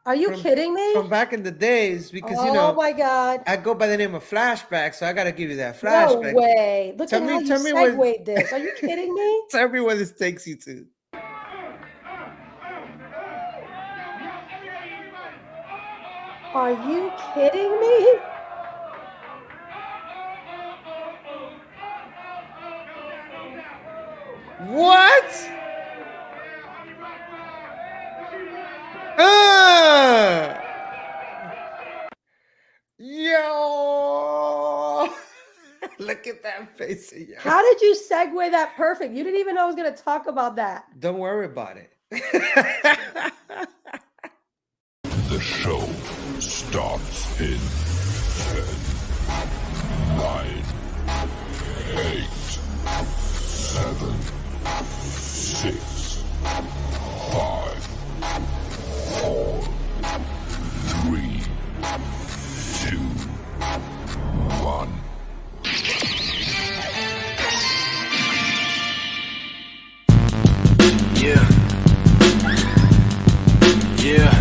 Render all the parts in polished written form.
Are you kidding from me? back in the days because Oh my God. I go by the name of Flashback, so I gotta give you that No flashback. way. Look Tell at how me, you tell me what, segued this. Are you kidding me? tell me where this takes you to. Are you kidding me? What? Uh, yo, look at that face, yo. How did you segue that perfect? You didn't even know I was going to talk about that. Don't worry about it. The show starts in 10, 9, 8, 7, 6, 5, 4, 3, 2, 1. Yeah. Yeah.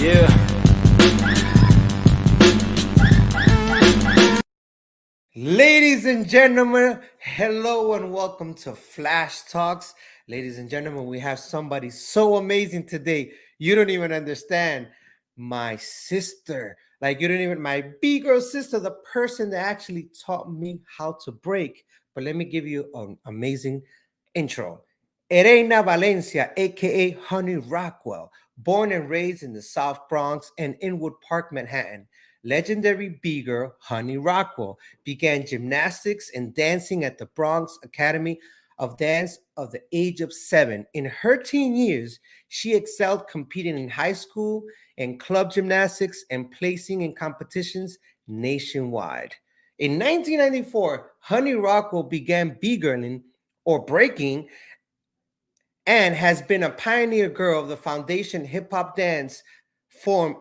Yeah. Ladies and gentlemen, hello and welcome to Flash Talks. Ladies and gentlemen, we have somebody so amazing today. You don't even understand. My sister, like you don't even, my Bgirl sister, the person that actually taught me how to break. But let me give you an amazing intro. Elena Valencia, aka HoneyRockWell, born and raised in the South Bronx and Inwood Park, Manhattan. Legendary B-girl HoneyRockWell began gymnastics and dancing at the Bronx Academy of Dance of the age of 7. In her teen years, she excelled competing in high school and club gymnastics and placing in competitions nationwide. In 1994, HoneyRockWell began B-girling or breaking and has been a pioneer girl of the foundation hip hop dance form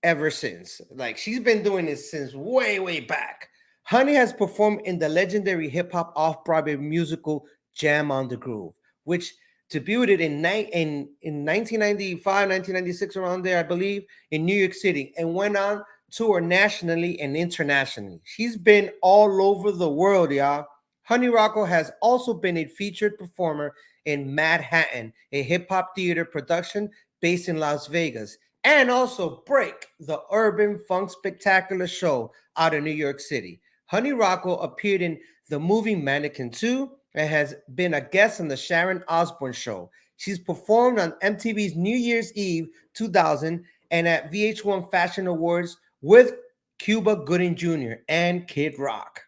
ever since. Like she's been doing this since way, way back. Honey has performed in the legendary hip hop off Broadway musical Jam on the Groove, which debuted in 1995, 1996, around there, I believe, in New York City, and went on tour nationally and internationally. She's been all over the world, y'all. Honey Rocco has also been a featured performer in Manhattan, a hip hop theater production based in Las Vegas, and also Break, the urban funk spectacular show out of New York City. Honey Rocco appeared in the movie Mannequin 2 and has been a guest on the Sharon Osbourne show. She's performed on MTV's New Year's Eve 2000 and at VH1 Fashion Awards with Cuba Gooding Jr. and Kid Rock.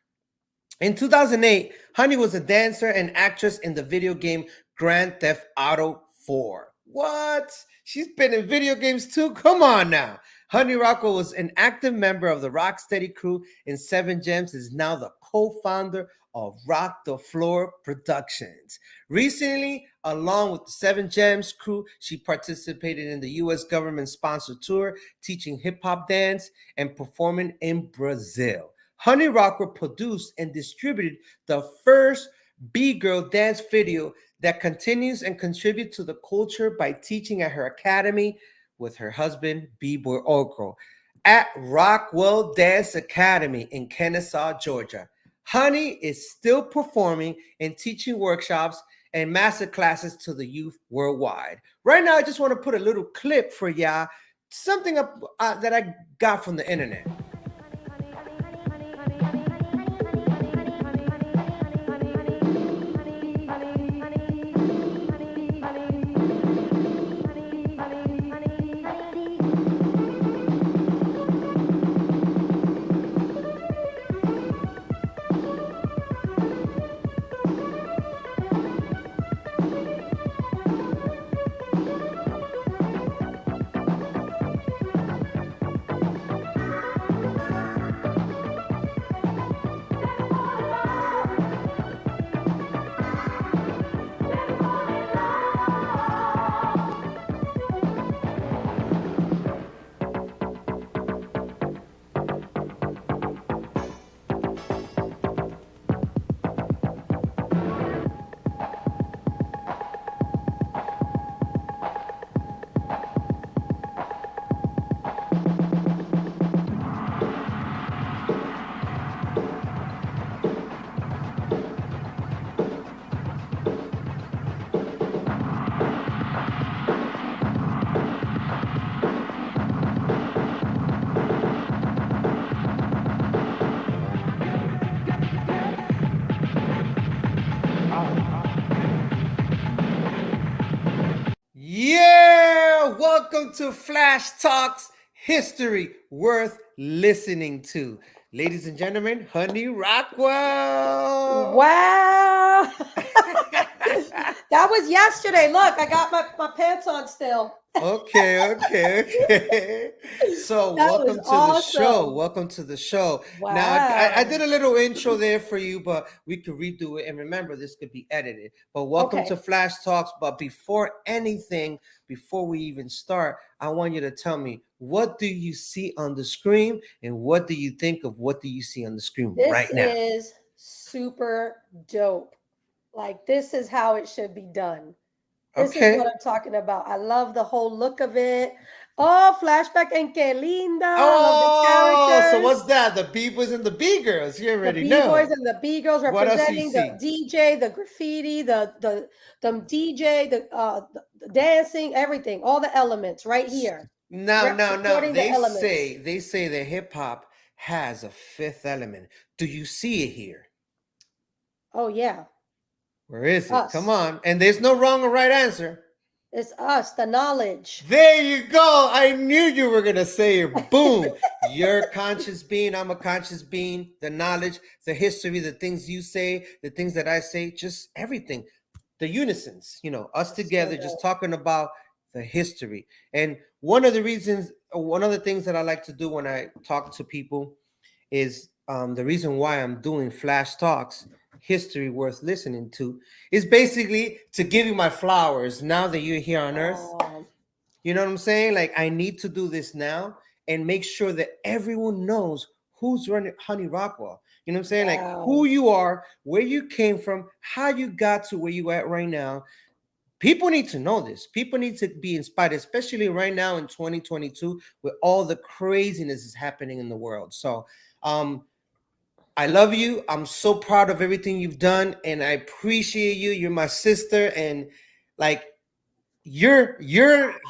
In 2008, Honey was a dancer and actress in the video game Grand Theft Auto 4. What? She's been in video games too? Come on now. Honey Rocco was an active member of the Rocksteady crew in Seven Gems, is now the co-founder of Rock the Floor Productions. Recently, along with the Seven Gems crew, she participated in the U.S. government-sponsored tour, teaching hip-hop dance and performing in Brazil. Honey Rocker produced and distributed the first B-girl dance video that continues and contributes to the culture by teaching at her academy with her husband, B-Boy Okro, at Rockwell Dance Academy in Kennesaw, Georgia. Honey is still performing and teaching workshops and master classes to the youth worldwide. Right now, I just want to put a little clip for y'all, something that I got from the internet. welcome to Flash Talks, history worth listening to. Ladies and gentlemen, HoneyRockWell. Wow. That was yesterday. Look, I got my pants on still. Okay. So That was welcome to the show. awesome. Welcome to the show. Now, Wow. I did a little intro there for you, but we could redo it. And remember, this could be edited. But welcome Okay. to Flash Talks. But before anything, before we even start, I want you to tell me, what do you see on the screen? And what do you think of what do you see on the screen right now? This is super dope. Like, this is how it should be done. This is Okay. what I'm talking about. I love the whole look of it. Oh, flashback en que linda. I love the Oh, characters. so what's that? The Bboys and the Bgirls. You The already B-boys know. and the B-girls What else do you representing the DJ, the graffiti, the DJ, the dancing, everything, all the elements right here. No. Supporting the elements. They say that hip hop has a fifth element. Do you see it here? Oh yeah, Where is it? Us. Come on. And there's no wrong or right answer. it's us, the knowledge. There you go. I knew you were gonna say it. Boom. You're a conscious being. I'm a conscious being. The knowledge, the history, the things you say, the things that I say, just everything. The unisons, us together, just talking about the history. And one of the things that I like to do when I talk to people is the reason why I'm doing Flash Talks, history worth listening to, is basically to give you my flowers now that you're here on Earth. You know what I'm saying? Like, I need to do this now and make sure that everyone knows who's running HoneyRockWell. You know what I'm saying? Like, who you are, where you came from, how you got to where you at right now. People need to know this. People need to be inspired, especially right now in 2022 with all the craziness is happening in the world. So I love you. I'm so proud of everything you've done, and I appreciate you. You're my sister, and like you're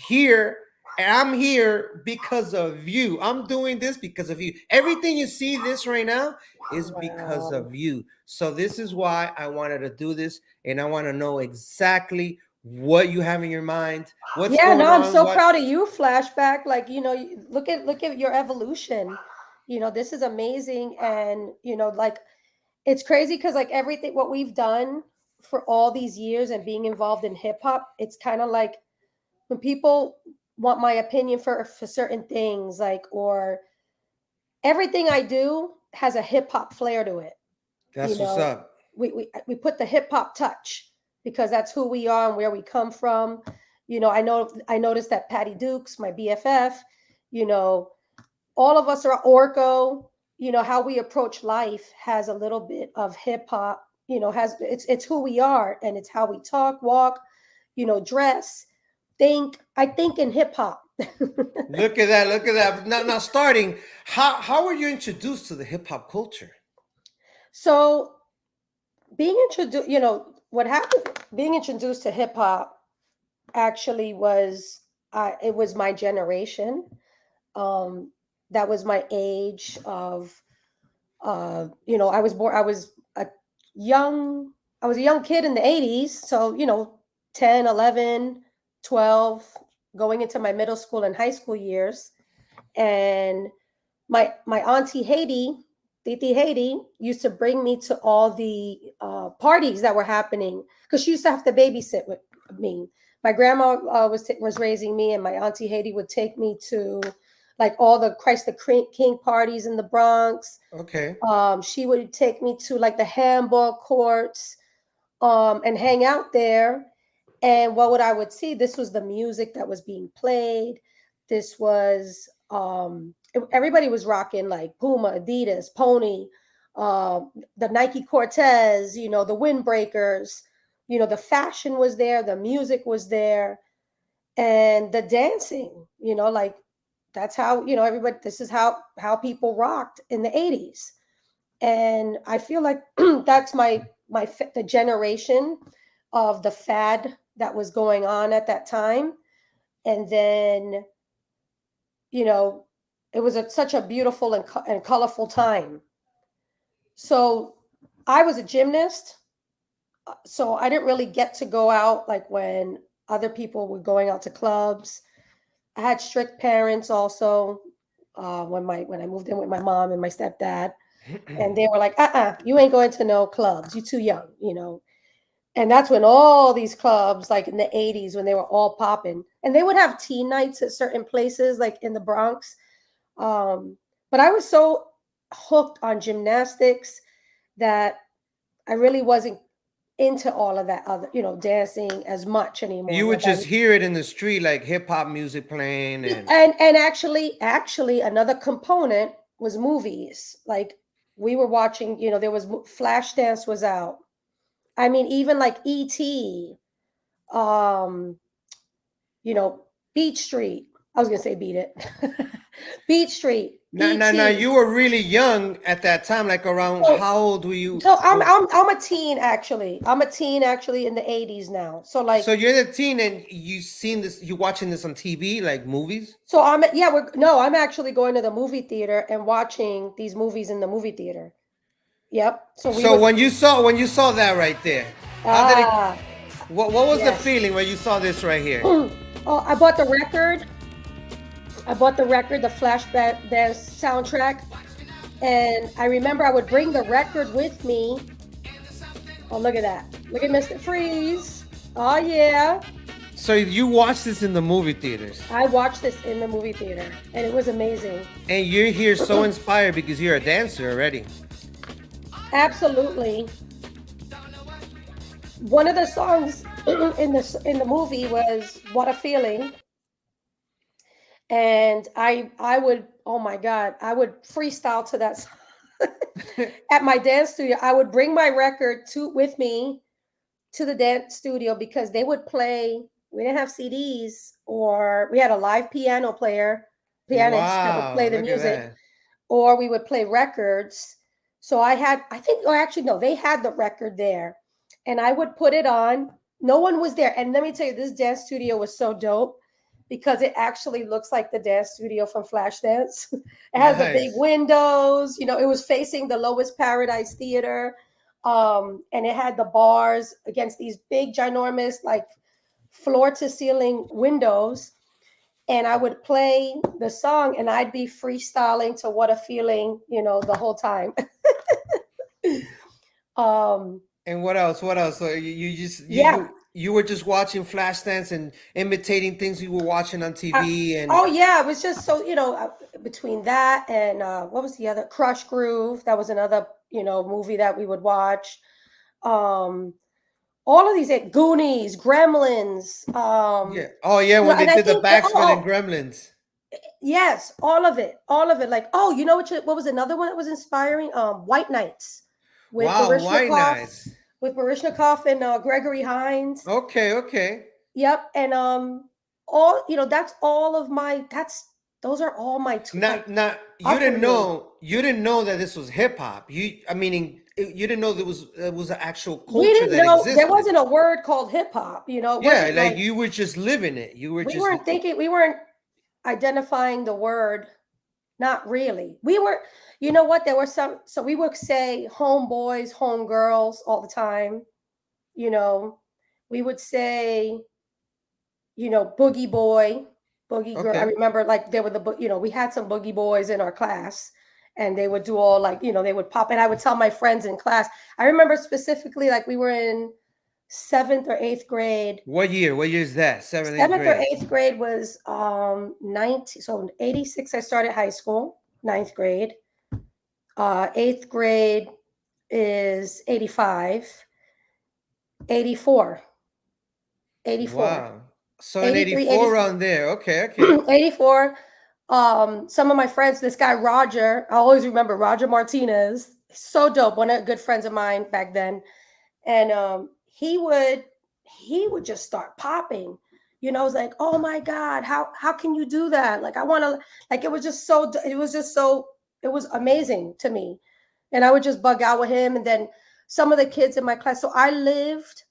here, and I'm here because of you. I'm doing this because of you. Everything you see this right now is because of you. So this is why I wanted to do this, and I want to know exactly what you have in your mind. What's going on? I'm so proud of you, Flashback. Like, look at your evolution. This is amazing. And like, it's crazy because like everything what we've done for all these years and being involved in hip hop, it's kind of like when people want my opinion for certain things, like, or everything I do has a hip hop flair to it. That's what's up. We put the hip hop touch because that's who we are and where we come from. I noticed that Patty Dukes, my BFF, all of us are Orco. How we approach life has a little bit of hip hop. It's who we are, and it's how we talk, walk, dress, think. I think in hip hop. Look at that. Now starting, how were you introduced to the hip hop culture? So being introduced, what happened, being introduced to hip hop actually was, it was my generation. That was my age of, I was a young kid in the 80s. So, 10, 11, 12, going into my middle school and high school years. And my auntie Titi Haiti used to bring me to all the parties that were happening because she used to have to babysit with me. My grandma was raising me, and my auntie Haiti would take me to like all the Christ the King parties in the Bronx. Okay. She would take me to like the handball courts and hang out there. And what I would see, this was the music that was being played. This was everybody was rocking like Puma, Adidas, Pony, the Nike Cortez, the windbreakers, the fashion was there, the music was there, and the dancing, like that's how, everybody, this is how people rocked in the 80s. And I feel like that's the generation of the fad that was going on at that time. And then, it was such a beautiful and colorful time. So I was a gymnast. So I didn't really get to go out like when other people were going out to clubs. I had strict parents also. When I moved in with my mom and my stepdad, and they were like, you ain't going to no clubs. You're too young, you know. And that's when all these clubs, like in the 80s, when they were all popping, and they would have teen nights at certain places, like in the Bronx. But I was so hooked on gymnastics that I really wasn't into all of that other, dancing as much anymore. You would Like I just hear it in the street, like hip hop music playing, and and actually another component was movies. Like we were watching, there was Flashdance was out. I mean, even like E.T., um, Beat Street. I was gonna say Beat It. Beat Street, now E.T. you were really young at that time. Like around So, how old were you? so I'm a teen actually. I'm a teen actually in the 80s now. So like So you're the teen, and you seen this. You watching this on TV, like movies. so I'm actually going to the movie theater and watching these movies in the movie theater. Yep. So we So would when you saw that right there, how did it? ah What was the yes. feeling when you saw this right here? Oh, I bought the record. The Flashback Dance soundtrack. And I remember I would bring the record with me. Oh, look at that. Look at Mr. Freeze. Oh, yeah. So you watched this in the movie theaters, I watched this in the movie theater, and it was amazing. and you're here so inspired because you're a dancer already. Absolutely. One of the songs in the movie was "What a Feeling," and I would, oh my God, I would freestyle to that song at my dance studio. I would bring my record with me to the dance studio because they would play. We didn't have CDs, or we had a live pianist that would Wow, play the look at music, that. or we would play records. So I think, or actually, no, they had the record there, and I would put it on. No one was there. And let me tell you, this dance studio was so dope because it actually looks like the dance studio from Flashdance. It has the big Nice. windows, it was facing the Lowest Paradise Theater. And it had the bars against these big, ginormous, like floor to ceiling windows. And I would play the song and I'd be freestyling to What a Feeling, the whole time. um, And what else? What else? So you just yeah. you were just watching Flashdance and imitating things you were watching on TV, and Oh yeah, it was just so between that and what was the other Crush Groove? That was another movie that we would watch. Um, all of these Goonies, Gremlins. yeah. Oh yeah, when they And I did the think that, backspin and Gremlins. yes, all of it, all of it. Like you know what was another one that was inspiring? White Nights with Wow, why Barishnikov, nice? and Gregory Hines. Okay, okay. Yep, and all that's all of my those are all my like Not upbringing. you didn't know that this was hip hop. I mean, you didn't know there was an actual We culture didn't that know there existed. wasn't a word called hip hop. It Yeah, wasn't like like you were just living it. You were just we weren't identifying the word. Not really. We were, you know what? There were some, so we would say homeboys, homegirls all the time. You know, we would say, boogie boy, boogie girl. I okay. remember like there were we had some boogie boys in our class and they would do all like, they would pop. And I would tell my friends in class. I remember specifically like we were in seventh or eighth grade. What year? What year is that? Seventh, eighth Seventh or grade. eighth grade was 19. So in 86, I started high school, ninth grade. Eighth grade is 85, 84, 84, Wow. So in 83, 84 84, around there. Okay, okay. 84. Some of my friends, this guy, Roger, I always remember Roger Martinez, so dope. One of the good friends of mine back then. And he would just start popping. I was like, oh my God, how can you do that? Like, I want to, like, it was amazing to me. And I would just bug out with him. And then some of the kids in my class. So I lived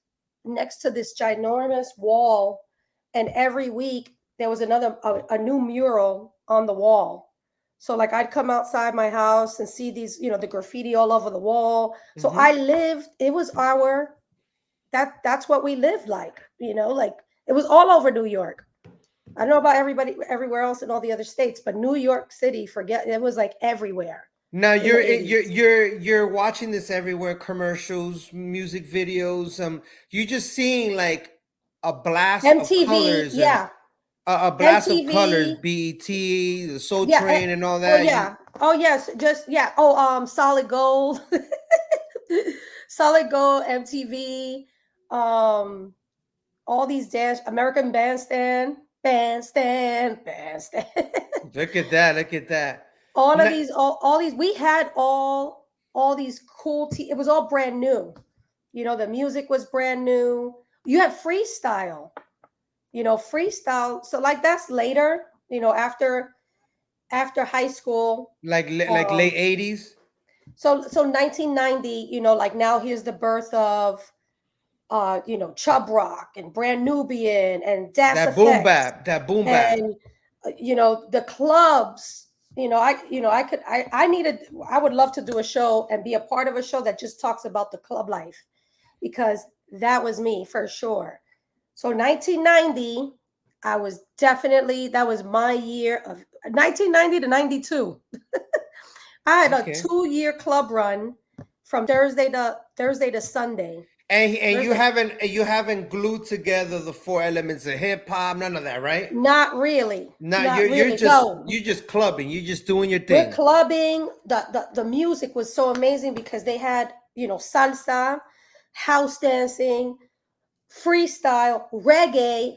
next to this ginormous wall. And every week there was a new mural on the wall. So like I'd come outside my house and see these, the graffiti all over the wall. So Mhm. I lived, it was that's what we lived like, like it was all over New York. I don't know about everybody everywhere else in all the other states, but New York City, forget it was like everywhere Now in the you're 80s. you're watching this everywhere, commercials, music videos. You're just seeing like a blast of MTV, colors and yeah. a blast of colors, MTV, BET, the Soul yeah. Train, and all Oh that. You yeah. Oh yes, just yeah. Oh, Solid Gold. Solid Gold, MTV, um, all these dance American Bandstand. look at that, look at that. all of Na- these, all these, we had all these cool it was all brand new. You know, the music was brand new. You had freestyle, freestyle. So like that's later, after high school. like Um, late 80s. so 1990, like now here's the birth of Chub Rock and Brand Nubian and Das That boom Effects bap, that boom bap. and the clubs. I would love to do a show and be a part of a show that just talks about the club life, because that was me for sure. So 1990, that was my year of 1990 to 92. I had a Okay. 2-year club run from Thursday to Sunday. And Thursday, you haven't glued together the four elements of hip hop, none of that, right? not really, No, not you're really. just No, you're just clubbing. You're just doing your we're thing. clubbing. The music was so amazing because they had salsa, house dancing, freestyle, reggae.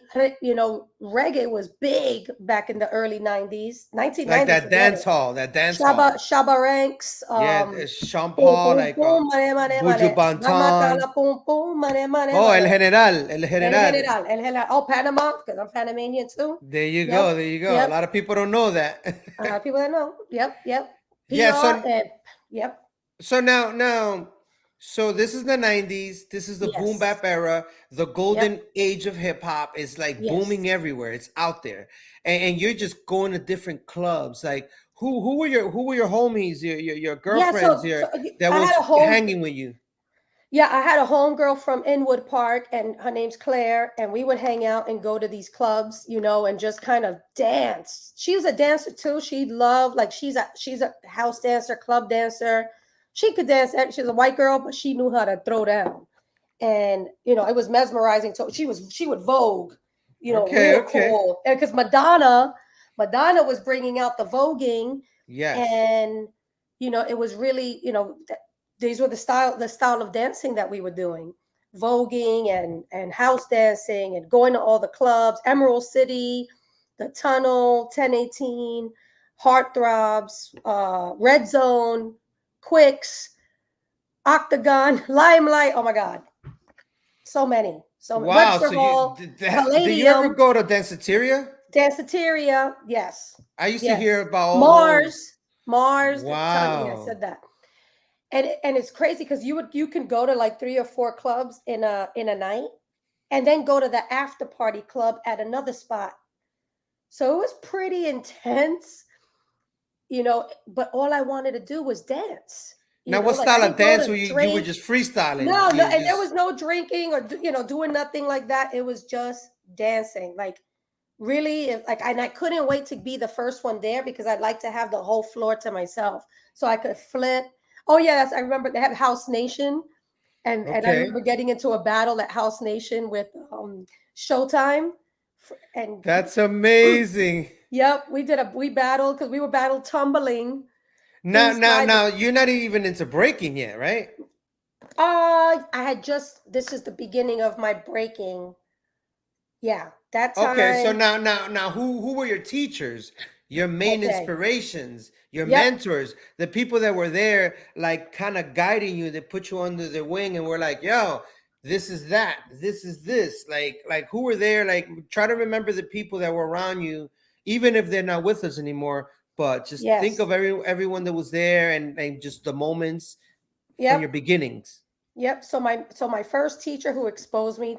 Reggae was big back in the early 90s. Like 1990, that forget dance it. hall, that dance Shaba hall. Shaba Ranks, Yeah, Sean boom Paul, boom like boom, mane mane Buju mane, Banton. Ramatala boom boom, mane mane Oh, mane. El El General. General, El General. Oh, Panama, because I'm Panamanian too. There you Yep, go, there you go. A yep. lot of people don't know that. People that know. Yep, yep. Yeah, PR and yep, so now, so this is the 90s. This is the boom yes, bap era. The yep, golden age of hip hop is like yes. booming everywhere. It's out there. And you're just going to different clubs. Like who were your homies, your Yeah, girlfriends here that I had was a home. hanging with you? Yeah, I had a homegirl from Inwood Park, and her name's Claire, and we would hang out and go to these clubs, and just kind of dance. She was a dancer too. She loved, like, she's a house dancer, club dancer. She could dance. She's a white girl, but she knew how to throw down, and it was mesmerizing. So she would Vogue, Okay, real okay. cool, and because Madonna was bringing out the voguing, Yes. and it was really, these were the style of dancing that we were doing, voguing and house dancing and going to all the clubs, Emerald City, the Tunnel, 1018, Heartthrobs, Red Zone, Quicks, Octagon, Limelight. Oh my God, so many. Wow. Webster So you Hall, did you ever Palladium, go to Danceteria? Danceteria. Yes, I used to hear yes. about all those. Mars, the ton. Yeah, I Wow. said that. And it's crazy because you can go to like 3 or 4 clubs in a night, and then go to the after party club at another spot. So it was pretty intense, but all I wanted to do was dance. Now, what Like I style of didn't go dance to were you were drink. just freestyling? No, no, You and there was just no drinking or doing nothing like that. It was just dancing. Like really, like, and I couldn't wait to be the first one there because I'd like to have the whole floor to myself so I could flip. Oh yeah, I remember they have House Nation, and I okay. remember getting into a battle at House Nation with Showtime, and That's amazing. yep, we battled because we were battle tumbling inside the. Now, you're not even into breaking yet, right? I had just this is the beginning of my breaking. Yeah, that Okay, so time. now, who were your teachers, your main Okay. inspirations, your Yep. mentors, the people that were there, like kind of guiding you, that put you under their wing, and were like, "Yo, this is that, this is this." Like who were there? Like, try to remember the people that were around you, even if they're not with us anymore. But just think Yes. of everyone that was there, and just the moments from your Yep. beginnings. Yep. So my first teacher who exposed me,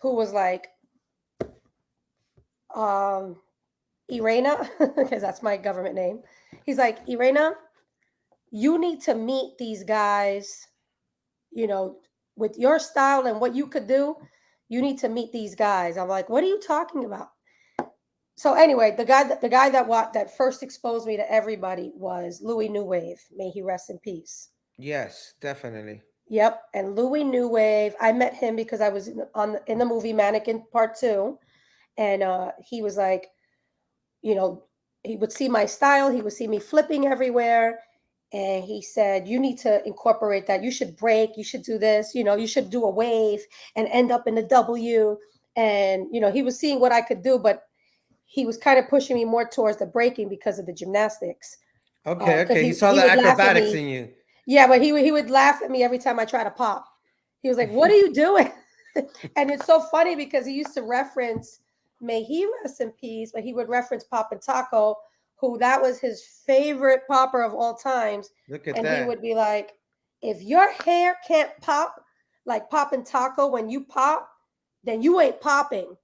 who was like, um, Irena, because that's my government name. He's like, Irena, you need to meet these guys, you know, with your style and what you could do. You need to meet these guys. I'm like, what are you talking about? So anyway, the guy that first exposed me to everybody was Louis New Wave. May he rest in peace. Yes, definitely. Yep, and Louis New Wave. I met him because I was in the movie Mannequin Part 2, and he was like, you know, he would see my style. He would see me flipping everywhere, and he said, "You need to incorporate that. You should break. You should do this. You know, you should do a wave and end up in a W." And he was seeing what I could do, but he was kind of pushing me more towards the breaking because of the gymnastics. Okay, Because okay. He saw he the would laugh at acrobatics me. in you. Yeah, but he would laugh at me every time I try to pop. He was like, "What are you doing?" And it's so funny because he used to reference, may he rest in peace, but he would reference Pop and Taco, who that was his favorite popper of all times. Look at And he that. would be like, "If your hair can't pop like Pop and Taco when you pop, then you ain't popping.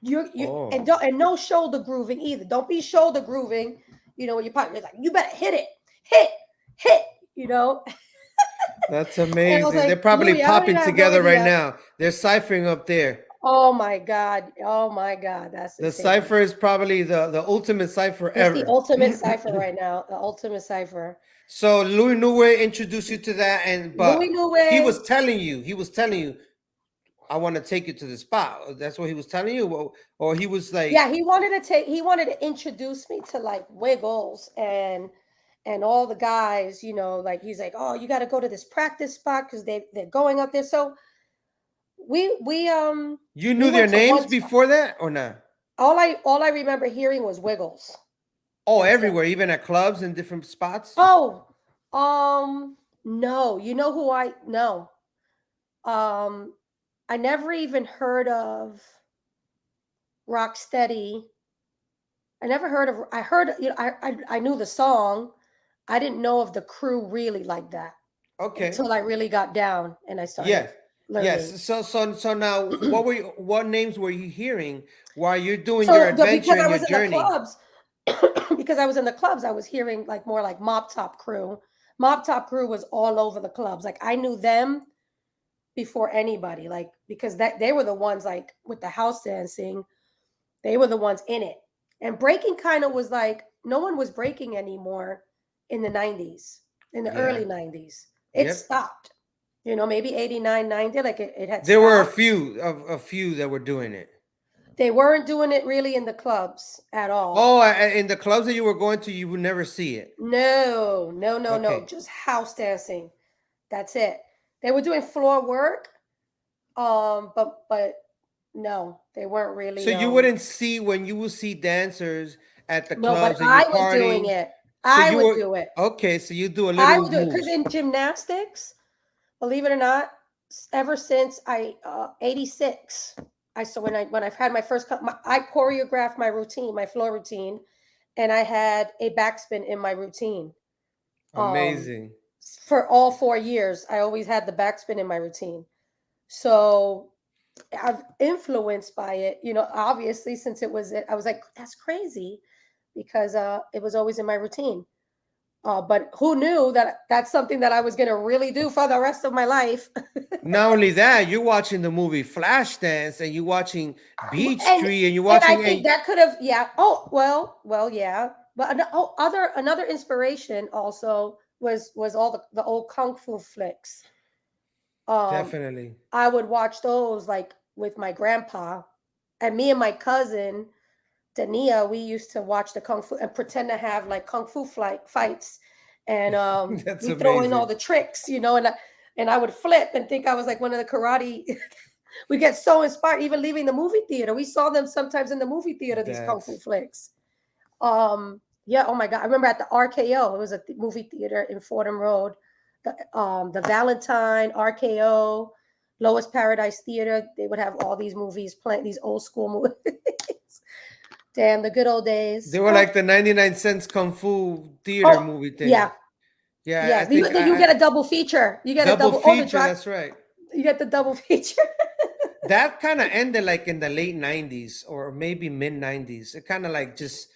And Oh, no shoulder grooving either. Don't be shoulder grooving. When you pop, you're like, you better hit it, hit. You know." that's And I was amazing. They're like, probably "Louis, I don't even popping have no together right idea." now. They're ciphering up there. Oh my God. Oh my God. That's The insane. cipher is probably the ultimate cipher It's the ever. ultimate cipher right now. The ultimate cipher. So Louis Neway introduced you to that, Louis but he Noué. was telling you, I want to take you to the spot. That's what he was telling you, or he was like, Yeah, he wanted to introduce me to like Wiggles and all the guys, like he's like, "Oh, you got to go to this practice spot because they're going up there." So you we knew their went to names one spot. before that or not? All I remember hearing was Wiggles. Oh, That's it. everywhere, even at clubs and different spots. Oh, no. You know who I no. Um, I never even heard of Rocksteady. I never heard of. I heard. I knew the song. I didn't know of the crew really like that Okay. until I really got down and I started Yes. learning. Yes. So now, what names were you hearing while you're doing your So adventure because I and your was in the journey? clubs, because I was in the clubs, I was hearing like more like Mob Top Crew. Mob Top Crew was all over the clubs. Like I knew them before anybody. Like because that they were the ones like with the house dancing. They were the ones in it. And breaking kind of was like no one was breaking anymore in the 90s, in the Yeah. early 90s. It Yep. stopped. Maybe 89, 90, like it had There were stopped. a few that were doing it. They weren't doing it really in the clubs at all. Oh, in the clubs that you were going to, you would never see it. No, no, no, no. Okay. Just house dancing. That's it. They were doing floor work, but no, they weren't So really you wouldn't see when you would see dancers at the no, but clubs and you I was doing partying. it. So I you would were do it. okay. So you do a I little would do it because moves. in gymnastics, believe it or not, ever since 86, when I've had my first I choreographed my routine, my floor routine, and I had a backspin in my routine. Um, Amazing. for all 4 years, I always had the backspin in my routine. So I've influenced by it, obviously since I was like, that's crazy because it was always in my routine. But who knew that that's something that I was going to really do for the rest of my life? Not only that, you're watching the movie Flashdance and you're watching Beach and Street and you're and I watching think a that could have, yeah. Oh, well, yeah. But another inspiration also was all the old kung fu flicks. Um, definitely. I would watch those like with my grandpa, and me and my cousin Dania. We used to watch the kung fu and pretend to have like kung fu fights, and That's we throw in all amazing. the tricks, and I would flip and think I was like one of the karate. We get so inspired, even leaving the movie theater. We saw them sometimes in the movie theater. These kung fu That's flicks. Yeah. Oh my God. I remember at the RKO. It was a movie theater in Fordham Road. The Valentine, RKO, Lois Paradise Theater. They would have all these movies playing, these old school movies. Damn, the good old days. they were Oh, like the 99 cents kung fu theater oh, movie thing. yeah, Yeah, I yeah. think You get a double feature. You get a double double. Oh, the feature. drop. That's right. You get the double feature. That kind of ended like in the late 90s or maybe mid 90s. It kind of like just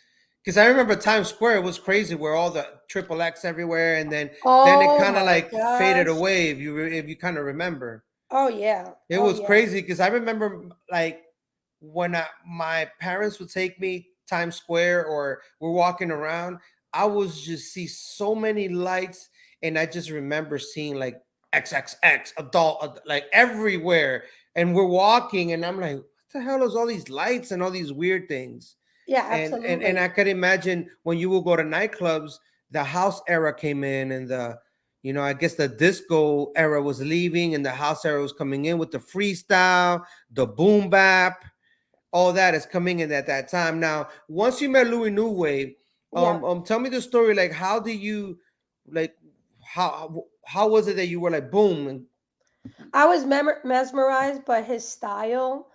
because I remember Times Square was crazy where all the triple X everywhere, and then it Oh kind of my like faded gosh. away if you kind of remember. Oh yeah. It Oh was yeah. crazy because I remember like when my parents would take me Times Square or we're walking around, I was just see so many lights, and I just remember seeing like XXX adult like everywhere, and we're walking, and I'm like, what the hell is all these lights and all these weird things? Yeah, And absolutely. I could imagine when you will go to nightclubs, the house era came in, and the I guess the disco era was leaving, and the house era was coming in with the freestyle, the boom bap, all that is coming in at that time. Now, once you met Louis New Wave, Yeah. tell me the story. Like, how do you, like, how was it that you were like, boom? And, I was mesmerized by his style.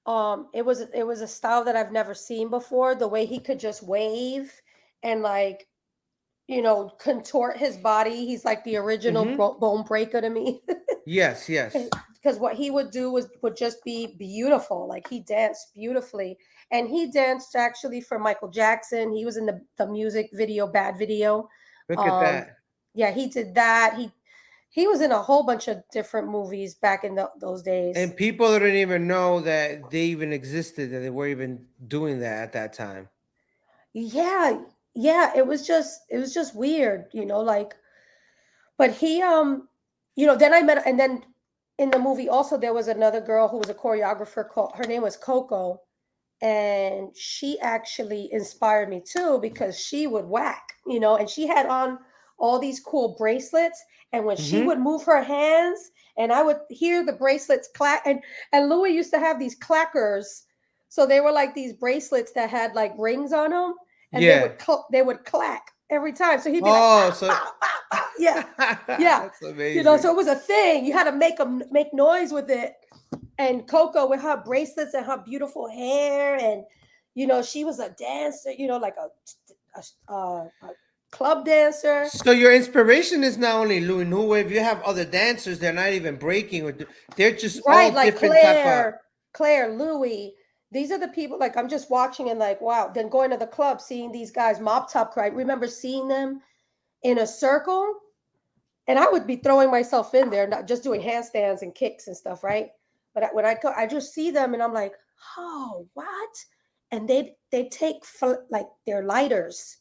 It was a style that I've never seen before. The way he could just wave and like contort his body. He's like the original Mhm. bone breaker to me. Yes, yes. Because what he would do would just be beautiful. Like he danced beautifully, and he danced actually for Michael Jackson. He was in the music video, Bad Video. Look at Um, that. yeah, he did that. He was in a whole bunch of different movies back in those days. And people didn't even know that they even existed, that they were even doing that at that time. Yeah, yeah, it was just weird, like but then I met and then in the movie also there was another girl who was a choreographer called her name was Coco, and she actually inspired me too because she would whack, and she had on all these cool bracelets, and when she would Mhm. move her hands and I would hear the bracelets clack, and Louis used to have these clackers, so they were like these bracelets that had like rings on them, and they Yeah. would they would clack every time, so he'd be like Oh, pow so pow pow pow, yeah, yeah, that's amazing. so it was a thing. You had to make noise with it. And Coco with her bracelets and her beautiful hair, and she was a dancer, like a club dancer. So your inspiration is not only Louis New Wave. You have other dancers. They're not even breaking, or they're just Right, all like different type of. Claire, Louis. These are the people, like I'm just watching and like, wow. Then going to the club, seeing these guys, Mop Top Crew. I remember seeing them in a circle, and I would be throwing myself in there, not just doing handstands and kicks and stuff, right? But when I go, I just see them, and I'm like, oh, what? And they take like their lighters.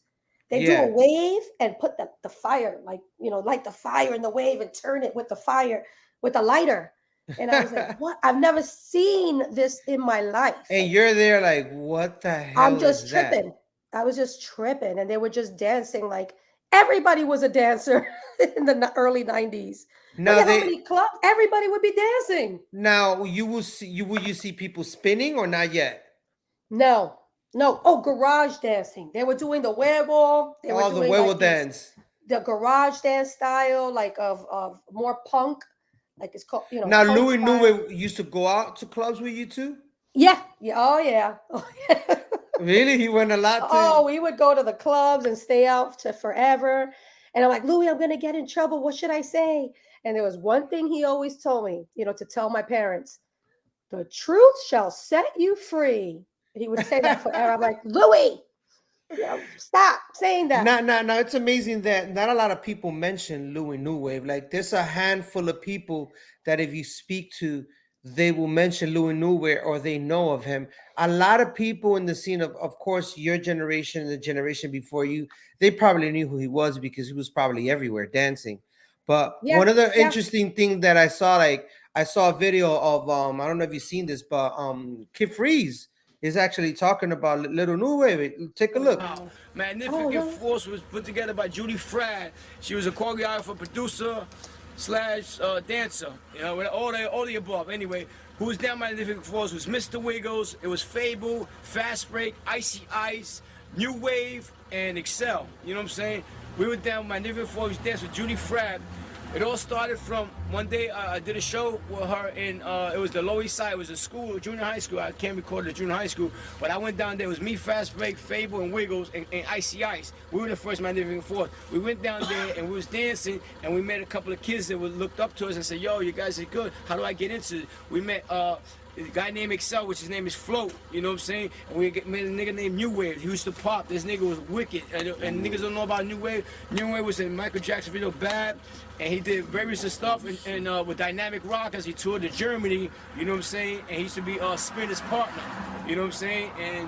They do a Yeah. wave and put the fire, like light the fire in the wave and turn it with the fire with the lighter. And I was like, what? I've never seen this in my life. And you're there like, what the I'm hell just is that? tripping. I was just tripping, and they were just dancing like everybody was a dancer in the early 90s. Look Now at how they many clubs everybody would be dancing. now you see people spinning or not yet? No, no. Oh, garage dancing. They were doing the werewolf. They were Oh, the doing huevo like these dance. the garage dance style, like of more punk, like it's called Now punk Louis New style. Wave used to go out to clubs with you too. Yeah, yeah. Oh yeah. Oh, yeah. Really, he went a lot to. Oh, we would go to the clubs and stay out to forever. And I'm like, Louis, I'm gonna get in trouble. What should I say? And there was one thing he always told me, to tell my parents, the truth shall set you free. He would say that forever. I'm like, Louis, stop saying that. Now, it's amazing that not a lot of people mention Louis New Wave. Like, there's a handful of people that if you speak to, they will mention Louis New Wave or they know of him. A lot of people in the scene of course, your generation, the generation before you, they probably knew who he was because he was probably everywhere dancing. But Yeah, one of the yeah. interesting things that I saw, like, I saw a video of I don't know if you've seen this, but Kid Freeze is actually talking about Little New Wave. Take a look. Wow. Oh, Magnificent no. Force was put together by Judy Frad. She was a choreographer, producer, slash dancer. With all the above. Anyway, who was down Magnificent Force was Mr. Wiggles. It was Fable, Fast Break, Icy Ice, New Wave, and Excel. You know what I'm saying? We were down Magnificent Force. We danced with Judy Frad. It all started from one day I did a show with her in, it was the Lower East Side. It was a school, junior high school. I can't record the junior high school, but I went down there. It was me, Fast Break, Fable, and Wiggles, and Icy Ice. We were the first Magnificent Force. We went down there and we was dancing, and we met a couple of kids that looked up to us and said, yo, you guys are good. How do I get into it? We met a guy named Excel, which his name is Float, you know what I'm saying? And we met a nigga named New Wave. He used to pop. This nigga was wicked. And niggas don't know about New Wave. New Wave was in Michael Jackson video Bad. And he did various stuff and with Dynamic Rockers. He toured to Germany, you know what I'm saying? And he used to be Spinner's partner, you know what I'm saying? And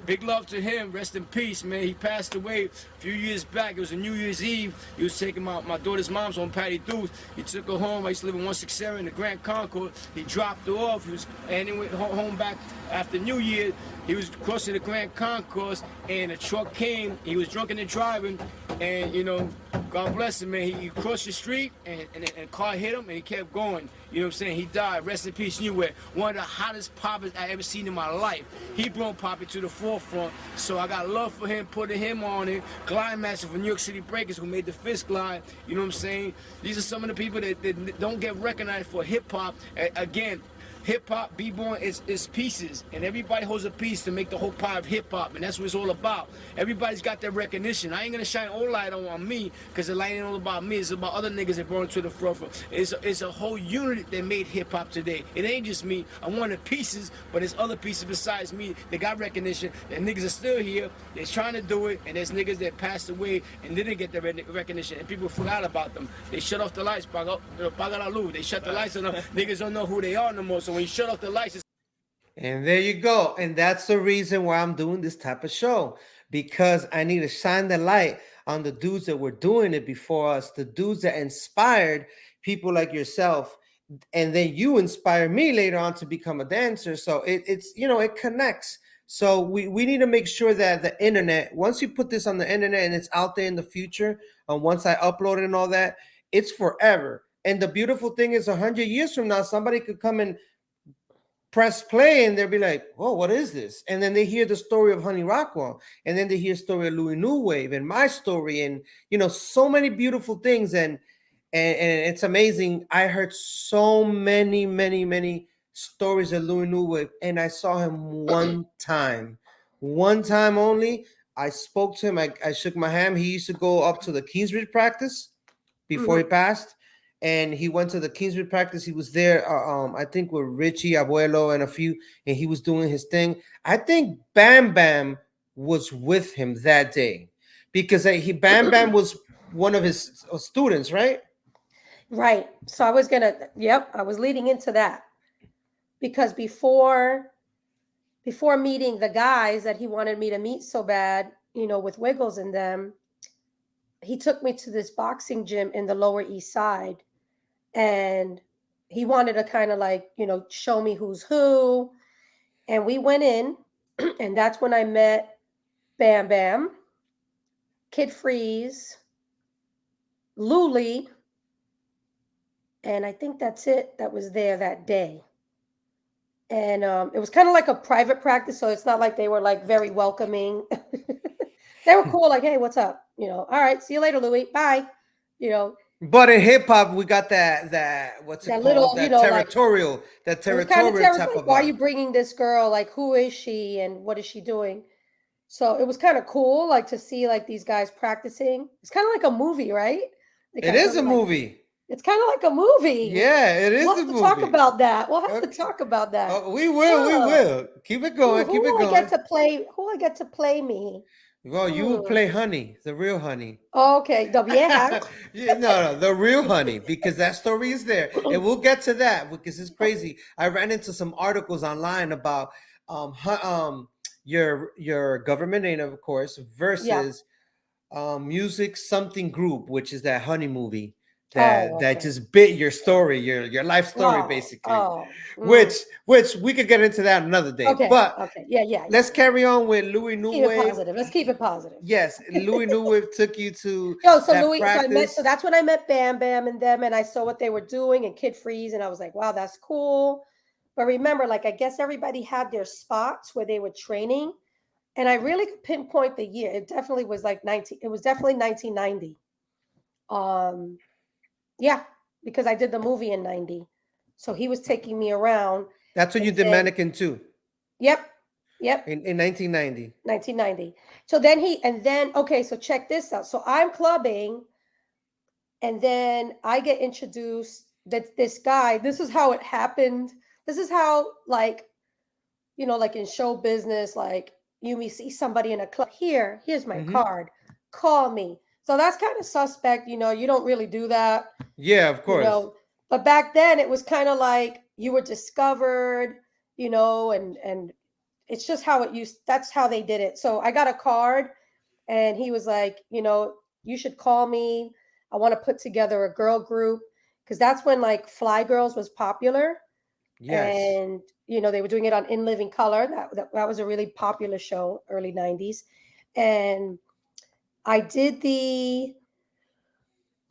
big love to him. Rest in peace, man. He passed away a few years back. It was a New Year's Eve. He was taking my daughter's mom's on Patty Deuce. He took her home. I used to live in 167 in the Grand Concourse. He dropped her off. And he went home back after New Year. He was crossing the Grand Concourse, and a truck came. He was drunk and driving, and you know, God bless him, man. He crossed the street, and a car hit him, and he kept going. You know what I'm saying? He died. Rest in peace, Newell. One of the hottest poppers I ever seen in my life. He brought Poppy to the forefront, so I got love for him, putting him on it. Glide Master for New York City Breakers, who made the Fist Glide. You know what I'm saying? These are some of the people that don't get recognized for hip-hop. Again, hip-hop, b-boy is pieces, and everybody holds a piece to make the whole pie of hip-hop, and that's what it's all about. Everybody's got their recognition. I ain't gonna shine all light on me, because the light ain't all about me. It's about other niggas that brought it to the forefront. It's a whole unit that made hip-hop today. It ain't just me. I'm one of the pieces, but there's other pieces besides me that got recognition, that niggas are still here, they're trying to do it, and there's niggas that passed away and didn't get the recognition, and people forgot about them. They shut off the lights, paga la luz. They shut the lights on them. Niggas don't know who they are no more, so when you shut off the lights. And there you go. And that's the reason why I'm doing this type of show, because I need to shine the light on the dudes that were doing it before us, the dudes that inspired people like yourself. And then you inspire me later on to become a dancer. So it's, you know, it connects. So we need to make sure that the internet, once you put this on the internet and it's out there in the future, once I upload it and all that, it's forever. And the beautiful thing is 100 years from now, somebody could come and press play and they'll be like, oh, what is this? And then they hear the story of HoneyRockWell, and then they hear the story of Louis New Wave and my story, and you know, so many beautiful things. And it's amazing. I heard so many stories of Louis New Wave, and I saw him one time only. I spoke to him. I shook my hand. He used to go up to the Kingsbridge practice before he passed. And he went to the Kingsbridge practice. He was there, I think, with Richie, Abuelo, and a few, and he was doing his thing. I think Bam Bam was with him that day, because Bam Bam was one of his students, right? Right. So I was I was leading into that, because before meeting the guys that he wanted me to meet so bad, you know, with Wiggles and them, he took me to this boxing gym in the Lower East Side. And he wanted to kind of like, you know, show me who's who. And we went in, and that's when I met Bam Bam, Kid Freeze, Luli, and I think that's it that was there that day. And it was kind of like a private practice, so it's not like they were like very welcoming. They were cool, like, hey, what's up? You know, all right, see you later, Louis. Bye. You know. But in hip hop, we got that what's it called? Little, that you know, territorial, like, that territorial type of. Why are you bringing this girl? Like, who is she and what is she doing? So it was kind of cool, like, to see like these guys practicing. It's kind of like a movie, right? It is a movie. It's kind of like a movie. Yeah, it is we'll a movie. Talk about that. We'll have to talk about that. Oh, we will. Keep it going. Keep it going. Who I get to play me? Well, you will play Honey, the real Honey. Okay, no, the real Honey, because that story is there, and we'll get to that because it's crazy. I ran into some articles online about your government name, of course, versus Music Something Group, which is that Honey movie. That just bit your story, your life story, basically. Which we could get into that another day. Okay. But yeah. Let's carry on with Louis New Wave. Let's keep it positive. Yes, Louis New Wave took you to Louis. So that's when I met Bam Bam and them, and I saw what they were doing, and Kid Freeze, and I was like, wow, that's cool. But remember, like, I guess everybody had their spots where they were training, and I really could pinpoint the year. It definitely was like 1990. Yeah, because I did the movie in 90. So he was taking me around. That's when you did Mannequin too. Yep. In 1990. 1990. So then okay, so check this out. So I'm clubbing, and then I get introduced that this guy, this is how it happened. This is how, like, you know, like in show business, like you may see somebody in a club, here's my card, call me. So that's kind of suspect, you know, you don't really do that. Yeah, of course. You know? But back then it was kind of like you were discovered, you know, and it's just how that's how they did it. So I got a card and he was like, you should call me. I want to put together a girl group, because that's when like Fly Girls was popular. Yes. And they were doing it on In Living Color. That was a really popular show, early 90s. And I did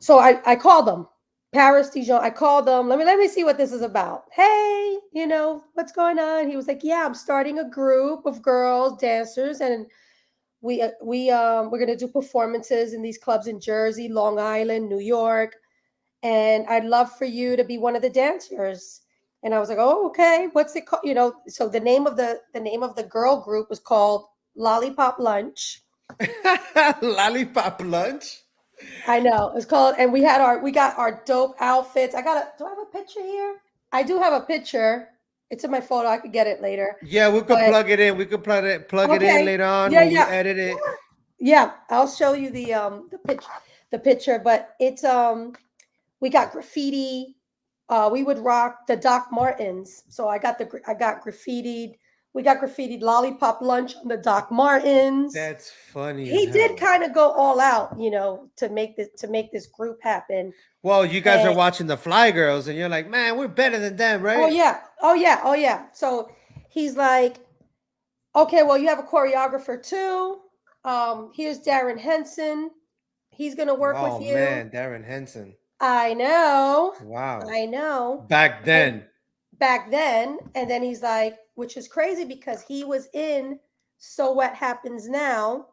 so I called them. Paris Dijon. I called them. Let me see what this is about. Hey, what's going on? He was like, yeah, I'm starting a group of girls dancers, and we're gonna do performances in these clubs in Jersey, Long Island, New York, and I'd love for you to be one of the dancers. And I was like, oh, okay. What's it called? So the name of the girl group was called Lollipop Lunch. Lollipop Lunch. I know it's called, and we got our dope outfits. Do I have a picture here? I do have a picture. It's in my photo. I could get it later. Yeah, we could plug it in. We could plug it in later on when we edit it. Yeah, I'll show you the picture. But it's we got graffiti. We would rock the Doc Martens. So I got graffitied. We got graffitied Lollipop Lunch on the Doc Martens. That's funny. He did kind of go all out, to make this group happen. Well, you guys are watching the Fly Girls, and you're like, man, we're better than them, right? Oh yeah. So he's like, okay, well, you have a choreographer too. Here's Darren Henson. He's gonna work with you. Oh man, Darren Henson. I know. Wow. I know. Back then. And then he's like, which is crazy because he was in So What Happens Now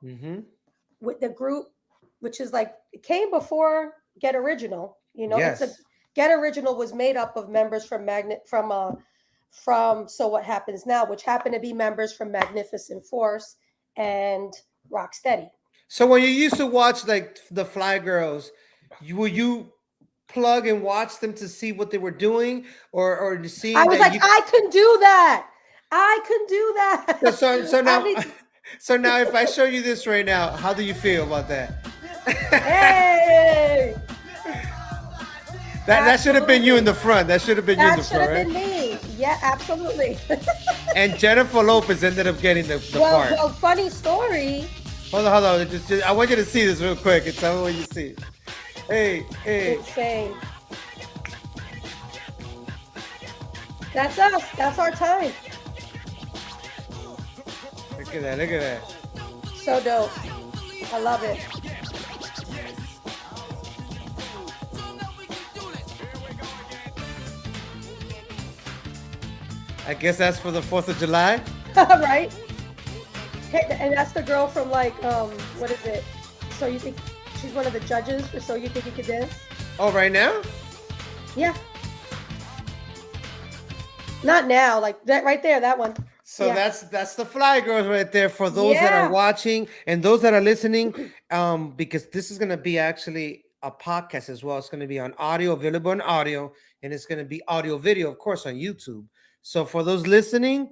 with the group, which is like, it came before Get Original. Yes. Get Original was made up of members from So What Happens Now, which happened to be members from Magnificent Force and Rocksteady. So when you used to watch like the Fly Girls, were you plug and watch them to see what they were doing, or to see? I was like, I can do that. So now if I show you this right now, how do you feel about that? Hey. That should have been you in the front. That should have been you in the front, right? That should have been me. Yeah, absolutely. And Jennifer Lopez ended up getting the part. Well, funny story. Hold on. Just, I want you to see this real quick and tell me what you see. Hey. Insane. That's us. That's our time. Look at that. So dope. I love it. I guess that's for the 4th of July. Right? Hey, and that's the girl from like, what is it? So You Think she's one of the judges for So You Think You Could Dance? Oh, right now? Yeah. Not now, like that right there, that one. So that's the Fly Girls right there for those that are watching and those that are listening, because this is going to be actually a podcast as well. It's going to be on audio, available on audio, and it's going to be audio video, of course, on YouTube. So for those listening,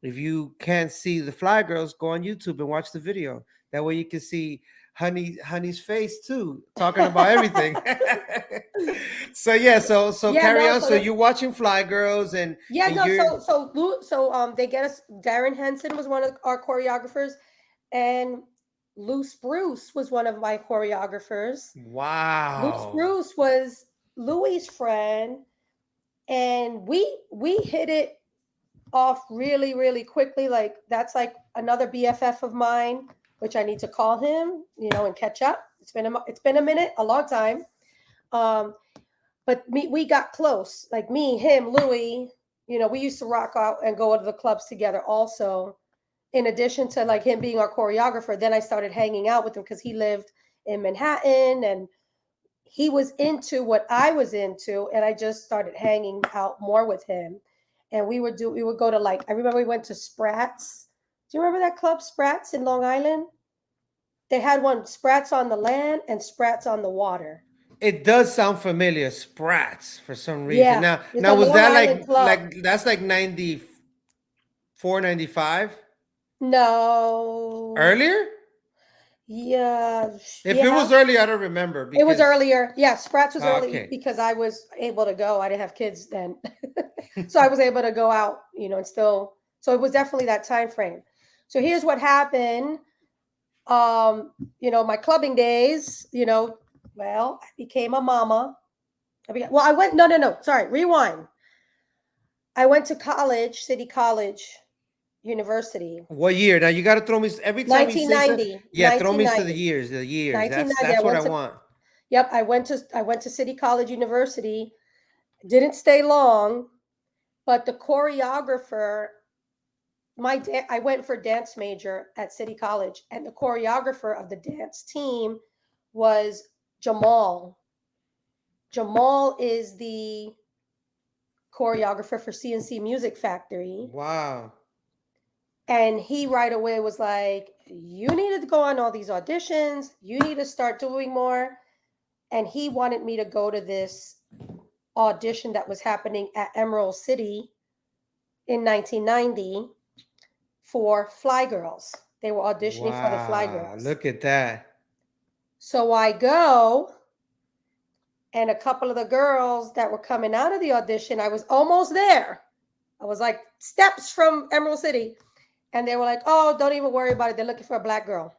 if you can't see the Fly Girls, go on YouTube and watch the video. That way you can see Honey's face too, talking about everything. So carry on. So you're watching Fly Girls and they get us. Darren Henson was one of our choreographers, and Loose Bruce was one of my choreographers. Wow. Loose Bruce was Louis' friend, and we hit it off really, really quickly. Like that's like another BFF of mine, which I need to call him, and catch up. It's been a minute, a long time. But we got close, like me, him, Louis, we used to rock out and go to the clubs together also. In addition to like him being our choreographer, then I started hanging out with him because he lived in Manhattan and he was into what I was into. And I just started hanging out more with him. And we would go to like, I remember we went to Spratz. Do you remember that club, Spratz in Long Island? They had one, Spratz on the land and Spratz on the water. It does sound familiar, Spratz, for some reason. Yeah, now was that like that's like 94, 95? No. Earlier? Yeah. If it was early, I don't remember. It was earlier. Yeah, Spratz was early because I was able to go. I didn't have kids then. So I was able to go out, and still So it was definitely that time frame. So here's what happened. My clubbing days, well, I became a mama. Sorry, rewind. I went to college, City College University. What year? Now you got to throw me every time you say something. 1990. Yeah, throw me to the 1990. years. The years. 1990. That's what I want. Yep, I went to City College University. Didn't stay long, but the choreographer, I went for dance major at City College, and the choreographer of the dance team was Jamal. Jamal is the choreographer for CNC Music Factory. Wow. And he right away was like, you need to go on all these auditions. You need to start doing more. And he wanted me to go to this audition that was happening at Emerald City in 1990 for Fly Girls. They were auditioning for the Fly Girls. Look at that. So I go, and a couple of the girls that were coming out of the audition, I was almost there. I was like steps from Emerald City. And they were like, oh, don't even worry about it. They're looking for a black girl.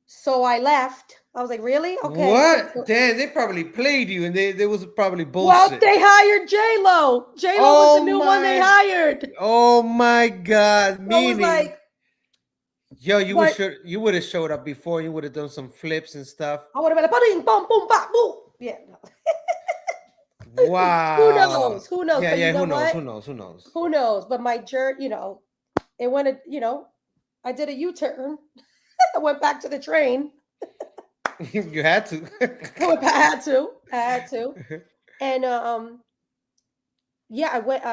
So I left. I was like, really? Okay. What? Damn, they probably played you, and they was probably bullshit. Well, they hired J-Lo. J-Lo was the new one they hired. Oh my God. Meaning, like, yo, you would have showed up before. You would have done some flips and stuff. I would have been like, boom, boom, bop, boom. Yeah. No. Wow. Who knows? Who knows? Yeah, but yeah. you know Who knows? Who knows? But my journey, it went. I did a U-turn. I went back to the train. You had to. I had to. And I went.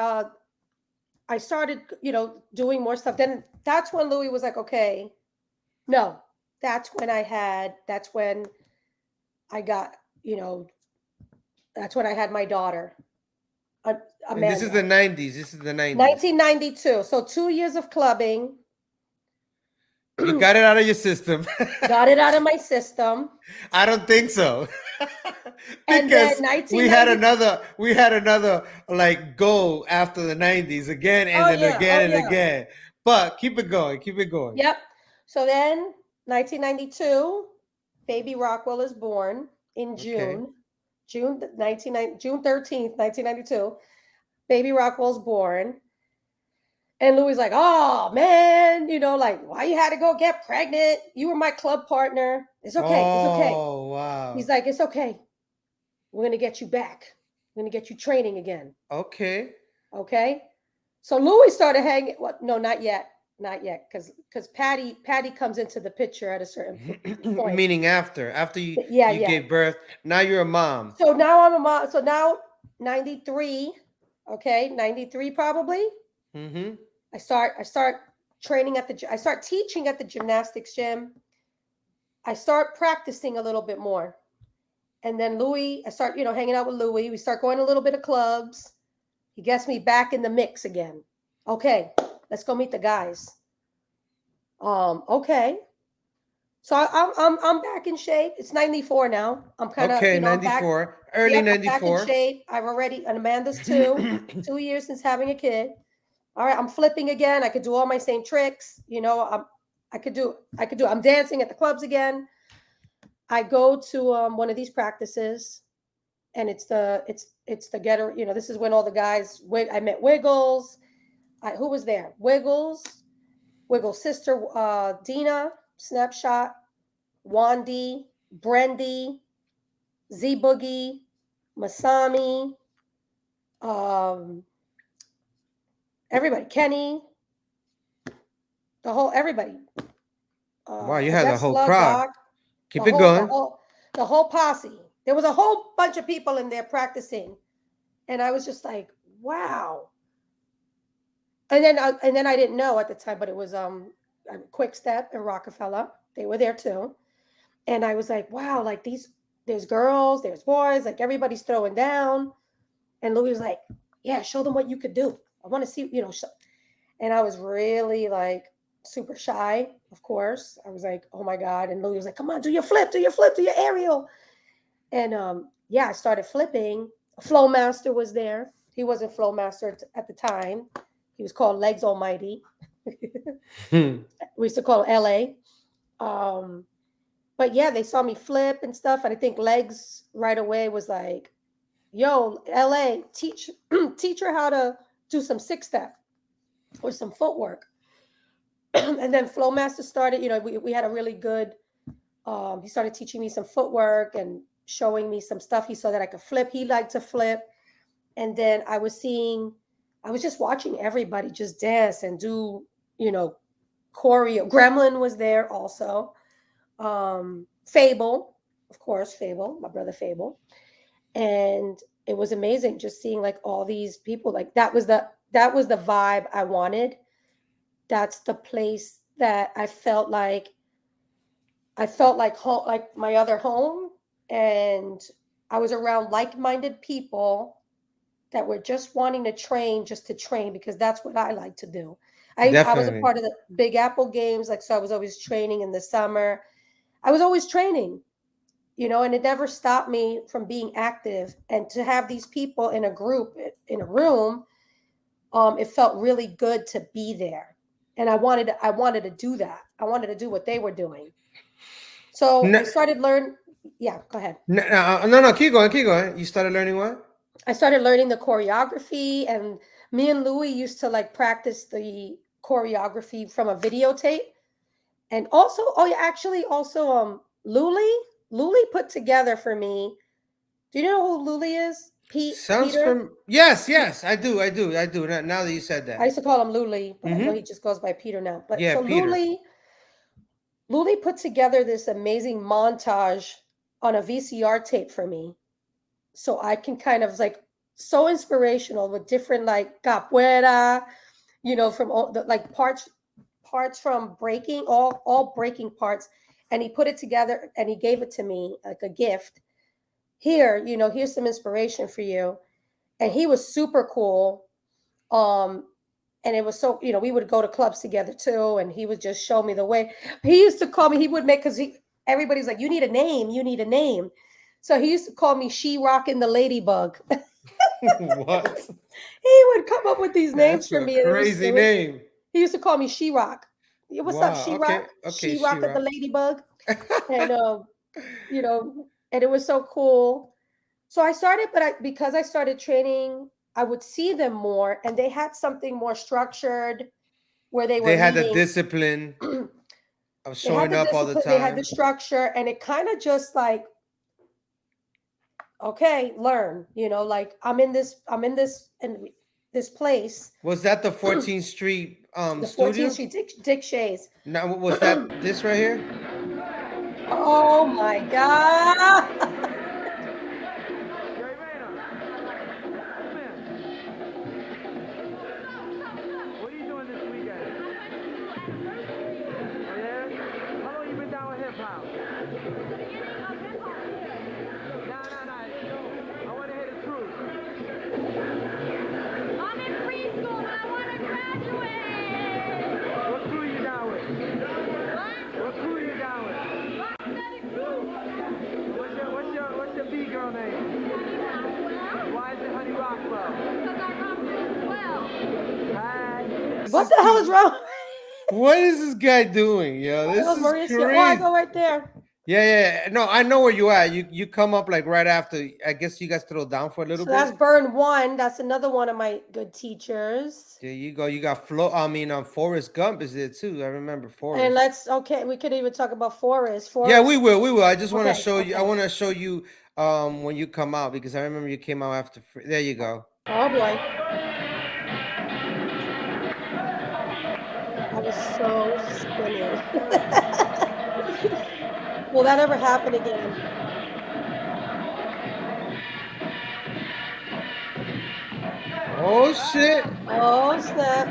I started, doing more stuff. Then that's when Louis was like, okay, no, that's when I got, that's when I had my daughter. Amanda. This is the 90s. 1992. So 2 years of clubbing. You got it out of your system. Got it out of my system. I don't think so. And Because then we had another like goal after the 90s again and again. But keep it going. Yep. So then 1992, baby Rockwell is born in June. June 13th, 1992. Baby Rockwell's born. And Louis like, oh man, why you had to go get pregnant? You were my club partner. It's okay. It's okay. Oh, wow. He's like, it's okay. We're going to get you back. We're going to get you training again. Okay. So Louis started hanging. Well, no, not yet. Because Patty comes into the picture at a certain point. Meaning after you gave birth. Now you're a mom. So now I'm a mom. So now 93. Okay. 93 probably. Mm-hmm. I start training I start teaching at the gymnastics gym. I start practicing a little bit more. And then Louis, I start, hanging out with Louis. We start going to a little bit of clubs. He gets me back in the mix again. Okay, let's go meet the guys. Okay. So I'm back in shape. It's 94 now. I'm kind of 94, early 94. I'm back in shape. and Amanda's 2 years since having a kid. All right, I'm flipping again. I could do all my same tricks. I could do. I'm dancing at the clubs again. I go to one of these practices, and it's the getter. This is when all the guys. I met Wiggles. Who was there? Wiggles' sister, Dina, Snapshot, Wandy, Brendy, Z Boogie, Masami. Everybody, Kenny, everybody. Wow, you had the whole crowd. Keep it going. The whole posse. There was a whole bunch of people in there practicing, and I was just like, wow. And then I didn't know at the time, but it was Quick Step and Rockefeller. They were there too, and I was like, wow, like there's girls, there's boys, like everybody's throwing down, and Louis was like, yeah, show them what you could do. I want to see, and I was really like super shy, of course. I was like, oh my God. And Louis was like, come on, do your flip, do your aerial. And I started flipping. Flow Master was there. He wasn't Flow Master at the time. He was called Legs Almighty. Hmm. We used to call him LA. But yeah, they saw me flip and stuff. And I think Legs right away was like, yo, LA, teach her how to do some 6-step or some footwork. And then Flowmaster started, we had a really good, he started teaching me some footwork and showing me some stuff. He saw that I could flip. He liked to flip. And then I was just watching everybody just dance and do, choreo. Gremlin was there also. Fable, of course, Fable, my brother Fable. And it was amazing just seeing like all these people. Like that was the vibe I wanted. That's the place that I felt like home, like my other home. And I was around like-minded people that were just wanting to train just to train, because that's what I like to do. I was a Definitely. part of the Big Apple games, like, so I was always training in the summer. I was always training, and it never stopped me from being active. And to have these people in a group, in a room, it felt really good to be there. And I wanted to do that. I wanted to do what they were doing. So No, I started learn. Yeah, go ahead. no, keep going, keep going. You started learning what? I started learning the choreography, and me and Louie used to like practice the choreography from a videotape. And also, Luli put together for me. Do you know who Luli is? Sounds Peter. from yes, I do. Now that you said I that. used to call him Luli, but I know Mm-hmm. he just goes by Peter now. But Yeah, so Peter. Luli put together this amazing montage on a VCR tape for me, so I can kind of like, so inspirational with different like capoeira, from all the like parts from breaking, all breaking parts. And he put it together and he gave it to me like a gift. Here, here's some inspiration for you. And he was super cool. And it was so, we would go to clubs together too, and he would just show me the way. He used to call me, he would make, because everybody's like, you need a name. So he used to call me She Rockin' the Ladybug. What? He would come up with these names That's for a me, and crazy name. he used to call me She Rock. Yeah, what's up, Wow. She Rock? Okay, She Rock at the Shira. Ladybug. And and it was so cool. So I started, because I started training, I would see them more, and they had something more structured where they They were had the meeting. discipline of They had showing the up all the discipline, they had the time. structure, and it kind of just like, okay, learn, like in this place, Was that the 14th Street the 14th studio? Street Dick Shays. Now, was that this right here? Oh my God. What are you doing this weekend? Oh yeah? How long you been down with hip hop? Nah. I want to hear the truth. I'm in preschool and I want to graduate. What crew you down with? What? What crew you down with? What's your Bgirl name? Why is it HoneyRockWell? Because I rock this well. Hi. What the hell is wrong? What is this guy doing? Yo, this Oh, is Mauricio. Oh, I crazy. go right there. Yeah. No, I know where you at. You come up like right after. I guess you guys throw down for a little So that's bit. Burn One. That's another one of my good teachers. There you go. You got Forrest Gump is there too. I remember And Forrest. we could even talk about Forrest. Yeah, Forrest. we will. I just want to Okay, show you. I okay. want to show you when you come out, because I remember you came out after. There you go. Oh boy. I was so skinny. Will that ever happen again? Oh shit. Oh snap.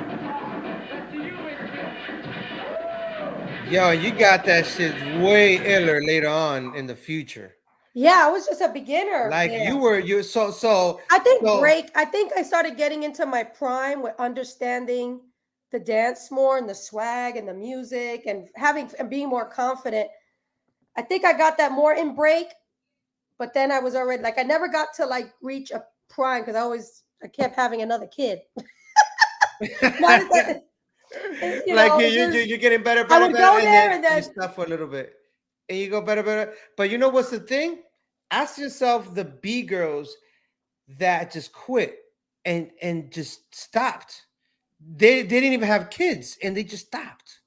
Yo, you got that shit way iller later on in the future. Yeah, I was just a beginner Like there. you so I think I started getting into my prime with understanding the dance more and the swag and the music and being more confident. I think I got that more in break, but then I was already like, I never got to like reach a prime because I kept having another kid. Why did that? You Like know, you're getting better, I better, would go better, and there then and you then stop for a little bit, and you go better, better. But you know what's the thing? Ask yourself the B girls that just quit and just stopped. They didn't even have kids, and they just stopped.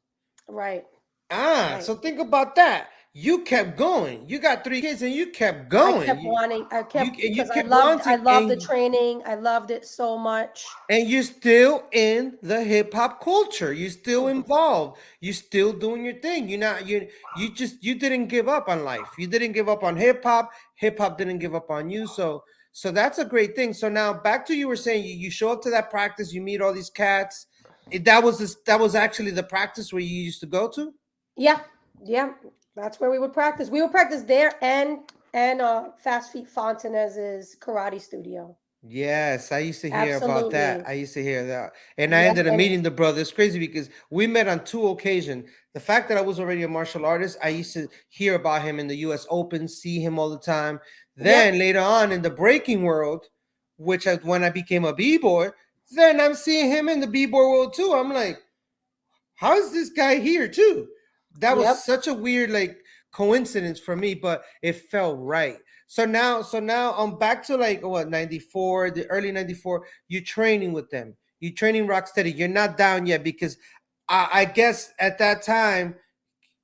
right, So right. think about that. You kept going. You got 3 kids, and you kept I going. kept wanting. I You kept and you because kept I wanting, loved the training. I loved it so much. and you're still in the hip hop culture. You're still Mhm. involved. You're still doing your thing. You didn't give up on life. You didn't give up on hip hop. Hip hop didn't give up on you. So that's a great thing. So now back to you were saying you show up to that practice. You meet all these cats. That was actually the practice where you used to go to. Yeah, yeah. That's where we would practice. We would practice there and Fast Feet Fontanez's karate studio. Yes, I used to hear about that. Absolutely. I used to hear that. And I Yep. ended up And meeting the brother. It's crazy because we met on 2 occasions. The fact that I was already a martial artist, I used to hear about him in the US Open, see him all the time. yep, Then later on in the breaking world, when I became a B-boy, then I'm seeing him in the B-boy world too. I'm like, how is this guy here too? That was yep. such a weird like coincidence for me, but it felt right. So now I'm back to like what 94, the early 94. You're training with them. You're training Rocksteady. You're not down yet because I guess at that time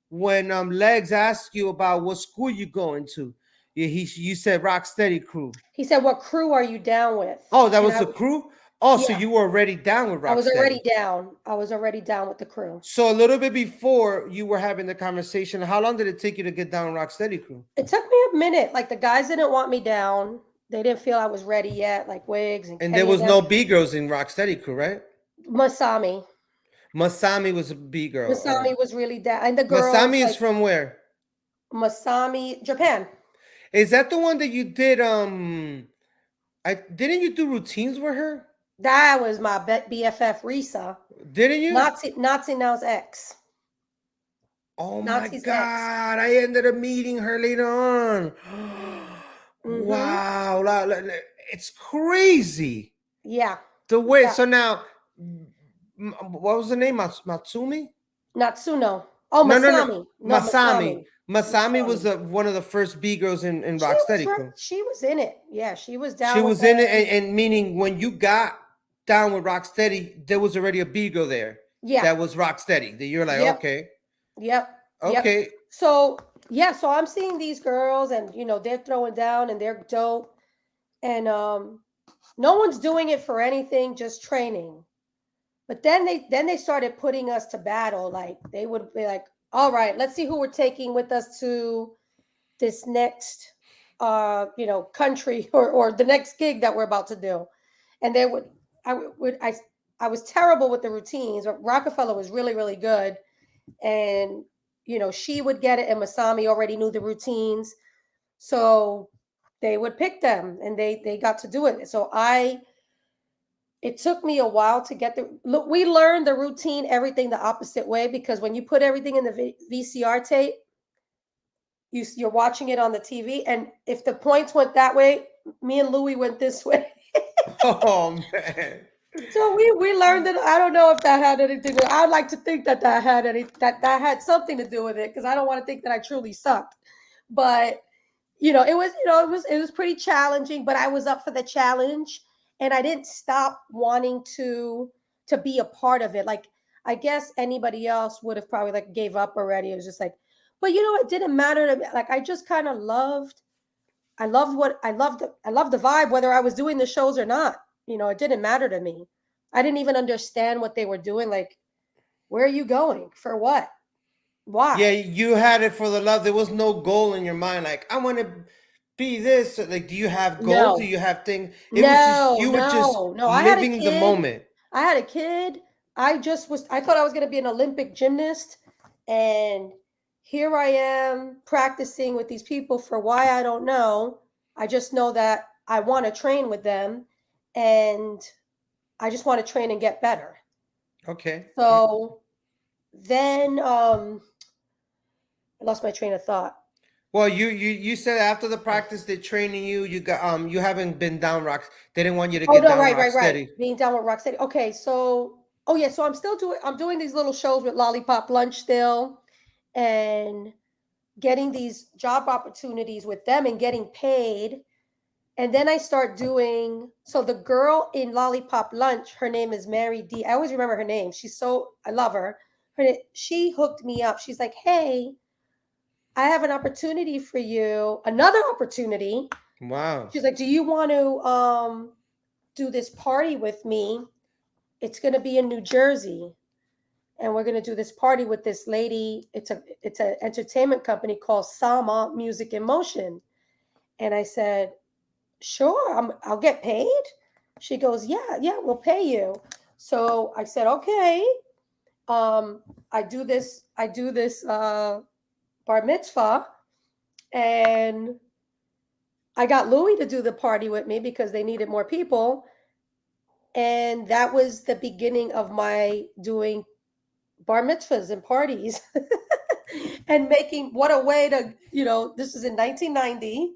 when Legs asked you about what school you going to, you said Rocksteady crew. He said, "What crew are you down with?" Oh, that And was the crew? Oh, so yeah, you were already down with I was already Rocksteady. down. I was already down with the crew. So a little bit before you were having the conversation, how long did it take you to get down Rocksteady crew? It took me a minute. Like the guys didn't want me down. They didn't feel I was ready yet. Like Wiggs and And there Kenny and was them. no B girls in Rocksteady crew, right? Masami. Masami was a B girl. Masami was really down, and the girls Masami is like from where? Masami, Japan. Is that the one that you did? I didn't you do routines with her? That was my BFF Risa. Didn't you? Nazi now's ex. Oh my Nazi's ex. God! I ended up meeting her later on. Mm-hmm. Wow, it's crazy. Yeah. The way. Yeah. So now, what was the name? Matsumi? Natsuno. Oh, No, no, no. Masami. No, Masami. Masami. Masami was Masami. one of the first B girls in She was Rocksteady crew. she was in it. Yeah, she was She down with was in it, them. and meaning when you got down with Rocksteady, there was already a B girl there Yeah. that was Rocksteady. That you're like, Yep. okay, Yep. Yep. okay, So yeah, so I'm seeing these girls and they're throwing down and they're dope. And no one's doing it for anything, just training. But then they started putting us to battle. Like they would be like, all right, let's see who we're taking with us to this next country or the next gig that we're about to do. And they would I was terrible with the routines. Rockefeller was really, really good. And she would get it and Masami already knew the routines. So they would pick them and they got to do it. So it took me a while to get look. We learned the routine, everything the opposite way, because when you put everything in the VCR tape, you're watching it on the TV, and if the points went that way, me and Louie went this way. oh man, So we learned it. I don't know if that had anything. I'd like to think that that had something to do with it, because I don't want to think that I truly sucked. But it was pretty challenging, but I was up for the challenge, and I didn't stop wanting to be a part of it. Like I guess anybody else would have probably like gave up already. It was just like, but it didn't matter to me. Like I just kind of loved. I loved what I loved. I loved the vibe, whether I was doing the shows or not. It didn't matter to me. I didn't even understand what they were doing. Like, where are you going? For what? Why? yeah, you had it for the love. There was no goal in your mind. Like I want to be this. Like, do you have goals? Do No. you have things? It was just you were just No. I had a living the kid. moment. I had a kid. I thought I was going to be an Olympic gymnast. And here I am practicing with these people for why I don't know. I just know that I want to train with them and I just want to train and get better. Okay. So then I lost my train of thought. Well, you said after the practice they're training you. You got you haven't been down rocks. They didn't want you to Oh get no, down right, rock right, right. steady. Being down with Rocksteady. Okay, so oh yeah, so I'm doing these little shows with Lollipop Lunch still, and getting these job opportunities with them and getting paid. And then I start doing, so the girl in Lollipop Lunch, her name is Mary D. I always remember her name. I love her. She hooked me up. She's like, hey, I have an opportunity for you, another opportunity. Wow. She's like, do you want to do this party with me? It's going to be in New Jersey. And we're going to do this party with this lady. It's an entertainment company called Sama Music in Motion. And I said, sure, I'll get paid. She goes, yeah, we'll pay you. So I said, okay. I do this bar mitzvah, and I got Louis to do the party with me because they needed more people. And that was the beginning of my doing bar mitzvahs and parties and making, what a way to, this is in 1990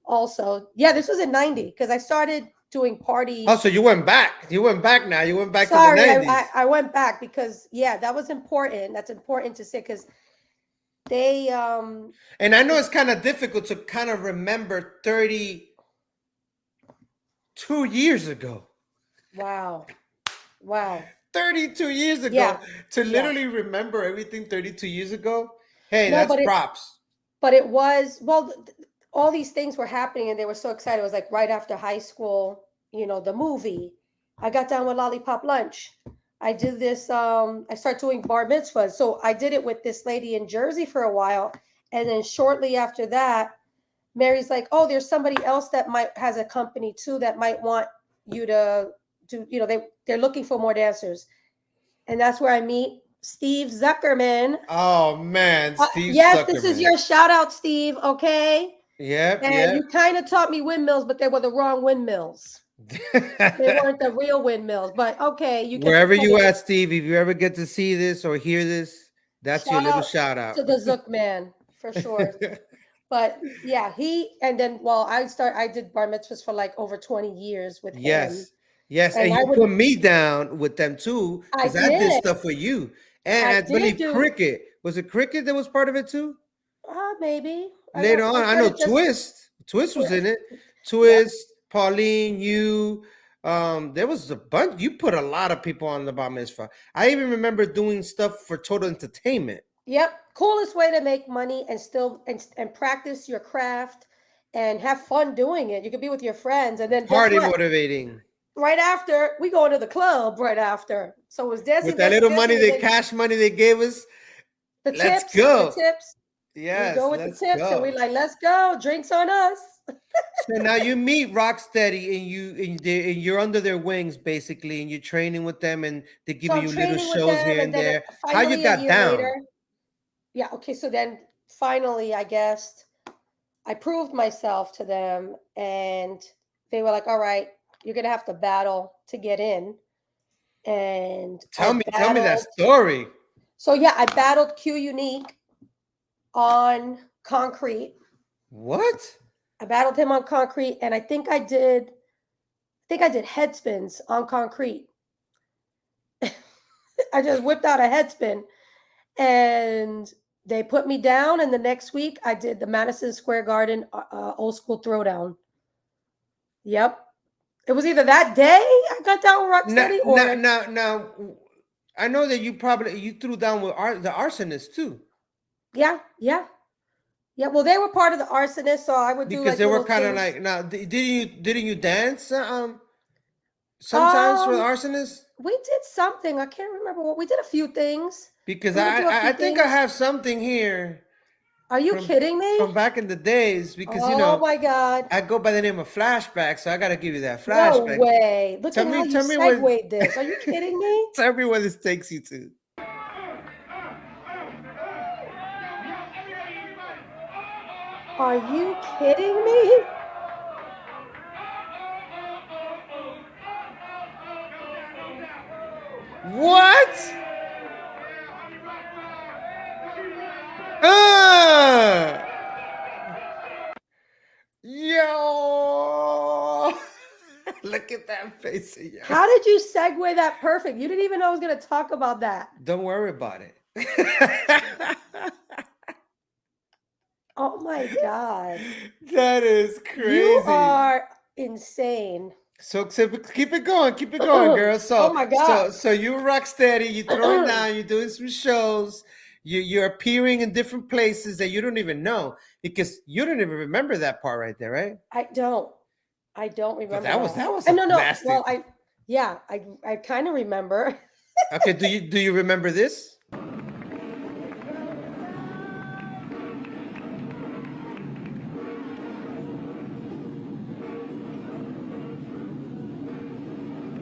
also. Yeah, this was in 90 because I started doing parties. Oh, so you went back. You went back now. You went back Sorry, to the 90s. I went back because, yeah, that was important. That's important to say because they And I know it's kind of difficult to kind of remember 32 years ago. wow. 32 years ago. Yeah, To yeah. literally remember everything 32 years ago. Hey, No, that's but props. But it was, well, all these things were happening and they were so excited. It was like right after high school, the movie. I got down with Lollipop Lunch. I did this, I started doing bar mitzvahs. So I did it with this lady in Jersey for a while. And then shortly after that, Mary's like, oh, there's somebody else that has a company too that might want you to do, they're looking for more dancers. And that's where I meet Steve Zuckerman. Oh man, Steve Yes, this is Zuckerman. your shout out, Steve. Okay. Yep, And you kind of taught me windmills, but they were the wrong windmills. They weren't the real windmills. But okay, you get Wherever the you point. at, Steve, if you ever get to see this or hear this, that's your little shout out. To the Zook man for sure. But yeah, I did bar mitzvahs for like over 20 years with him. Yes, and you put me down with them too, because I did stuff for you. And I believe Cricket. Was it Cricket that was part of it too? Maybe. Later on, I know Twist. Twist was in it. Twist, Pauline, you. There was a bunch. You put a lot of people on the bar mitzvah. I even remember doing stuff for Total Entertainment. Yep, coolest way to make money and still and practice your craft and have fun doing it. You could be with your friends and then Party motivating. Right after, we go into the club right after. So it was dancing. With that little money, the cash money they gave us. Let's go. The tips. Yes, we go with the tips and we like, let's go. Drinks on us. So now you meet Rocksteady and you're under their wings basically, and you're training with them, and they're giving you little shows here and there. How you got down? Later, yeah. Okay. So then finally, I guess I proved myself to them, and they were like, "All right, you're gonna have to battle to get in." And tell me that story. So yeah, I battled Q Unique on concrete. What? I battled him on concrete, and I think I did head spins on concrete. I just whipped out a head spin, and they put me down. And the next week, I did the Madison Square Garden old school throwdown. Yep, it was either that day I got down with Rocksteady or now. I know that you threw down with the arsonists too. Yeah. Well, they were part of the arsonists, so I would do because they were kind of like. Now, didn't you dance? Sometimes for the arsonists. We did something. I can't remember what we did. A few things. Because I think I have something here. Are you kidding me? From back in the days, because oh my God, I go by the name of Flashbacks, so I gotta give you that flashback. No way! Look at how you segued this. Are you kidding me? Tell me where this takes you to. Are you kidding me? What? that face of yours. How did you segue that perfect? You didn't even know I was going to talk about that. Don't worry about it. Oh my God. That is crazy. You are insane. So keep it going, girl. So Oh my God. so you rock steady, you throwing down, you're doing some shows, you're appearing in different places that you don't even know because you don't even remember that part right there, right? I don't remember that was no, nasty. well, I kind of remember. Okay, do you remember this?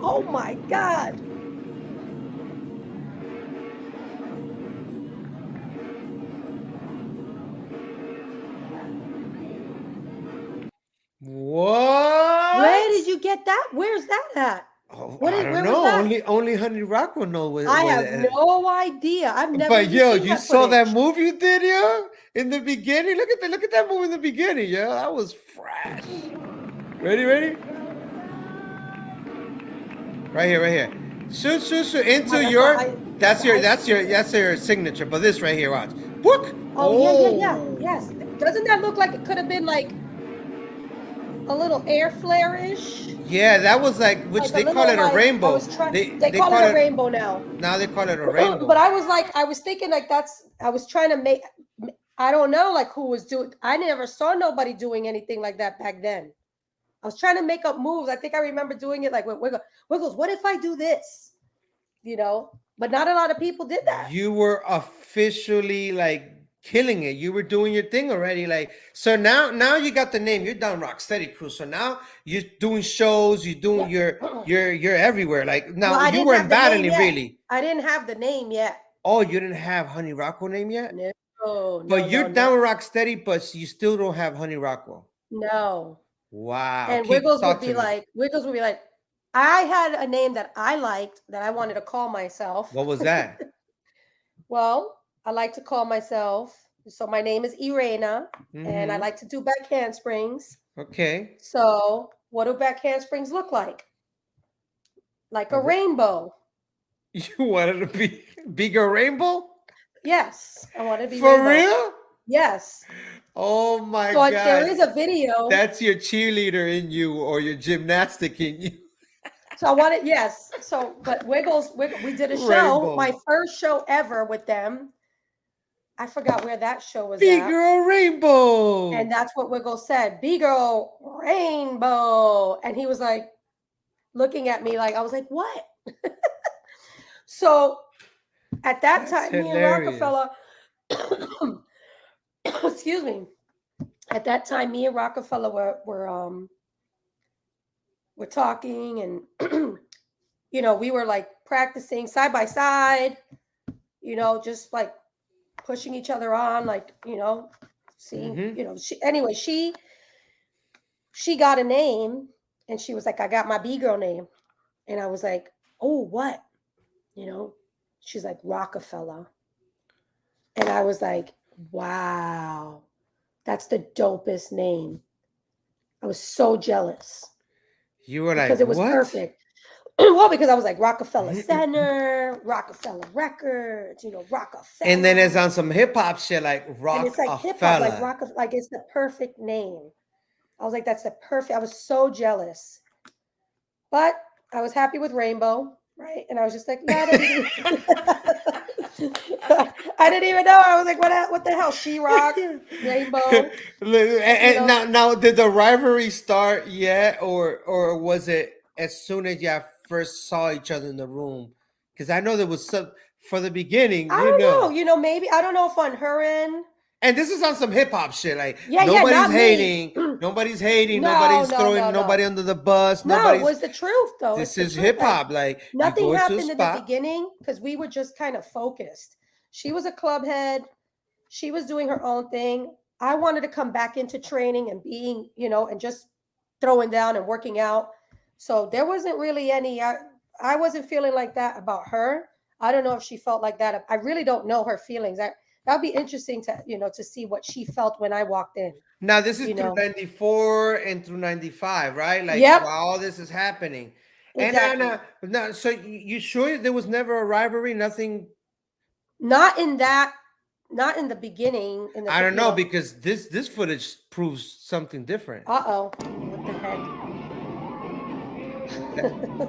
Oh my God. What? Where did you get that? Where's that at? Oh, What I is- don't where was know. that? Only HoneyRockWell know what. I what have it- no idea. I've never. But even yo, seen you that saw that footage. move you did, yo, in the beginning. Look at that move in the beginning, yo. That was fresh. Ready? Right here. Shoot into that's your. what That's your signature. But this right here, watch. Book. Oh yeah. Yes. Doesn't that look like it could have been like a little air flare-ish? Yeah, that was like which Like they a call little, it a rainbow. They call it a rainbow now. Now they call it a rainbow. But I was thinking like I was trying to make, I don't know like who was doing, I never saw nobody doing anything like that back then. I was trying to make up moves. I think I remember doing it like with Wiggles, what if I do this? You know, but not a lot of people did that. You were officially like killing it. You were doing your thing already. Like so now you got the name. You're down Rocksteady Crew. So now you're doing shows. You're doing you're everywhere. Like now Well, I you didn't weren't have the name battling yet. really. I didn't have the name yet. Oh, you didn't have HoneyRockWell name yet? No, But you're down with Rocksteady, but you still don't have HoneyRockWell. No. Wow. And Wiggles would be like, I had a name that I liked that I wanted to call myself. What was that? Well, I like to call myself. So my name is Irena, and I like to do back handsprings. Okay. So what do back handsprings look like? Like a rainbow. You wanted to be bigger rainbow? Yes, I want to be For rainbow. real? Yes. Oh my So god. there is a video. That's your cheerleader in you or your gymnastic in you. So I wanted, yes. So, but Wiggles, we did a show, Rainbow. my first show ever with them. I forgot where that show was Big at. girl rainbow. And that's what Wiggles said, Bgirl rainbow. And he was like looking at me like, I was like, what? So at that That's time, hilarious. me and Rockefeller, excuse me. At that time, me and Rockefeller were talking and, you know, we were like practicing side by side, you know, just like pushing each other on, like, you know, seeing, you know, she got a name and she was like, I got my B-girl name. And I was like, oh, what? You know, she's like, Rockefeller. And I was like, wow, that's the dopest name. I was so jealous. You were like, because it was what? perfect. Well, because I was like Rockefeller Center, Rockefeller Records, you know, Rockefeller. And then it's on some hip hop shit like Rockefeller. And it's like hip hop, like Rockefeller, like it's the perfect name. I was like, that's the perfect. I was so jealous, but I was happy with Rainbow, right? And I was just like, I didn't even know. I was like, what the hell? She-Rock, Rainbow. And now, did the rivalry start yet, or was it as soon as you first saw each other in the room? Because I know there was some for the beginning. I don't know. You know, maybe I don't know if on her end. And this is on some hip hop shit. Like nobody's hating. Nobody's hating. Nobody's throwing nobody under the bus. No, it was the truth though. This is hip hop. Like nothing happened in the beginning because we were just kind of focused. She was a club head. She was doing her own thing. I wanted to come back into training and being, you know, and just throwing down and working out. So there wasn't really any, I wasn't feeling like that about her. I don't know if she felt like that. I really don't know her feelings. that'd be interesting to to see what she felt when I walked in. Now this is You through know. 94 and through 95, right? Like Yep. while all this is happening. Exactly. And now, so you sure there was never a rivalry? Nothing. Not in that. Not in the beginning. In the I don't know because this footage proves something different. Uh-oh. What the heck?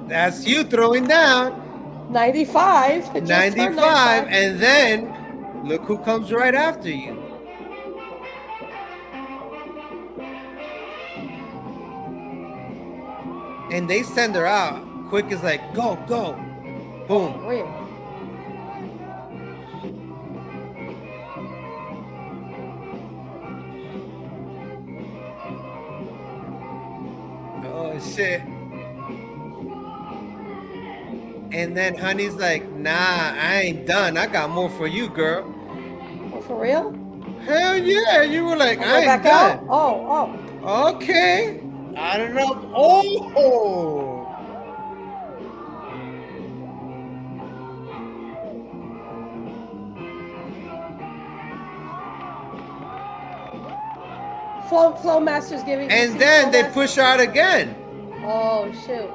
That's you throwing down 95. It just turned 95, and then look who comes right after you. And they send her out quick as like, go, go, boom. Real. Oh shit. And then Honey's like, nah, I ain't done. I got more for you, girl. Oh, for real? Hell yeah. You were like, I ain't back done. out? Oh. Okay. I don't know. Oh. Flow Master's giving. And then they push her out again. Oh shoot.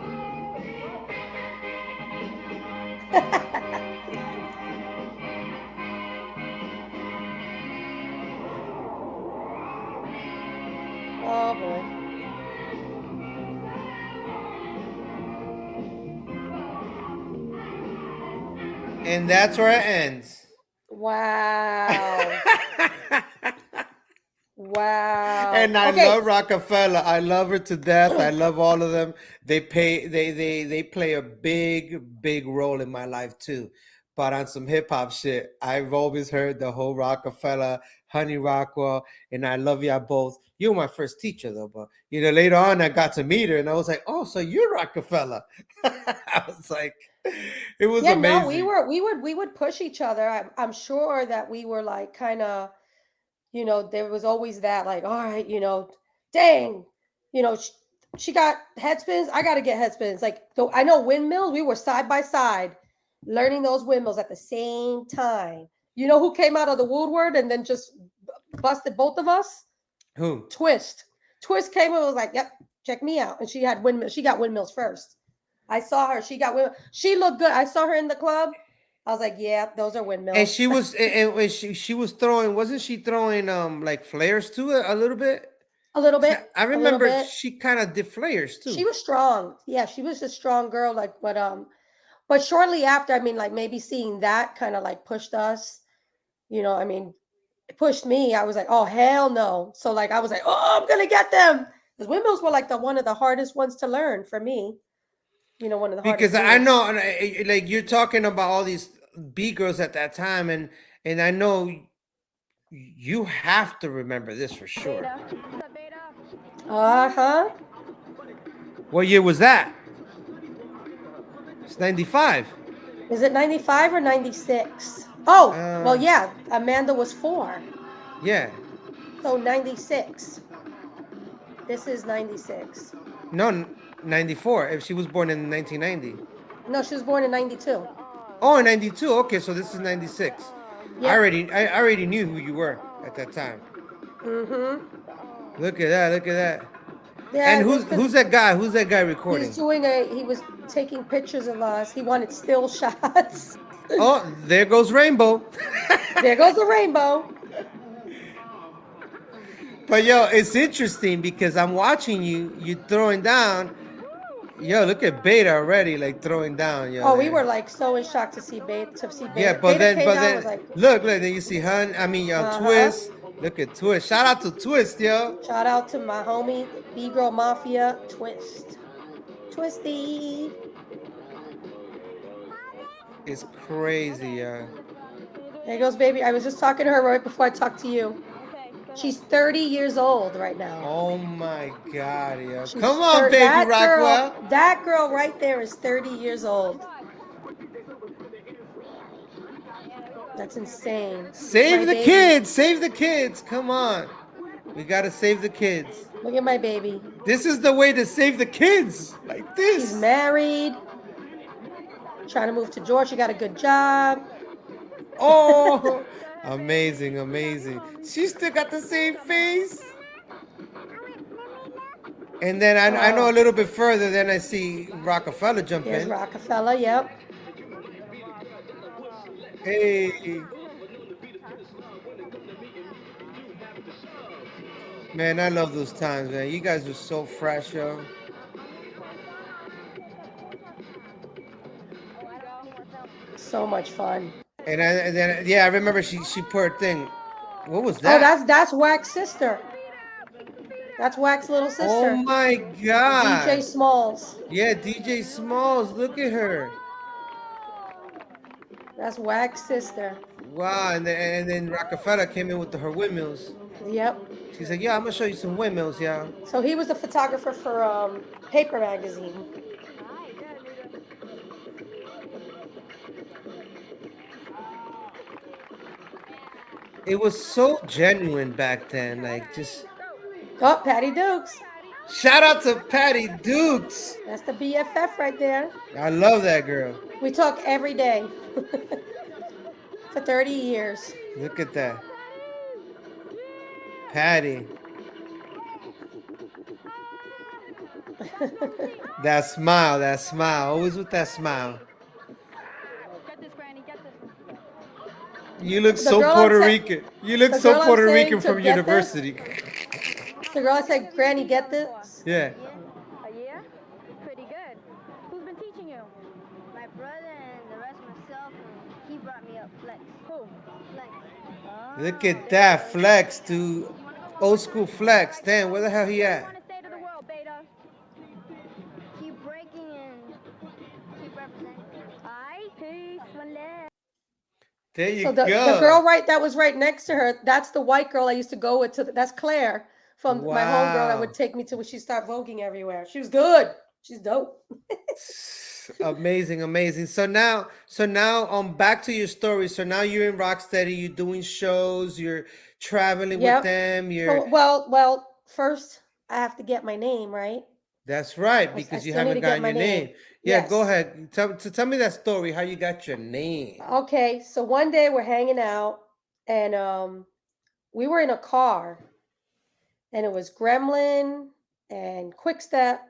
Oh boy. And that's where it ends. Wow. Wow. And I love Rockefeller. I love her to death. I love all of them. They play a big role in my life too. But on some hip hop shit, I've always heard the whole Rockefeller, HoneyRockWell, and I love y'all both. You were my first teacher though, but later on I got to meet her and I was like, oh, so you're Rockefeller. I was like, it was amazing. No, we would push each other. I'm sure that we were like kind of, there was always that like, all right, dang, she got head spins. I got to get head spins. Like, though I know windmills, we were side by side learning those windmills at the same time. You know who came out of the woodward and then just busted both of us? Who? Twist. Twist came and was like, yep, check me out. And she had windmills. She got windmills first. I saw her. She got windmills. She looked good. I saw her in the club. I was like, yeah, those are windmills. And she was and she was throwing, wasn't she throwing like flares too a little bit? A little bit. I remember she kind of did flares too. She was strong. Yeah, she was a strong girl. Like, but shortly after, I mean, like maybe seeing that kind of like pushed us. I mean, it pushed me. I was like, oh hell no. So like I was like, oh, I'm gonna get them. Because windmills were like one of the hardest ones to learn for me. One of the hardest. Because I know, like you're talking about all these Bgirls at that time, and I know you have to remember this for sure. Uh-huh. What year was that? It's 95. Is it 95 or 96? Oh, well, yeah. Amanda was 4. Yeah. So 96. This is 96. No, 94. If she was born in 1990. No, she was born in 92. Oh, in 92. Okay, so this is 96. Yep. I already knew who you were at that time. Mm-hmm. Look at that. Look at that. Yeah, and who's that guy? Who's that guy recording? He was taking pictures of us. He wanted still shots. Oh, there goes Rainbow. There goes the rainbow. But yo, it's interesting because I'm watching you throwing down. Yo, look at Beta already, like throwing down. Yo, we were like so in shock to see Beta. Yeah, but Beta then was like, look, then you see Twist. Look at Twist. Shout out to Twist, yo. Shout out to my homie B-Girl Mafia Twist. Twisty. It's crazy, yo. There goes baby. I was just talking to her right before I talked to you. She's 30 years old right now. Oh my God, yo. Come on, baby Rockwell. That girl right there is 30 years old. That's insane. Save the kids. Save the kids. Come on. We got to save the kids. Look at my baby. This is the way to save the kids. Like this. She's married. Trying to move to Georgia. She got a good job. Oh, Amazing, amazing. She still got the same face. And then I know a little bit further. Then I see Rockefeller jump Here's in. Rockefeller. Yep. Hey, man, I love those times, man. You guys were so fresh, yo. So much fun. And then yeah, I remember she put her thing. What was Oh, that? that's Wax's sister. That's Wax's little Oh sister. my DJ God. Smalls. Yeah, DJ Smalls. Look at her. That's Wax's sister. Wow. And then Rockefeller came in with her windmills. Yep. She said, "Yeah, I'm gonna show you some windmills, yeah." So he was the photographer for Paper Magazine. It was so genuine back then. Like, just Oh, Patty Dukes. shout out to Patty Dukes. That's the BFF right there. I love that girl. We talk every day for 30 years. Look at that, Patty. That smile, always with that smile. Get this, Granny, get this. You look The so girl Puerto I'm sa- Rican. You look the so girl I'm Puerto saying Rican to from get this? university. The girl said, Granny, get this? Yeah. A year? Pretty good. Who's been teaching you? My brother and the rest myself, and he brought me up Flex. Who? Flex. Look at that flex, dude. Old school flex. Damn, where the hell he at? Want to say to the world, Beta? Keep breaking and keep representing. Aye, peace, one love. There you So the go. girl that was right next to her, that's the white girl I used to go with. That's Claire from my homegirl that Wow. would take me to when she started voguing everywhere. She was good. She's dope. Amazing, amazing. So now back to your story. So now you're in Rocksteady, you're doing shows, you're traveling with Yep. them, Oh, you're well, first I have to get my name, right? that's right, I because you still need haven't to get gotten my your name. name. Yeah, go Yes. ahead. Tell me that story, how you got your name. Okay, so one day we're hanging out and we were in a car and it was Gremlin and Quickstep.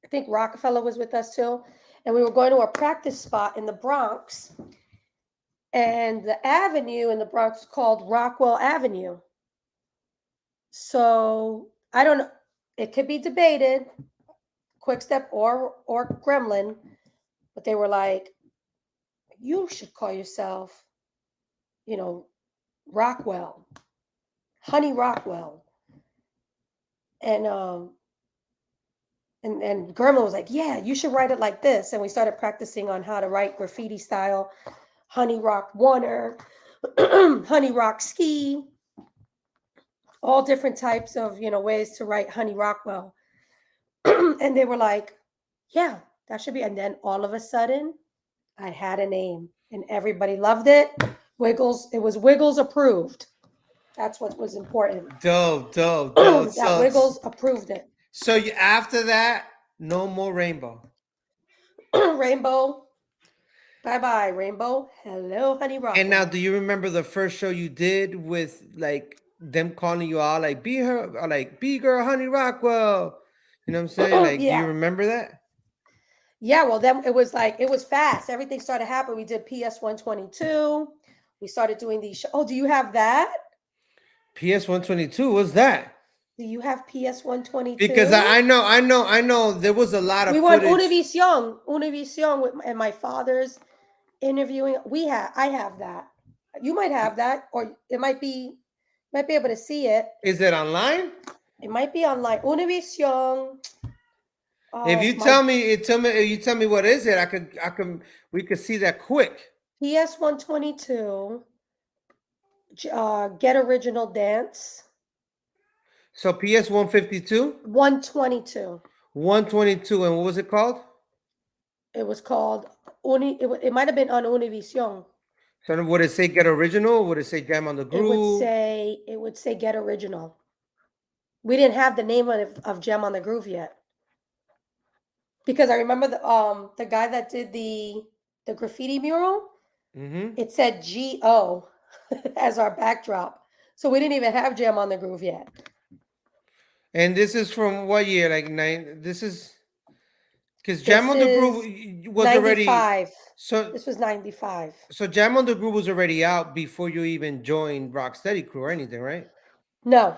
I think Rockefeller was with us too. And we were going to a practice spot in the Bronx. And the avenue in the Bronx is called Rockwell Avenue. So I don't know. It could be debated, Quickstep or Gremlin, but they were like, you should call yourself, Rockwell, HoneyRockWell. And Gremlin was like, yeah, you should write it like this. And we started practicing on how to write graffiti style, Honey Rock Warner, Honey Rock Ski, all different types of, ways to write HoneyRockWell. And they were like, yeah, that should be. And then all of a sudden, I had a name and everybody loved it. Wiggles, it was Wiggles approved. That's what was important. Dope. That Wiggles approved it. So you after that, no more Rainbow. Rainbow, bye-bye, Rainbow. Hello, Honey Rock. And now, do you remember the first show you did with like them calling you all like be her or like Bgirl Honey Rockwell? You know what I'm saying? Like, do Yeah. you remember that? Yeah, well, then it was fast. Everything started happening. We did PS 122. We started doing these. Oh, do you have that? PS 122. What's that? Do you have PS 122? Because I know there was a lot of we went footage. Univision and my father's interviewing. I have that. You might have that, or it might be able to see it. Is it online? It might be online. Univision. If you tell me what is it, we could see that quick. PS 122. Get Original Dance. So PS 152? 122. 122, and what was it called? It was called it might have been on Univision. So would it say Get Original? Would it say Jam on the Groove? It would say Get Original. We didn't have the name of Gem on the Groove yet. Because I remember the guy that did the graffiti mural it said GO as our backdrop. So we didn't even have Jam on the Groove yet. And this is from what year? Like this is because Jam This on the Groove is was already 95. so This was 95. so Jam on the Groove was already out before you even joined Rocksteady Crew or anything, right? No.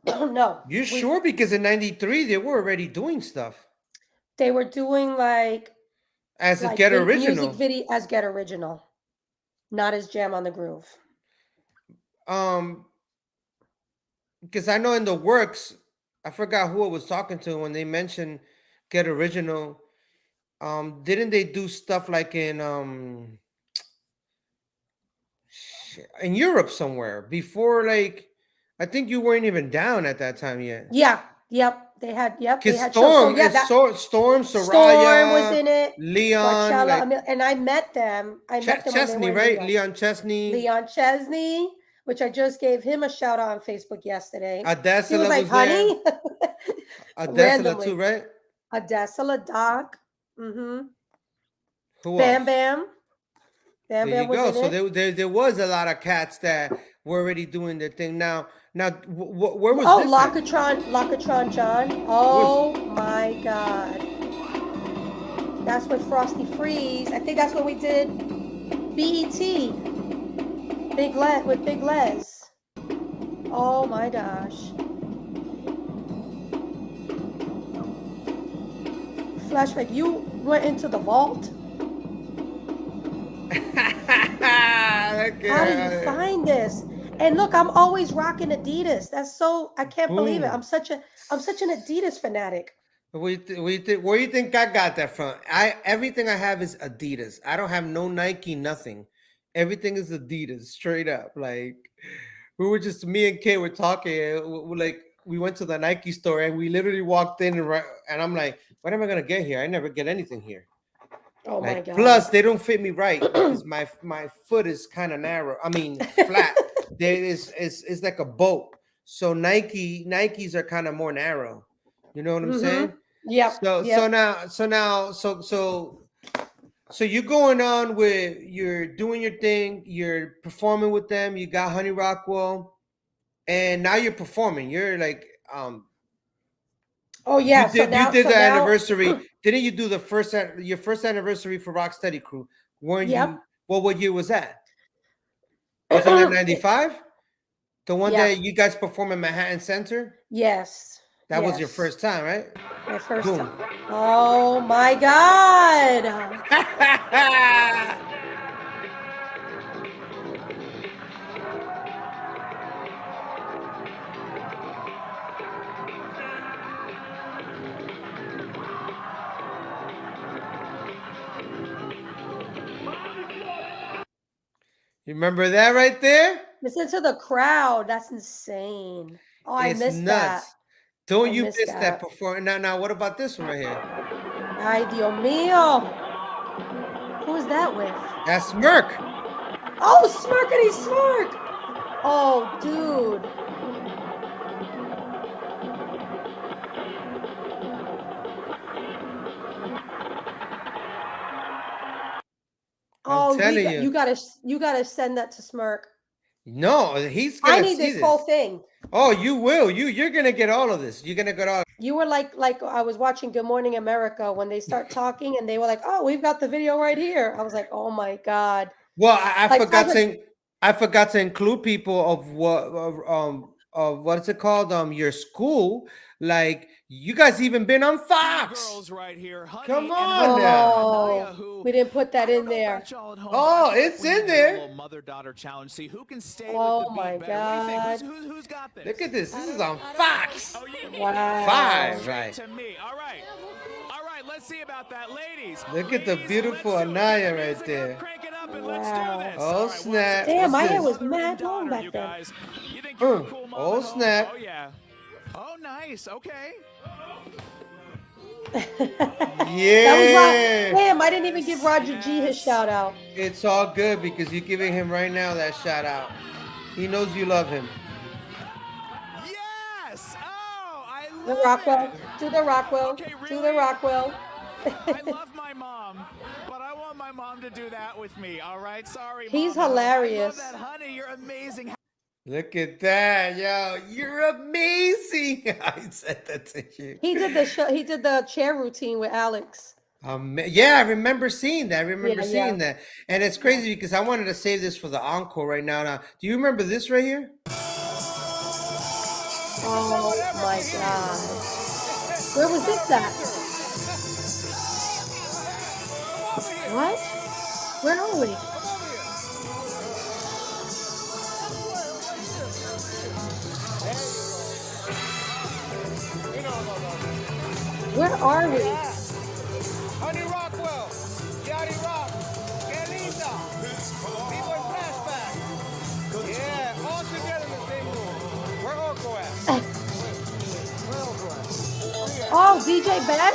No. You sure? Because in '93 they were already doing stuff They were doing like as a Get music Original. video as Get Original, not as Jam on the Groove. Because I know in the works, I forgot who I was talking to when they mentioned Get Original. Didn't they do stuff like in Europe somewhere before? Like, I think you weren't even down at that time yet. Yeah. Yep. They had. Yep. They Because had shows. So yeah, that Storm, Storm was Soraya, in it. Leon, Coachella, and I met them. I met them Chesney, when they were in New right? York. Leon Chesney. Leon Chesney, which I just gave him a shout out on Facebook yesterday. Adesela He was like, "Honey," Adesela randomly. too, right? Adesela, Doc. Who Bam else? Bam. Bam There Bam you was go. in So it. there was a lot of cats that were already doing their thing. Now, where was Oh, this? at? Lockatron John. Oh my God. That's with Frosty Freeze. I think that's when we did BET. With Big Les. Oh my gosh. Flashback, you went into the vault? How do you find this? And look, I'm always rocking Adidas. That's so I can't believe it. Boom. I'm such an Adidas fanatic. Where you think I got that from? Everything I have is Adidas. I don't have no Nike, nothing. Everything is Adidas, straight up. Like we were just me and Kay were talking. Like we went to the Nike store and we literally walked in and I'm like, what am I gonna get here? I never get anything here. Oh my God. Plus, they don't fit me right because my foot is kind of narrow. I mean, flat. It's like a boat. So Nikes are kind of more narrow. You know what I'm saying? Yeah. So you're going on with you're doing your thing. You're performing with them. You got HoneyRockWell, and now you're performing. You're like Oh yeah. You did the anniversary. Didn't you do your first anniversary for Rocksteady Crew? Weren't you? What year was that? Was it in '95? The one that you guys performed in Manhattan Center? Yes. That was your first time, right? My first time. Oh my God. You remember that right there? Listen to the crowd. That's insane. Oh, I missed that. Don't you miss that performance? Now, what about this one right here? Ay, Dios mío. Who is that with? That's Smirk. Oh, Smirkity Smirk. Oh, dude. I'm telling you. You gotta send that to Smirk. No, he's gonna I need this whole thing. Oh, you will. You're gonna get all of this. You're gonna get all. You were like I was watching Good Morning America when they start talking and they were like, "Oh, we've got the video right here." I was like, "Oh my God." Well, I forgot to include people of what is it called? Your school. Like you guys even been on Fox. Bgirls right here. Honey Come on now. We didn't put that in there. Oh, it's in there. Mother-daughter challenge. See who can stay Oh with the beat my better. God. Who's got this? Look at this. This is on Fox. Oh, yeah. Wow. 5, right? To me. All right. Let's see about that, ladies. Look at the beautiful Anaya right there. Crank it up and let's do this. Oh snap! Damn, my hair was mad long back then. You think you're a cool mom Oh at home? snap! Oh yeah. Oh nice. Okay. Yeah. Damn, I didn't even give Roger G his shout out. It's all good because you're giving him right now that shout out. He knows you love him. Yes. Oh, I love The Rockwell. it. Do the Rockwell. Okay, Do the really? Rockwell. I love my mom, but I want my my mom to do that with me. All right, sorry. He's Mom. hilarious. I love that, honey. You're amazing. Look at that, yo! You're amazing. I said that to you. He did the show. He did the chair routine with Alex. Yeah, I remember seeing that. I remember Yeah, seeing yeah. that, and it's crazy because I wanted to save this for the encore right now. Now, do you remember this right here? Oh my God. Where was this at? What? Where are we? Where are we? HoneyRockWell, Yachty Rock, que linda. Bboys Flashbacks. Yeah, all together in the same room. Where Orko at? Where Orko at? Oh, DJ Ben?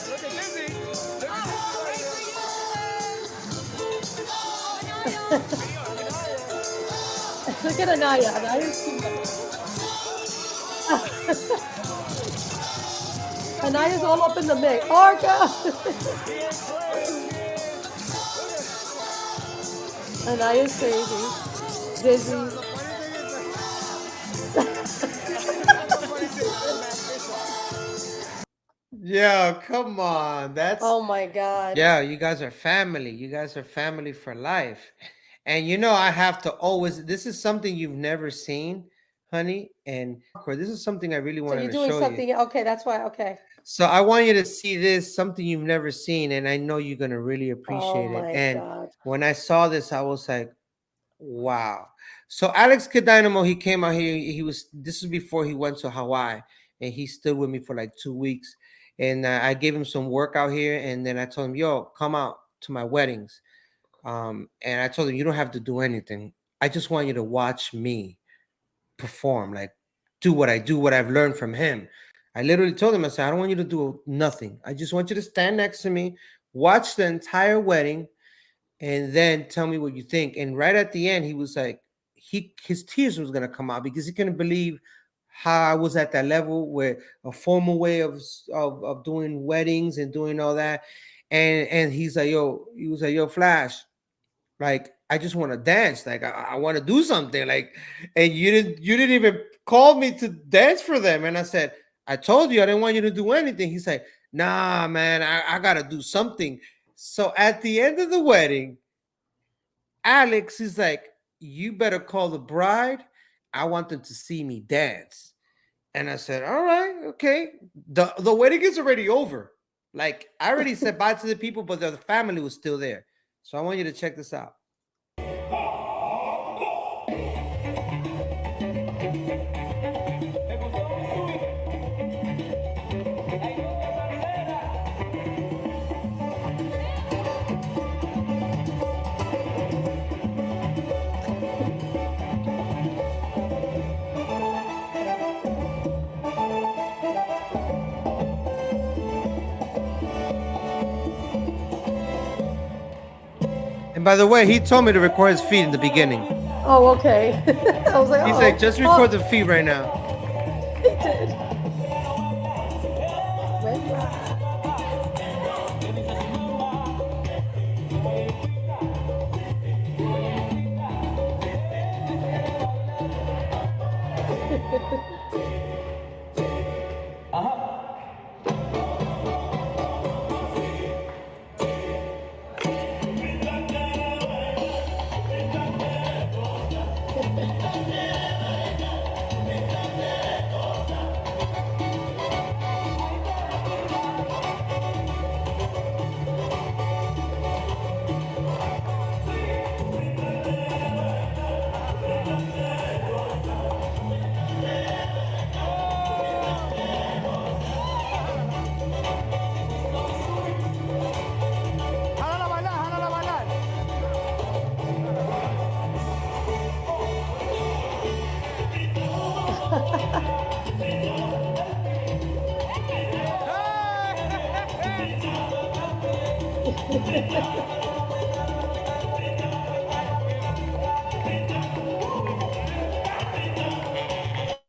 Look at Dizzy. Look at Look at Anaya. Anaya's too much. Anaya's all up in the mix. Orca! Anaya's crazy. Dizzy. Yo, come on. That's Oh my God. yeah, you guys are family. You guys are family for life. And you know, I have to always, this is something you've never seen, honey. And this is something I really So wanted you're to doing show something. you. Okay, that's why. Okay. So I want you to see this, something you've never seen, and I know you're gonna really Oh appreciate it. my And God. when I saw this, I was like, wow. So Alex Dynamo, he came out here. This was before he went to Hawaii, and he stood with me for like 2 weeks. And I gave him some work out here, and then I told him, "Yo, come out to my weddings." And I told him, "You don't have to do anything. I just want you to watch me perform, like do what I do, what I've learned from him." I literally told him, I said, "I don't want you to do nothing. I just want you to stand next to me, watch the entire wedding, and then tell me what you think." And right at the end, he was like, his tears was gonna come out because he couldn't believe how I was at that level where a formal way of doing weddings and doing all that. And he's like, he was like, "Yo, Flash, like I just want to dance, like I want to do something, like." And you didn't even call me to dance for them. And I said, "I told you I didn't want you to do anything." He said, "Nah, man, I gotta do something." So at the end of the wedding, Alex is like, "You better call the bride. I want them to see me dance." And I said, "All right, okay." The wedding is already over. Like I already said bye to the people, but the family was still there. So I want you to check this out. And by the way, he told me to record his feet in the beginning. Oh, okay. I was like, He's oh, like, "Just record the feet right now." He did. Red Rock. Jálala a bailar, jálala a bailar.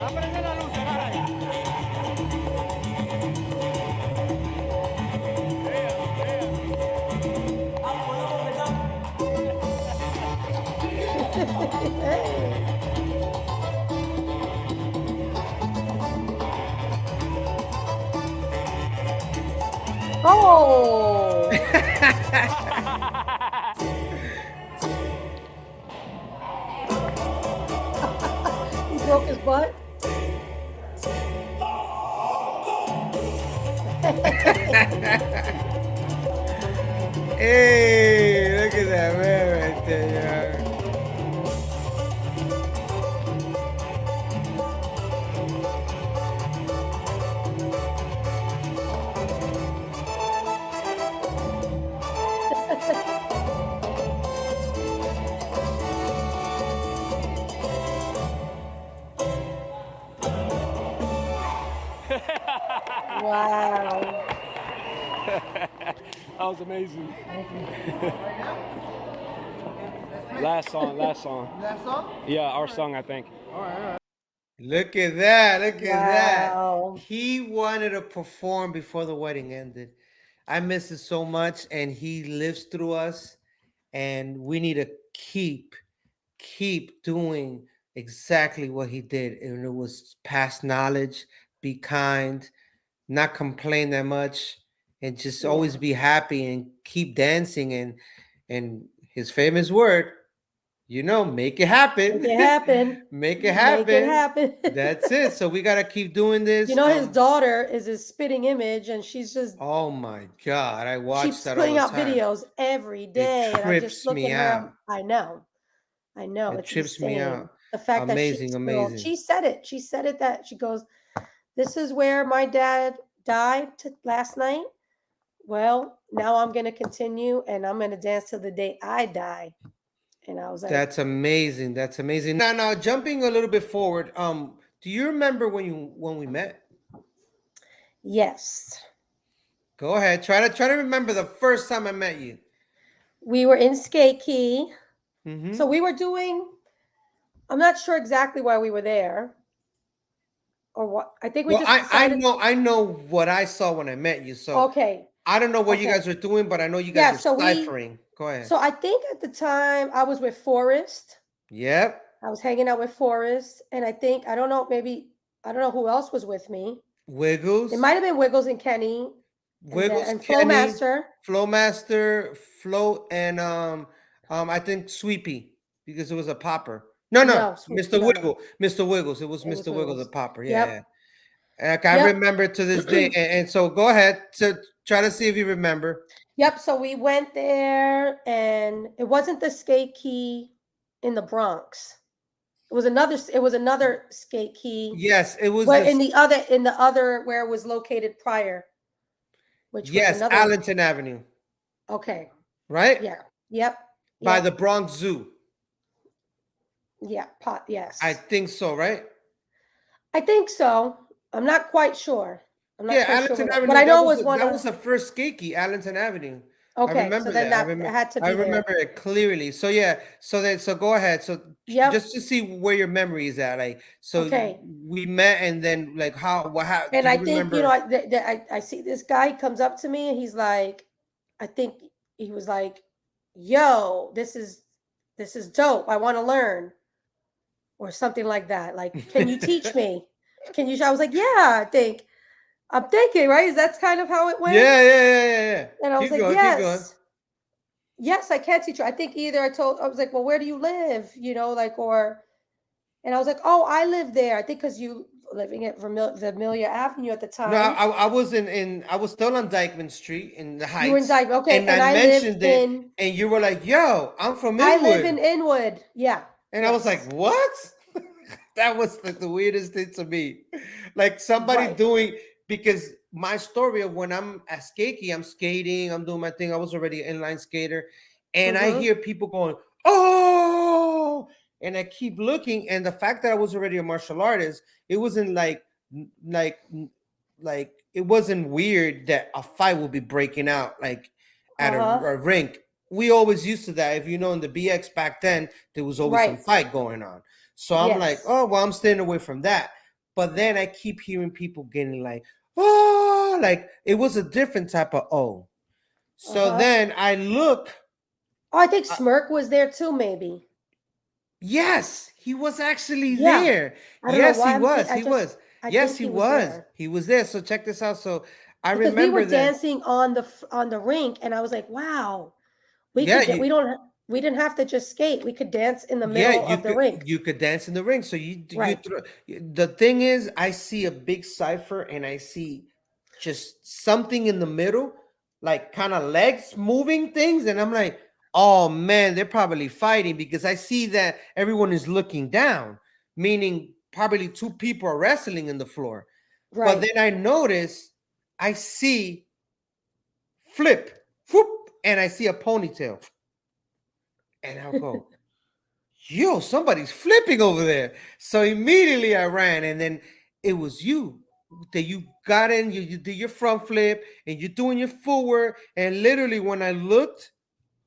Aprende la luz, agarra ahí. Oh, he broke his butt. Hey, look at that man right there, yo. Wow. That was amazing. Last song. Last song? Yeah, our song, I think. Look at that. Look at that. Wow. He wanted to perform before the wedding ended. I miss it so much, and he lives through us, and we need to keep doing exactly what he did. And it was pass knowledge, be kind, not complain that much, and just always Yeah. be happy and keep dancing. And his famous word, make it happen. Make it happen. Make it Make it happen. happen. That's it. So we gotta keep doing this. You know, his daughter is his spitting image, and she's just Oh my God, I keeps watch that all putting the out time. videos every day, and I just trips look me at her. out. I know, It it's trips me insane. out. The fact that Amazing, she's amazing. she said it. She said it that she goes, "This is where my dad died last night. Well, now I'm gonna continue, and I'm gonna dance till the day I die." And I was like, That's amazing. That's amazing. Now jumping a little bit forward. Do you remember when we met? "Yes, Go ahead. Try to remember the first time I met you. we were in Skate Key." Mm-hmm. So we were doing. I'm not sure exactly why we were there, or what. I think we Well, just decided. I know what I saw when I met you. So Okay. I don't know what you Okay. guys are doing, but I know you Yeah. guys So are ciphering. Go ahead. So I think at the time I was with Forrest. Yep. I was hanging out with Forrest, and I think I don't know. Maybe I don't know who else was with me. Wiggles. It might have been Wiggles and Kenny. Wiggles, And Kenny, Flowmaster. Flowmaster, Flow, and I think Sweepy, because it was a popper. No, No, Mr. no. Wiggle, Mr. Wiggles. It was It was Mr. Wiggles, the Wiggles. popper. Yep. Yeah. Like, I Yep. remember to this day. And so go ahead to try to see if you remember. Yep. So we went there, and it wasn't the Skate Key in the Bronx. It was another. It was another Skate Key. Yes, it was. Where in the other where it was located prior, which was Yes, another. Allenton Avenue. Okay. Right. Yeah. Yep. By the Bronx Zoo. Yeah. Yes. I think so. Right. I think so. I'm not quite sure. I'm not Yeah, quite Allenton sure, Avenue. but I know it was that one. was the first skakey, Allenton Avenue. Okay, I remember so then that. that had to be I remember it clearly. So yeah, so go ahead. So just to see where your memory is at, like, so Okay. we met, and then like what happened? And I think I see this guy comes up to me, and he's like, I think he was like, "Yo, this is dope. I want to learn," or something like that. Like, can you teach me? Can you? I was like, yeah, I'm thinking, right? That's kind of how it went. Yeah. And I was Keep like, going, keep going. yes, I can teach you. I think I was like, well, where do you live? And I was like, oh, I live there. I think because you living at Vermilion Avenue at the time. No, I was I was still on Dykeman Street in the Heights. You were in Dykeman, okay. And I mentioned it, and you were like, yo, I'm from Inwood. I live in Inwood. Yeah. And I was like, what? That was like the weirdest thing to me. Like somebody doing, because my story of when I'm at Skakey, I'm skating, I'm doing my thing. I was already an inline skater. And I hear people going, oh, and I keep looking. And the fact that I was already a martial artist, it wasn't like it wasn't weird that a fight would be breaking out like at a rink. We always used to that. If you know, in the BX back then, there was always some fight going on. So I'm like, oh, well, I'm staying away from that. But then I keep hearing people getting like, oh, like it was a different type of oh. So then I look. Oh, I think Smirk was there too, maybe. Yes, he was actually there. Yes, he was. He was. Yes, he was. He was there. So check this out. So I because we were remember that. dancing on the rink, and I was like, wow, Yeah, we didn't have to just skate. We could dance in the yeah, middle of the rink. you could dance in the ring. So you Right. throw. The thing is, I see a big cipher and I see just something in the middle, like kind of legs moving things, and I'm like, oh man, they're probably fighting because I see that everyone is looking down, meaning probably two people are wrestling in the floor. But Right. then I notice I see flip, whoop, and I see a ponytail, and I'll go, yo, somebody's flipping over there. So immediately I ran, and then it was you that you got in, you did your front flip, and you're doing your footwork. And literally, when I looked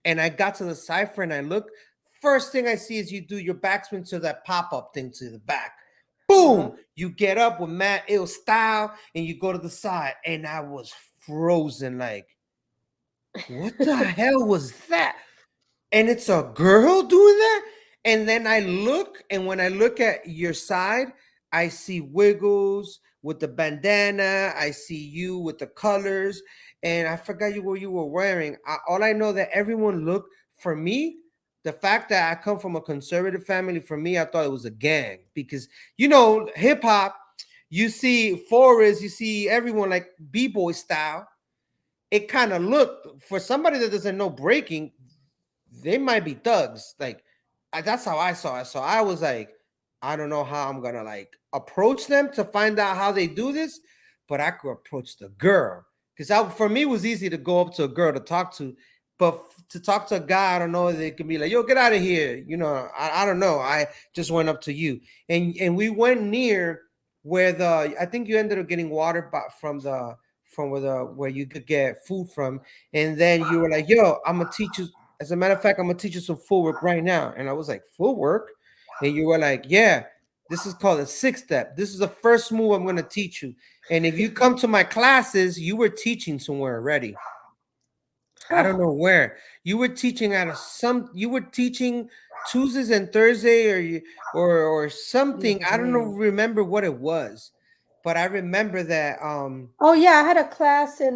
and I got to the cipher and I looked, first thing I see is you do your backspin to that pop up thing to the back. Uh-huh. Boom! You get up with Matt Ill style and you go to the side. And I was frozen, like, what the hell was that? And it's a girl doing that. And then I look, and when I look at your side, I see Wiggles with the bandana. I see you with the colors, and I forgot you what you were wearing. All I know that everyone looked for me. The fact that I come from a conservative family, for me, I thought it was a gang because hip hop. You see Forrest, you see everyone like B-boy style. It kind of looked for somebody that doesn't know breaking, they might be thugs. Like that's how I saw it. So I was like, I don't know how I'm gonna like approach them to find out how they do this, but I could approach the girl because for me it was easy to go up to a girl to talk to, but to talk to a guy, I don't know. They can be like, "Yo, get out of here." I don't know. I just went up to you, and we went near where I think you ended up getting water from where you could get food from, and then you were like, "Yo, I'm gonna teach you." As a matter of fact, I'm gonna teach you some footwork right now. And I was like, footwork? And you were like, yeah, this is called a 6-step. This is the first move I'm gonna teach you. And if you come to my classes, you were teaching somewhere already. I don't know where. You were teaching you were teaching Tuesdays and Thursday or something. I don't know, remember what it was. But I remember that Oh yeah, I had a class in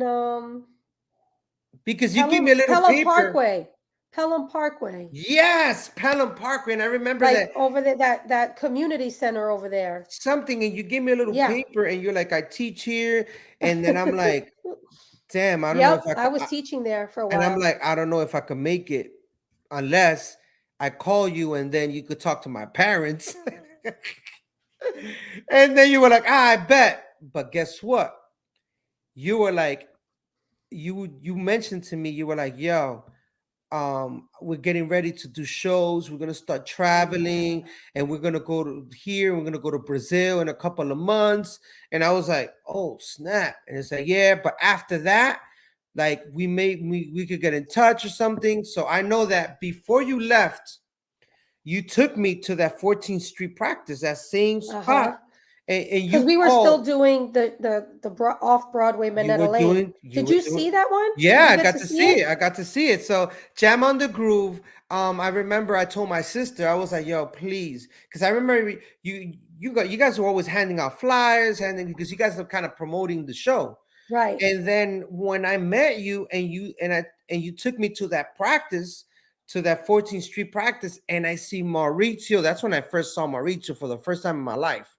because you gave me a little Pelham paper. Parkway. Pelham Parkway. Yes, Pelham Parkway. And I remember Like that over there, that community center over there. something, and you gave me a little Yeah. paper and you're like, I teach here. And then I'm like, damn, I don't know if Yep, I was teaching there for a and I'm while. like, I don't know if I can make it unless I call you and then you could talk to my parents. And then you were like, I bet. But guess what? You were like, you mentioned to me, you were like, yo, we're getting ready to do shows, we're going to start traveling, and we're going to go to here, we're going to go to Brazil in a couple of months. And I was like, oh snap. And it's like, yeah, but after that, like we could get in touch or something. So I know that before you left, you took me to that 14th Street practice, that same spot. And Because you we were still called. doing off Broadway Minetta Lane. You Did were you doing. see that one? Did Yeah, you I get got to to see see it? it. I got to see it. So Jam on the Groove. I remember I told my sister, I was like, yo, please. Because I remember you guys were always handing out flyers, because you guys are kind of promoting the show. Right. And then when I met you and you took me to that practice, to that 14th Street practice, and I see Mauricio. That's when I first saw Mauricio for the first time in my life.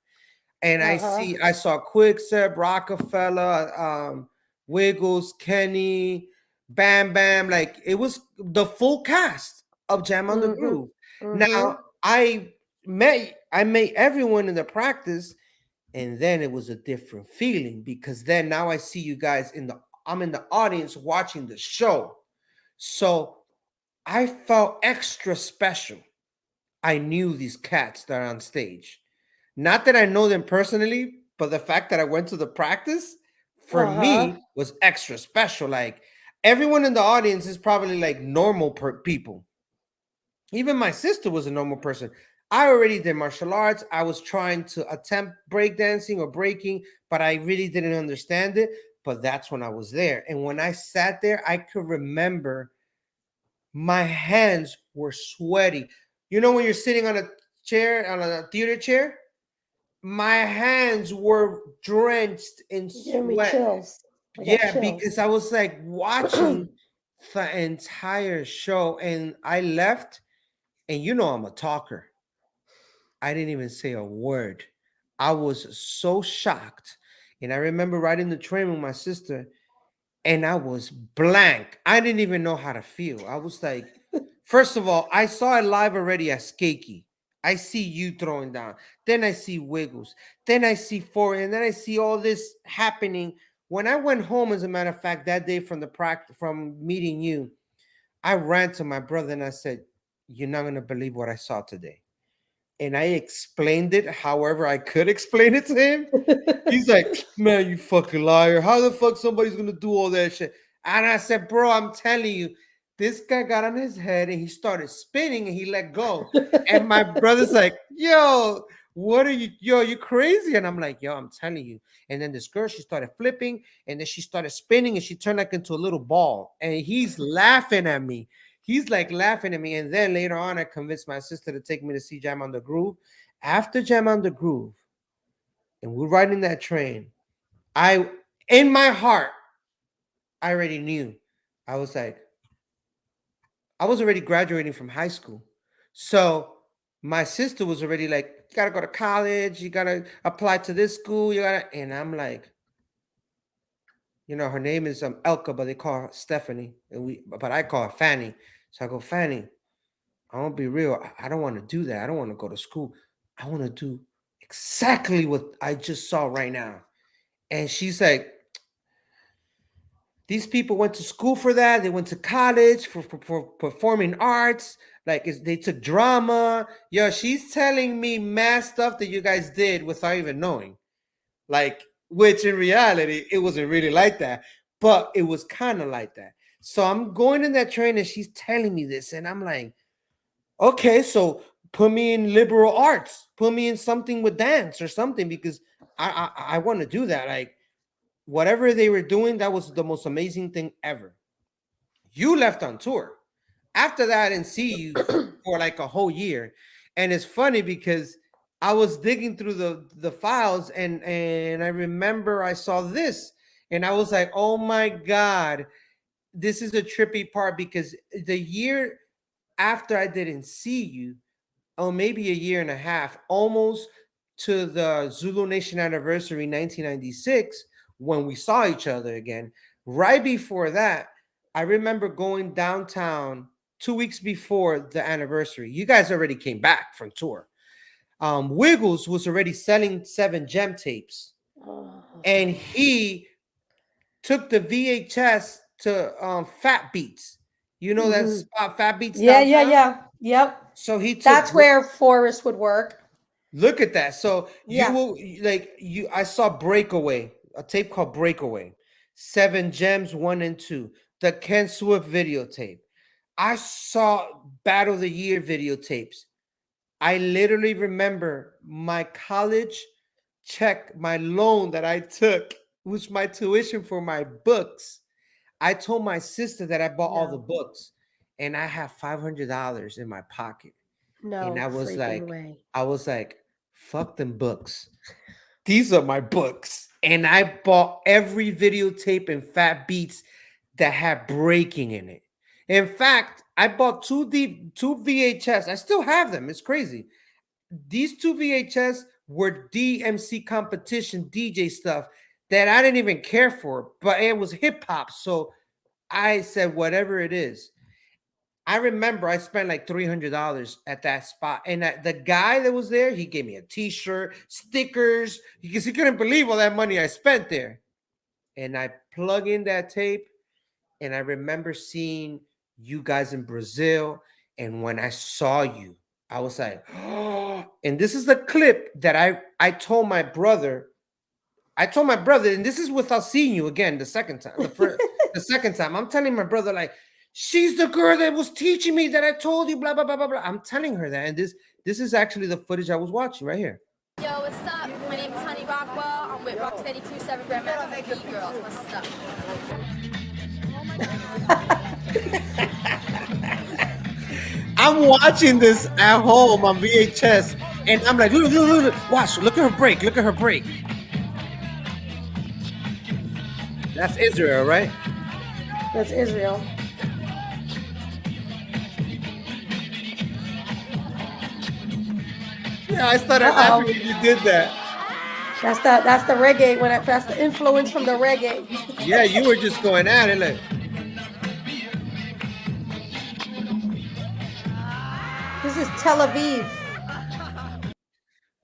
And I saw Quickstep, Rockefeller, Wiggles, Kenny, Bam Bam. Like it was the full cast of Jam on the Groove. Now I met everyone in the practice, and then it was a different feeling because then now I see you guys I'm in the audience watching the show. So I felt extra special. I knew these cats that are on stage. Not that I know them personally, but the fact that I went to the practice for me was extra special. Like everyone in the audience is probably like normal people. Even my sister was a normal person. I already did martial arts. I was trying to attempt breakdancing or breaking, but I really didn't understand it. But that's when I was there. And when I sat there, I could remember my hands were sweaty. You know, when you're sitting on a chair, on a theater chair, my hands were drenched in Give me sweat. chills. I got Yeah, chills. because I was like watching the entire show and I left, and you know I'm a talker. I didn't even say a word. I was so shocked. And I remember riding the train with my sister, and I was blank. I didn't even know how to feel. I was like, first of all, I saw it live already at Skakey. I see you throwing down. Then I see Wiggles. Then I see Four, and then I see all this happening. When I went home, as a matter of fact, that day from the practice, from meeting you, I ran to my brother and I said, "You're not gonna believe what I saw today." And I explained it however I could explain it to him. He's like, "Man, you fucking liar. How the fuck somebody's gonna do all that shit?" And I said, "Bro, I'm telling you, this guy got on his head and he started spinning and he let go." And my brother's like, "Yo, what are you crazy?" And I'm like, "Yo, I'm telling you." And then this girl, she started flipping and then she started spinning and she turned like into a little ball. And he's laughing at me. He's like laughing at me. And then later on, I convinced my sister to take me to see Jam on the Groove. After Jam on the Groove, and we're riding that train, in my heart, I already knew. I was like, I was already graduating from high school. So my sister was already like, "You gotta go to college, you gotta apply to this school, and I'm like, her name is Elka, but they call her Stephanie, but I call her Fanny. So I go, "Fanny, I won't be real. I don't want to do that. I don't want to go to school. I want to do exactly what I just saw right now." And she's like, "These people went to school for that. They went to college for performing arts. Like they took drama." Yo, she's telling me mad stuff that you guys did without even knowing. Like, which in reality, it wasn't really like that. But it was kind of like that. So I'm going in that train and she's telling me this. And I'm like, okay, so put me in liberal arts. Put me in something with dance or something, because I want to do that. Like, whatever they were doing, that was the most amazing thing ever. You left on tour. After that, I didn't see you for like a whole year. And it's funny because I was digging through the files and I remember I saw this and I was like, "Oh my God, this is a trippy part," because the year after I didn't see you, or maybe a year and a half, almost to the Zulu Nation anniversary, 1996, when we saw each other again. Right before that, I remember going downtown 2 weeks before the anniversary. You guys already came back from tour. Wiggles was already selling 7 gem tapes, and he took the VHS to Fat Beats. You know that spot, Fat Beats downtown? Yeah. Yep. So he took. That's where Forrest would work. Look at that. So Yeah. you will I saw Breakaway, a tape called Breakaway, 7 Gems 1 and 2, the Ken Swift videotape. I saw Battle of the Year videotapes. I literally remember my college check, my loan that I took, was my tuition for my books. I told my sister that I bought all the books, and I have $500 in my pocket. No, and I was like, way. "Fuck them books. These are my books." And I bought every videotape in Fat Beats that had breaking in it. In fact, I bought two VHS. I still have them. It's crazy. These 2 VHS were DMC competition DJ stuff that I didn't even care for, but it was hip hop. So I said, whatever it is. I remember I spent like $300 at that spot. And the guy that was there, he gave me a t-shirt, stickers, because he couldn't believe all that money I spent there. And I plug in that tape, and I remember seeing you guys in Brazil. And when I saw you, I was like, oh. And this is the clip that I told my brother. And this is without seeing you again the second time. The second time, I'm telling my brother, like, "She's the girl that was teaching me that I told you, blah, blah, blah, blah, blah." I'm telling her that. And this is actually the footage I was watching right here. Yo, what's up? My name is HoneyRockWell. I'm with Rocksteady 27 Grandmaster Bgirls. What's up? I'm watching this at home on VHS, and I'm like, look, watch, look at her break. That's Israel, right? That's Israel. Yeah, I started laughing when you did that. That's the reggae that's the influence from the reggae. Yeah, you were just going at it like. This is Tel Aviv.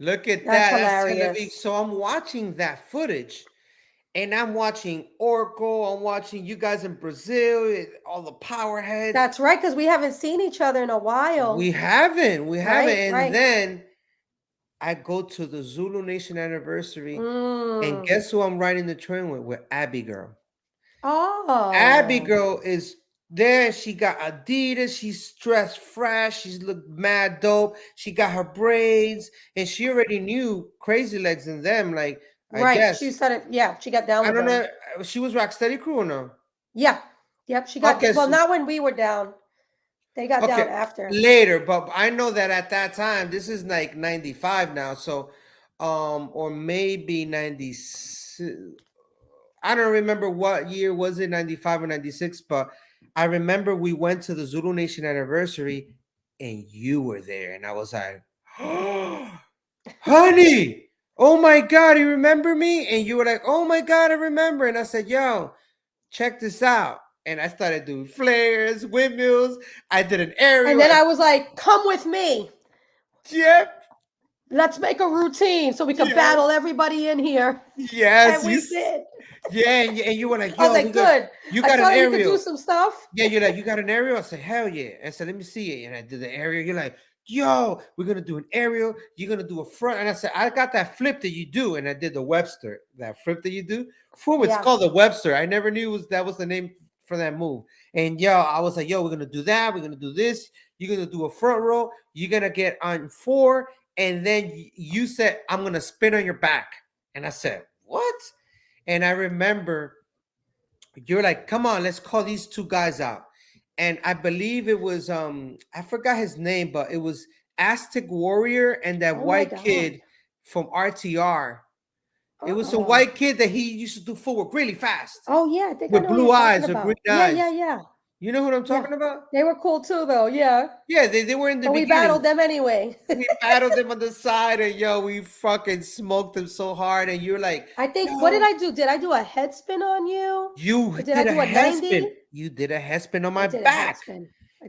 Look at That's that. That's Tel Aviv. hilarious. So I'm watching that footage and I'm watching Oracle. I'm watching you guys in Brazil, all the power heads. That's right, because we haven't seen each other in a while. We haven't. We haven't. And right. then I go to the Zulu Nation anniversary. And Mm. guess who I'm riding the train with? With Bgirls. Oh. Bgirls is there. She got Adidas. She's dressed fresh. She's looked mad dope. She got her braids, and she already knew Crazy Legs and them. Like, I Right. guess She said it. Yeah, she got down I with don't them. know. She was Rocksteady Crew or no? Yeah. Yep. She got Okay, well, so- not when we were down. They got down after. Later, but I know that at that time, this is like 95 now. So or maybe 96. I don't remember what year was it, 95 or 96, but I remember we went to the Zulu Nation anniversary and you were there. And I was like, honey, oh my God, you remember me? And you were like, oh my God, I remember. And I said, yo, check this out. And I started doing flares, windmills. I did an aerial. And then I was like, come with me. Yep. Let's make a routine so we can battle everybody in here. Yes. And we did. Yeah, and you were like, yo, I was like, good. You got I an saw aerial. you could do some stuff. Yeah, you're like, you got an aerial? I said, hell yeah. I said, let me see it. And I did the aerial. You're like, yo, we're going to do an aerial. You're going to do a front. And I said, I got that flip that you do. And I did the Webster, that flip that you do. It's called the Webster. I never knew that was the name for that move. And yo, I was like, yo, we're going to do that. We're going to do this. You're going to do a front row. You're going to get on 4. And then you said, I'm going to spin on your back. And I said, what? And I remember you're like, come on, let's call these two guys out. And I believe it was, I forgot his name, but it was Aztec Warrior and that white kid from RTR. It was a white kid that he used to do footwork really fast. Oh, yeah. I think with I know blue eyes or green eyes. Yeah. You know what I'm talking about? They were cool too, though. Yeah. Yeah, they were in the beginning. We battled them anyway. We battled them on the side, and yo, we fucking smoked them so hard. And you're like, I think, what did I do? Did I do a head spin on you? Did I do a head spin? You did a head spin on my back.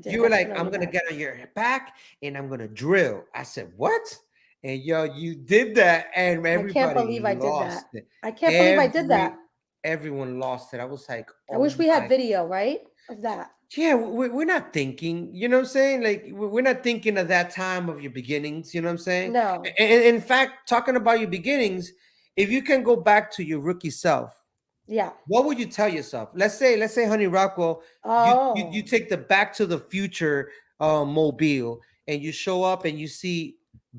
You were like, I'm gonna get on your back and I'm gonna drill. I said, what? And yo, you did that, and everybody I can't believe I did lost that. it. I can't believe I did that. Everyone lost it. I was like, I wish we had video, right? Of that. Yeah, we're not thinking, you know what I'm saying? Like, we're not thinking of that time of your beginnings, you know what I'm saying? No. And in fact, talking about your beginnings, if you can go back to your rookie self, yeah, what would you tell yourself? Let's say HoneyRockWell, you take the Back to the Future mobile and you show up and you see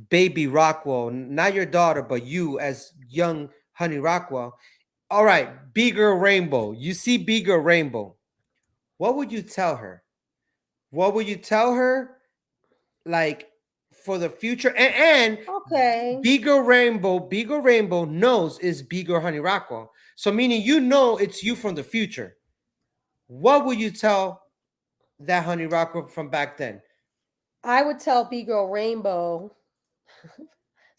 baby Rockwell, not your daughter, but you as young HoneyRockWell. All right, Bgirl Rainbow. You see Bgirl Rainbow. What would you tell her? What would you tell her, like, for the future? And okay, Bgirl Rainbow knows is Bgirl HoneyRockWell. So meaning you know it's you from the future. What would you tell that HoneyRockWell from back then? I would tell Bgirl Rainbow /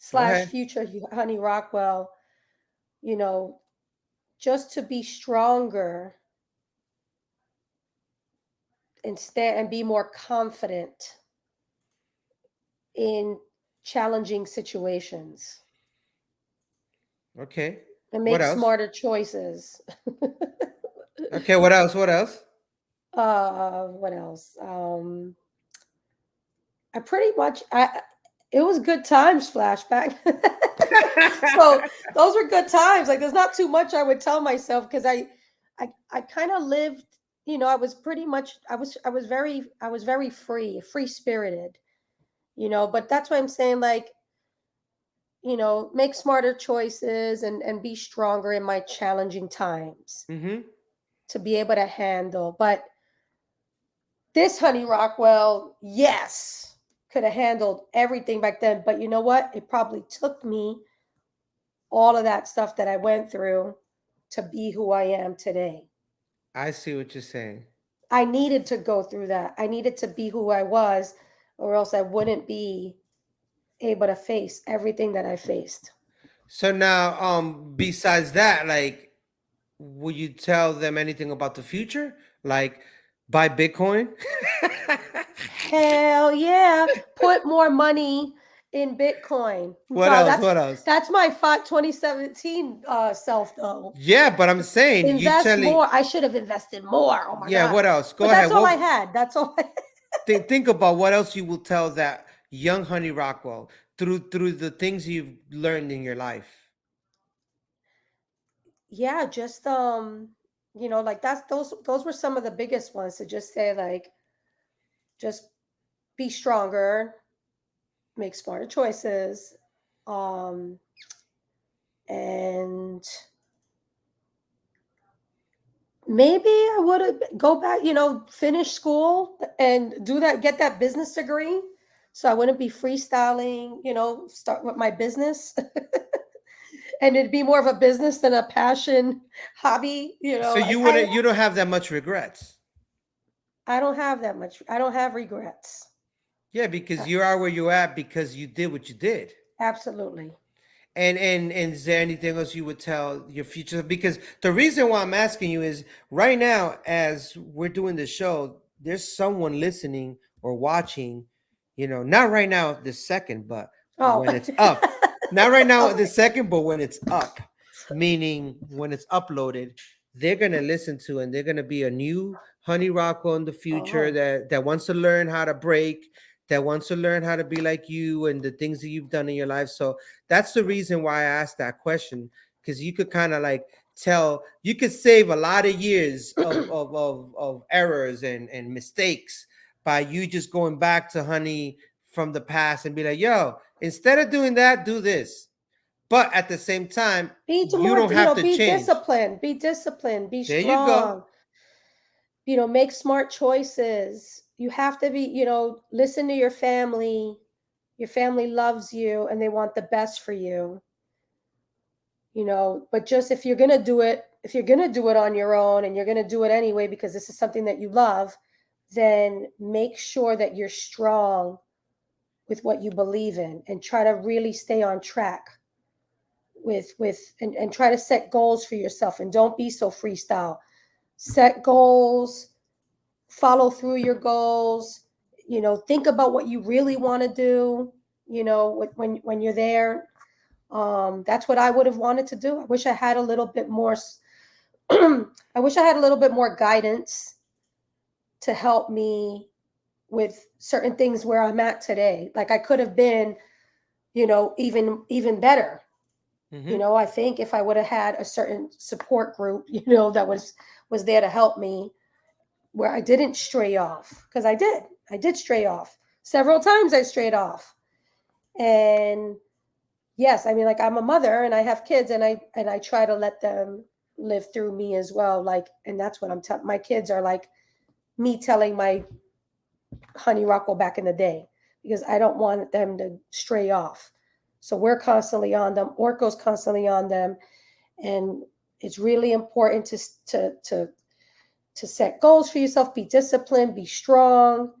future HoneyRockWell, you know, just to be stronger and stand and be more confident in challenging situations. Okay. And make smarter choices. Okay, what else? What else? What else? I pretty much it was good times, flashback. So those were good times. Like, there's not too much I would tell myself because I kind of lived, you know, I was pretty much I was very free spirited, you know, but that's why I'm saying, like, you know, make smarter choices and be stronger in my challenging times to be able to handle. But this HoneyRockWell, yes, could have handled everything back then. But you know what? It probably took me all of that stuff that I went through to be who I am today. I see what you're saying. I needed to go through that. I needed to be who I was, or else I wouldn't be able to face everything that I faced. So now, besides that, like, will you tell them anything about the future? Like, buy Bitcoin? Hell yeah. Put more money in Bitcoin. What else? That's What else? that's my 2017 self though. Yeah, but I'm saying you Invest telling. more. I should have invested more. Oh my Yeah. God. What else? Go But ahead. that's all I What, had. That's all I think about what else you will tell that young Honey Rockwell through the things you've learned in your life. Yeah, just like those were some of the biggest ones to just say like just be stronger, make smarter choices, um and maybe I would have go back, finish school and do that, get that business degree. So I wouldn't be freestyling, start with my business. And it'd be more of a business than a passion hobby, So you wouldn't. You don't have that much regrets. I don't have that much. I don't have regrets. Yeah, because you are where you're at because you did what you did. Absolutely. And is there anything else you would tell your future? Because the reason why I'm asking you is right now, as we're doing the show, there's someone listening or watching, not right now this second, but when it's up. Not right now this second, but when it's up, meaning when it's uploaded, they're gonna listen to and they're gonna be a new Honey Rockwell in the future that wants to learn how to break, that wants to learn how to be like you and the things that you've done in your life. So that's the reason why I asked that question, because you could kind of like you could save a lot of years of errors and mistakes by you just going back to Honey from the past and be like, yo, instead of doing that, do this. But at the same time, you don't have to be change. disciplined, be There strong. you go. Make smart choices. You have to be, listen to your family. Your family loves you and they want the best for you. But just if you're going to do it on your own and you're going to do it anyway because this is something that you love, then make sure that you're strong with what you believe in and try to really stay on track and try to set goals for yourself and don't be so freestyle. Set goals, follow through your goals, think about what you really want to do, when you're there. That's what I would have wanted to do. I wish I had a little bit more I wish I had a little bit more guidance to help me with certain things where I'm at today. Like I could have been, even better. Mm-hmm. I think if I would have had a certain support group, that was there to help me where I didn't stray off, because I did stray off. Several times I strayed off. And yes, I mean, like I'm a mother and I have kids and I try to let them live through me as well. Like, and that's what my kids are like me telling my Honey Rockwell back in the day, because I don't want them to stray off. So we're constantly on them. Orko's constantly on them. And it's really important to set goals for yourself, be disciplined, be strong,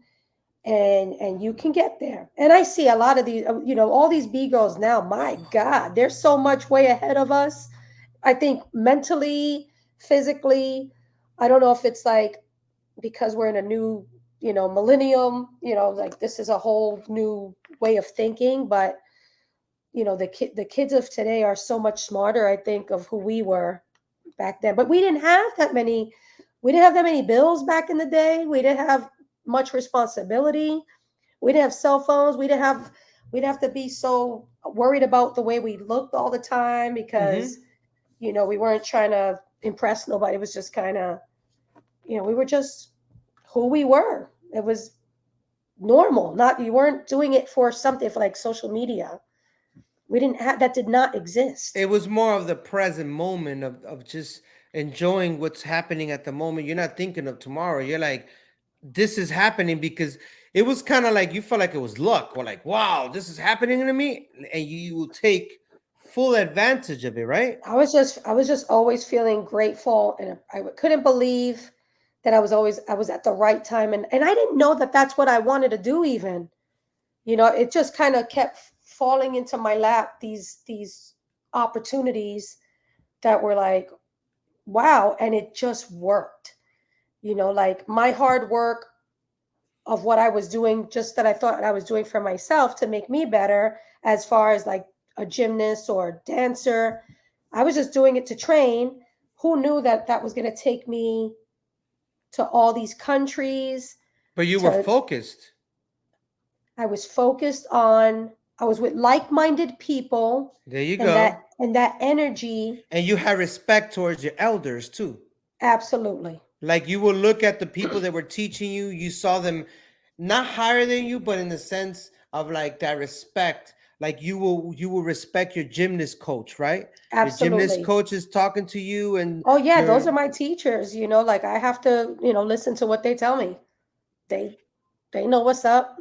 and you can get there. And I see a lot of these, all these Bgirls now, my God, they're so much way ahead of us. I think mentally, physically, I don't know if it's like because we're in a new, millennium, like this is a whole new way of thinking, but the kids of today are so much smarter, I think, of who we were back then. But we didn't have that many bills back in the day. We didn't have much responsibility. We didn't have cell phones. We'd have to be so worried about the way we looked all the time because, we weren't trying to impress nobody. It was just kind of, we were just who we were. It was normal. You weren't doing it for something for like social media. We didn't have, that did not exist. It was more of the present moment of just enjoying what's happening at the moment. You're not thinking of tomorrow. You're like, this is happening because it was kind of like you felt like it was luck or like, wow, this is happening to me. And you will take full advantage of it, right? I was just always feeling grateful, and I couldn't believe that I was at the right time, and I didn't know that that's what I wanted to do even. It just kind of kept falling into my lap, these opportunities that were like, wow, and it just worked. Like my hard work of what I was doing, just that I thought I was doing for myself to make me better, as far as like a gymnast or a dancer. I was just doing it to train. Who knew that that was going to take me to all these countries? But you were focused. I was focused on, I was with like-minded people. There you and go. that energy. And you had respect towards your elders too. Absolutely. Like you will look at the people that were teaching you, you saw them not higher than you, but in the sense of like that respect. Like you will respect your gymnast coach, right? Absolutely. Your gymnast coach is talking to you, and oh yeah, those are my teachers. Like I have to, listen to what they tell me. They know what's up.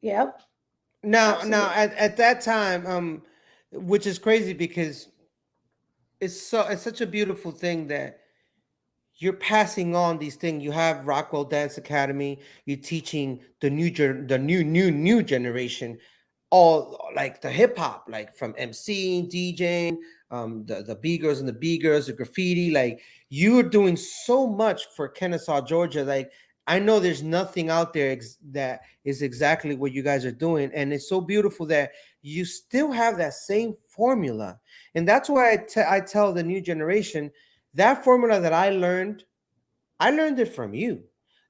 Yep. Now at that time, which is crazy because it's such a beautiful thing that you're passing on these things. You have Rockwell Dance Academy. You're teaching the new generation, all like the hip hop, like from MCing, DJing, the Bgirls and the Bgirls, the graffiti. Like you are doing so much for Kennesaw, Georgia. Like I know there's nothing out there that is exactly what you guys are doing, and it's so beautiful that you still have that same formula. And that's why I tell the new generation, that formula that I learned it from you.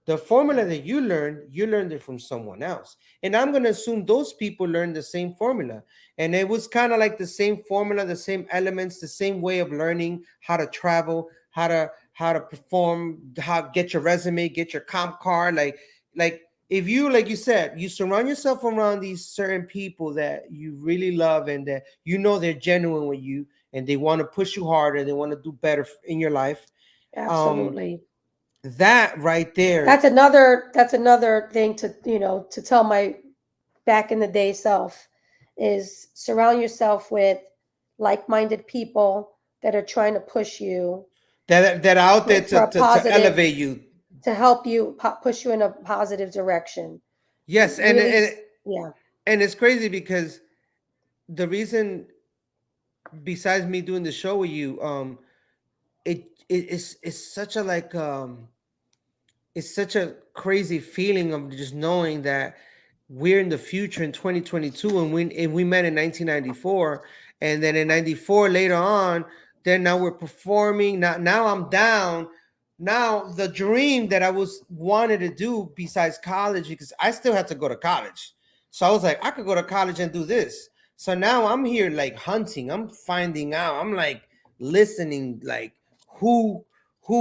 The formula that you learned it from someone else. And I'm going to assume those people learned the same formula. And it was kind of like the same formula, the same elements, the same way of learning how to travel, how to perform, how get your resume, get your comp card. Like if you, like you said, you surround yourself around these certain people that you really love and that they're genuine with you, and they want to push you harder, they want to do better in your life. Absolutely. That right there. That's another thing to, to tell my back in the day self, is surround yourself with like-minded people that are trying to push you, that are out there to elevate you, to help you push you in a positive direction. Yes. Really, And it's crazy because the reason, besides me doing the show with you, it's such a like it's such a crazy feeling of just knowing that we're in the future in 2022, and we met in 1994, and then in 94 later on, then now we're performing. Now I'm down. Now the dream that I wanted to do besides college, because I still had to go to college, so I was like, I could go to college and do this. So now I'm here like hunting. I'm finding out. I'm like listening, like who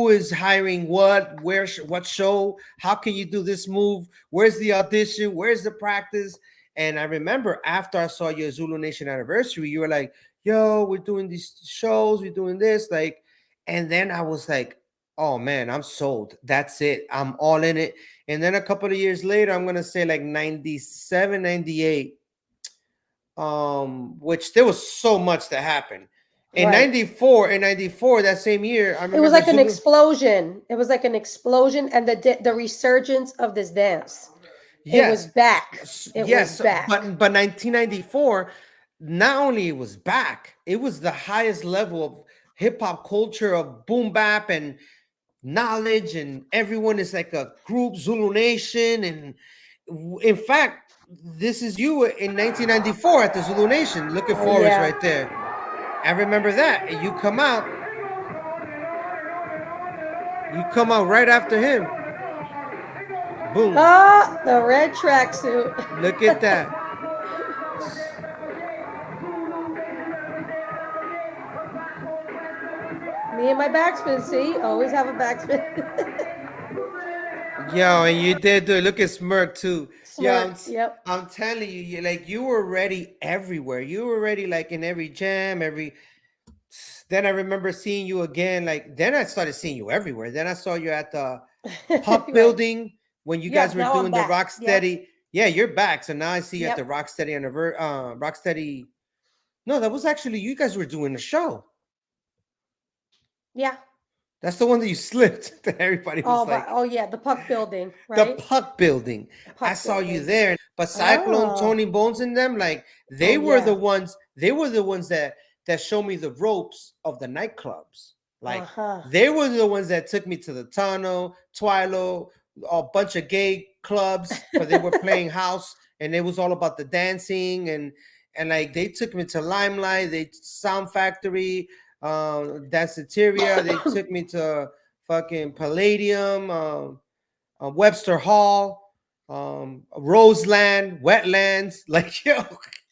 is hiring what, where, what show, how can you do this move, where's the audition, where's the practice. And I remember after I saw your Zulu Nation anniversary, you were like, yo, we're doing these shows, we're doing this, like, and then I was like, oh man, I'm sold. That's it. I'm all in it. And then a couple of years later, I'm gonna say like 97, 98, which there was so much that happened. In 94, that same year, I remember it was like an explosion. It was like an explosion, and the resurgence of this dance. Yes. It was back. It was back. But 1994, not only it was back, it was the highest level of hip hop culture, of boom bap and knowledge, and everyone is like a group, Zulu Nation. And in fact, this is you in 1994 at the Zulu Nation. Looking forward right there. I remember that. You come out right after him. Boom. Ah, the red tracksuit. Look at that. Me and my backspin, see? Always have a backspin. Yo, and you did do it. Look at Smirk too. Smirk, I'm telling you, like you were ready everywhere. You were ready like in every jam, Then I remember seeing you again. Like then I started seeing you everywhere. Then I saw you at the Pop building when you guys were doing the Rocksteady. Yeah, you're back. So now I see you at the Rocksteady No, that was actually you guys were doing a show. Yeah. That's the one that you slipped. That everybody was like, Oh yeah, the Puck Building, the right? Puck Building. Puck I saw you Building. there. But Cyclone, Oh. Tony Bones, and them, like they Oh, were yeah. the ones. They were the ones that showed me the ropes of the nightclubs. Like they were the ones that took me to the Tunnel, Twilo, a bunch of gay clubs, but they were playing house, and it was all about the dancing and like they took me to Limelight, they Sound Factory, Danceteria. They took me to fucking Palladium, Webster Hall, Roseland, Wetlands. Like yo,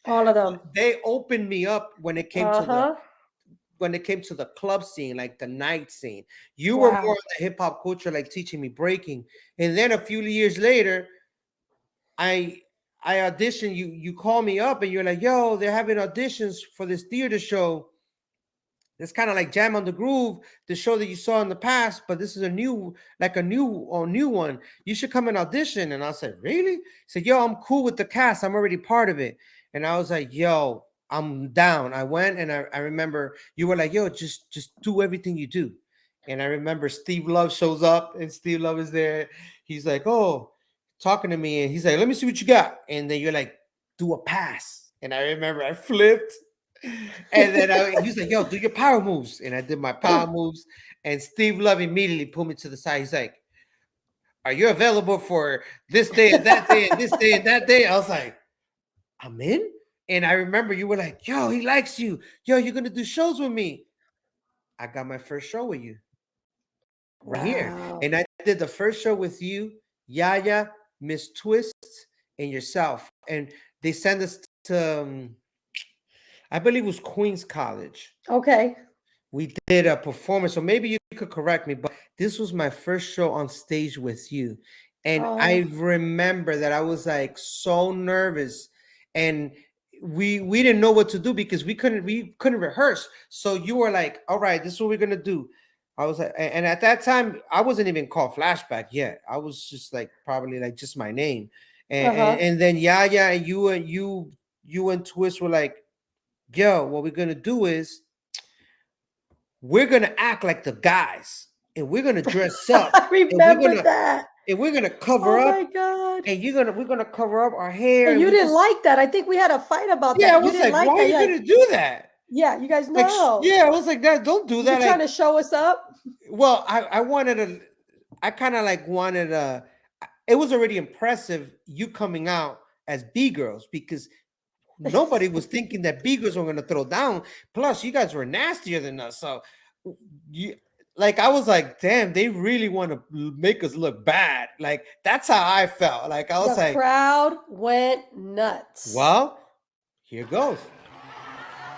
all of them. They opened me up when it came to the club scene, like the night scene. You were more of the hip hop culture, like teaching me breaking. And then a few years later, I auditioned. You call me up and you're like, yo, they're having auditions for this theater show. It's kind of like Jam on the Groove, the show that you saw in the past, but this is a new one. You should come and audition. And I said, really? He said, yo, I'm cool with the cast. I'm already part of it. And I was like, yo, I'm down. I went and I remember you were like, yo, just do everything you do. And I remember Steve Love shows up and Steve Love is there. He's like, oh, talking to me. And he's like, let me see what you got. And then you're like, do a pass. And I remember I flipped. And then he was like, yo, do your power moves. And I did my power moves. And Steve Love immediately pulled me to the side. He's like, are you available for this day and that day and this day and that day? I was like, I'm in. And I remember you were like, yo, he likes you. Yo, you're going to do shows with me. I got my first show with you. Right here. And I did the first show with you, Yaya, Miss Twist, and yourself. And they sent us to... I believe it was Queens College. Okay. We did a performance, so maybe you could correct me, but this was my first show on stage with you. And I remember that I was like so nervous and we didn't know what to do because we couldn't rehearse. So you were like, all right, this is what we're going to do. I was like, and at that time, I wasn't even called Flashback yet. I was just like, probably like just my name. And then Yaya and you and Twist were like, yo, what we're gonna do is we're gonna act like the guys and we're gonna dress up. I remember that. And we're gonna cover up. Oh my God. And we're gonna cover up our hair. And you didn't like that. I think we had a fight about that. Yeah, I was like, why are you gonna do that? Yeah, you guys know. I was like, that don't do that. You're trying to show us up? Well, I kind of like wanted it was already impressive you coming out as Bgirls because nobody was thinking that Bgirls were going to throw down. Plus, you guys were nastier than us. So, I was like, damn, they really want to make us look bad. Like, that's how I felt. Like, I was the crowd went nuts. Well, here goes.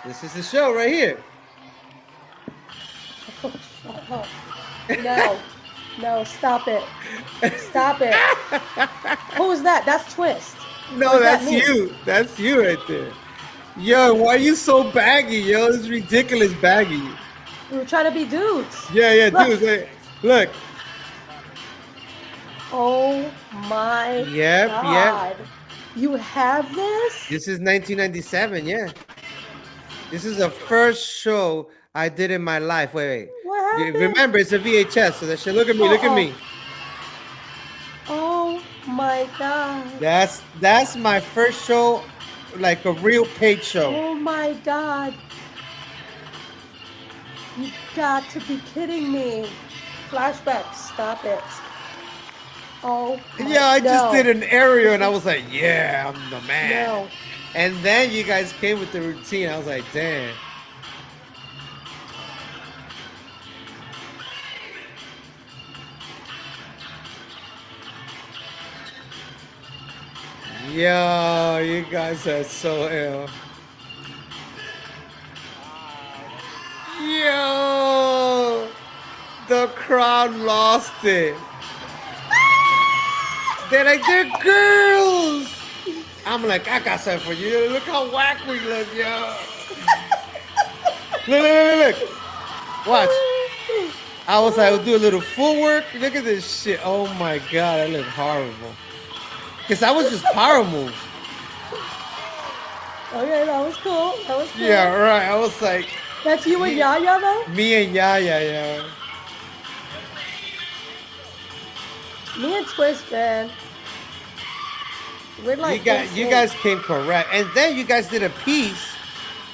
This is the show right here. No, stop it. Stop it. Who is that? That's Twist. No, that's you. That's you right there. Yo, why are you so baggy, yo? It's ridiculous baggy. We were trying to be dudes. Yeah, dudes. Hey, look. Oh my God. Yep. You have this? This is 1997, yeah. This is the first show I did in my life. Wait. What happened? Remember, it's a VHS, so that shit. Look at me, look at me. Oh my God. That's my first show, like a real paid show. Oh my God. You got to be kidding me. Flashback, stop it. Oh. Yeah, I just did an aerial and I was like, yeah, I'm the man. No. And then you guys came with the routine. I was like, damn. Yo, you guys are so ill. Yo, the crowd lost it. They're like, they're girls. I'm like, I got something for you. Look how whack we look, yo. Look. Watch. I was like, I'll do a little footwork. Look at this shit. Oh my God, I look horrible. Because I was just power moves. Okay, that was cool. That was cool. Yeah, right. I was like, That's you and Yaya though? me and Yaya, yeah. Me and Twist, man. We're like You guys came correct, and then you guys did a piece.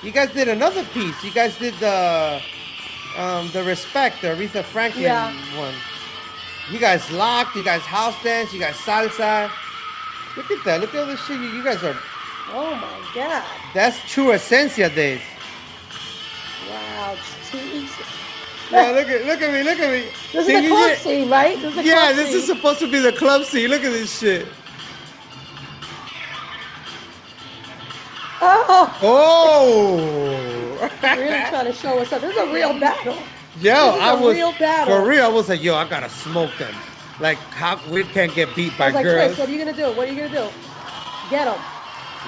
You guys did another piece. You guys did the Respect, the Aretha Franklin one. You guys locked. You guys house dance. You guys salsa. Look at that. Look at all this shit. You guys are. Oh my god. That's true Esencia days. Wow, it's too easy. Yeah, look at me. Look at me. This is the club scene, right? This is supposed to be the club scene. Look at this shit. Oh! Really trying to show us up. This is a real battle. Yo, I was real battle. For real. I was like, yo, I gotta smoke them. Like, how we can't get beat by like, girls. Chris, what are you gonna do? What are you gonna do? Get them.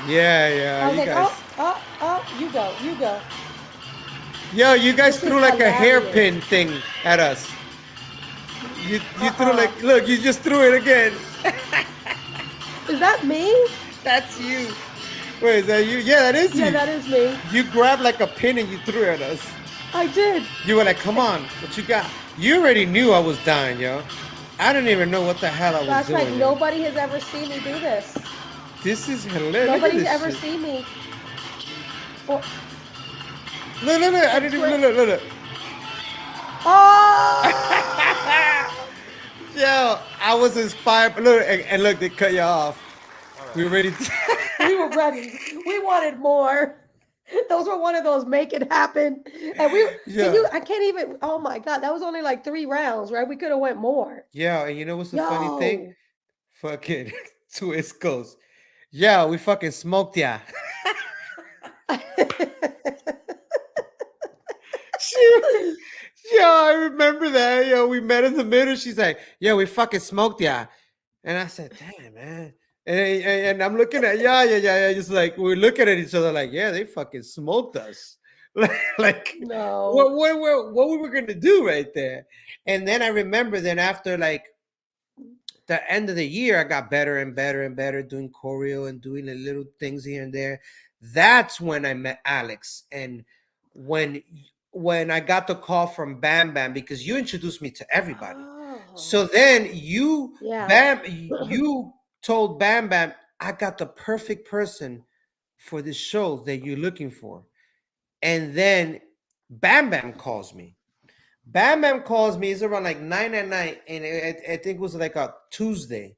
Yeah. I was like, guys... you go. Yo, you guys threw like a hairpin thing at us. You threw like, look, you just threw it again. Is that me? That's you. Wait, is that you? Yeah, that is you. Yeah, that is me. You grabbed like a pin and you threw it at us. I did. You were like, come on, what you got? You already knew I was dying, yo. I didn't even know what the hell I was doing. That's right. Nobody has ever seen me do this. This is hilarious. Nobody's ever seen me. Look. I didn't even look. Oh! Yo, I was inspired. Look, and look, they cut you off. We were ready. We were ready. We wanted more. Those were one of those make it happen. And I can't even, oh my God, that was only like 3 rounds, right? We could have went more. Yeah, and you know what's the funny thing? Fucking Twist goes, yeah, we fucking smoked ya. Yo, I remember that. Yo, we met in the middle. She's like, yeah, we fucking smoked ya. And I said, damn, man. And I'm looking at yeah. Just like we're looking at each other like, yeah, they fucking smoked us. Like no, what we were gonna do right there. And then I remember then after like the end of the year, I got better and better and better doing choreo and doing the little things here and there. That's when I met Alex. And when I got the call from Bam Bam, because you introduced me to everybody. So then you told Bam Bam, I got the perfect person for this show that you're looking for. And then Bam Bam calls me. It's around like 9 at night, and I think it was like a Tuesday.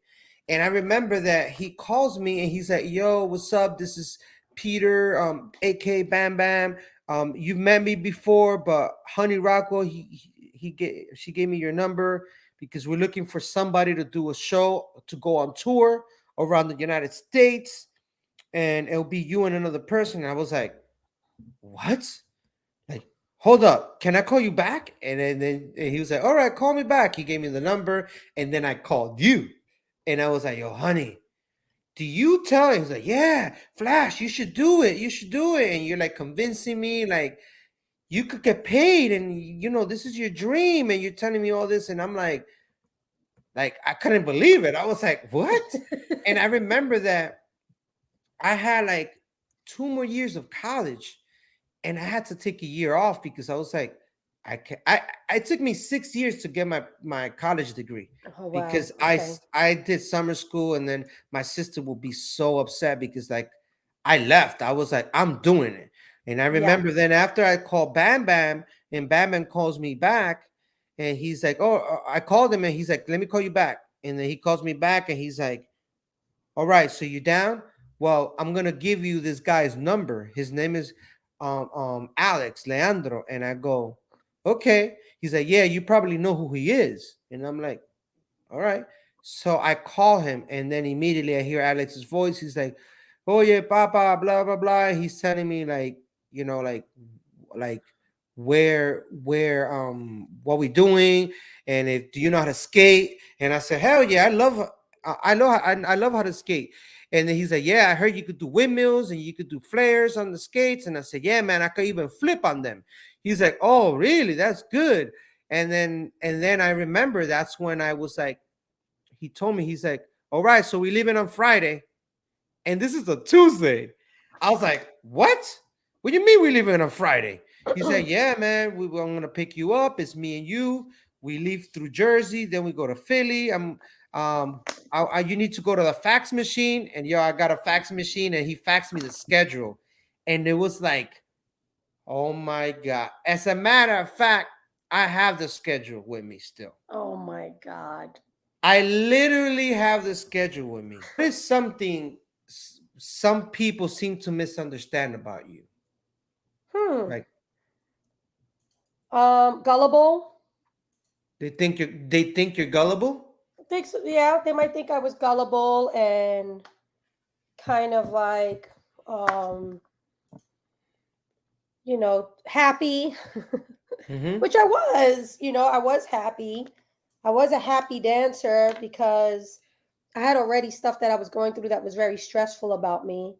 And I remember that he calls me and he's like, yo, what's up? This is Peter, aka Bam Bam. You've met me before, but HoneyRockWell, she gave me your number because we're looking for somebody to do a show, to go on tour around the United States, and it'll be you and another person. And I was like, what? Like, hold up, can I call you back? And then he was like, all right, call me back. He gave me the number, and then I called you. And I was like, yo, honey, do you tell him? He's like, yeah, Flash, you should do it. And you're like convincing me, like, you could get paid, and you know, this is your dream, and you're telling me all this. And I'm like I couldn't believe it. I was like, what? And I remember that I had like 2 more years of college, and I had to take a year off because I was like, it took me 6 years to get my college degree. Oh, wow. Because I did summer school, and then my sister will be so upset because like I left. I was like, I'm doing it. And I remember then after I called Bam Bam, and Bam Bam calls me back, and he's like, oh, I called him, and he's like, let me call you back. And then he calls me back, and he's like, all right, so you down? Well, I'm gonna give you this guy's number. His name is Alex Leandro. And I go, okay. He's like, yeah, you probably know who he is. And I'm like, all right. So I call him, and then immediately I hear Alex's voice. He's like, oh yeah, papa, blah blah blah. He's telling me like, you know, like where what we doing, and if do you know how to skate? And I said, hell yeah, I love how to skate. And then he's like, yeah, I heard you could do windmills and you could do flares on the skates. And I said, yeah, man, I could even flip on them. He's like, oh, really? That's good. And then I remember that's when I was like, he told me, he's like, all right, so we leaving on Friday. And this is a Tuesday. I was like, what? What do you mean we leaving on a Friday? He said, yeah, man, I'm gonna pick you up. It's me and you. We leave through Jersey, then we go to Philly. You need to go to the fax machine, and I got a fax machine, and he faxed me the schedule, and it was like, oh my god. As a matter of fact, I have the schedule with me still. Oh my God. I literally have the schedule with me. There's something some people seem to misunderstand about you. Like Gullible. they think you're gullible. Thinks, yeah, they might think I was gullible and kind of like, happy, which I was. I was happy. I was a happy dancer because I had already stuff that I was going through that was very stressful about me.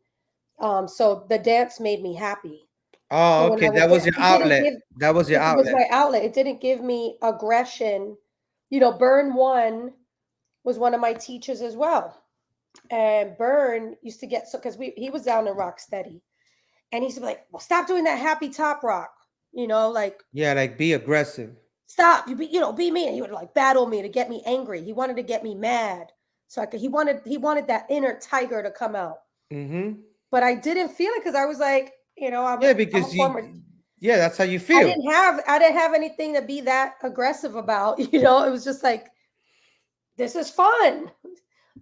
So the dance made me happy. So Oh, when okay. I would That was dance, your outlet. That was your it was outlet. my outlet. It didn't give me aggression. Burn One was one of my teachers as well. And Burn used to get, so because he was down in Rocksteady, and he used to be like, well, stop doing that happy top rock, like, Yeah, like be aggressive. stop, be me. And he would like battle me to get me angry. He wanted to get me mad. So he wanted that inner tiger to come out. But I didn't feel it because I was like, I'm Yeah, a because former. yeah, that's how you I feel. didn't have anything to be that aggressive about. It was just like, this is fun.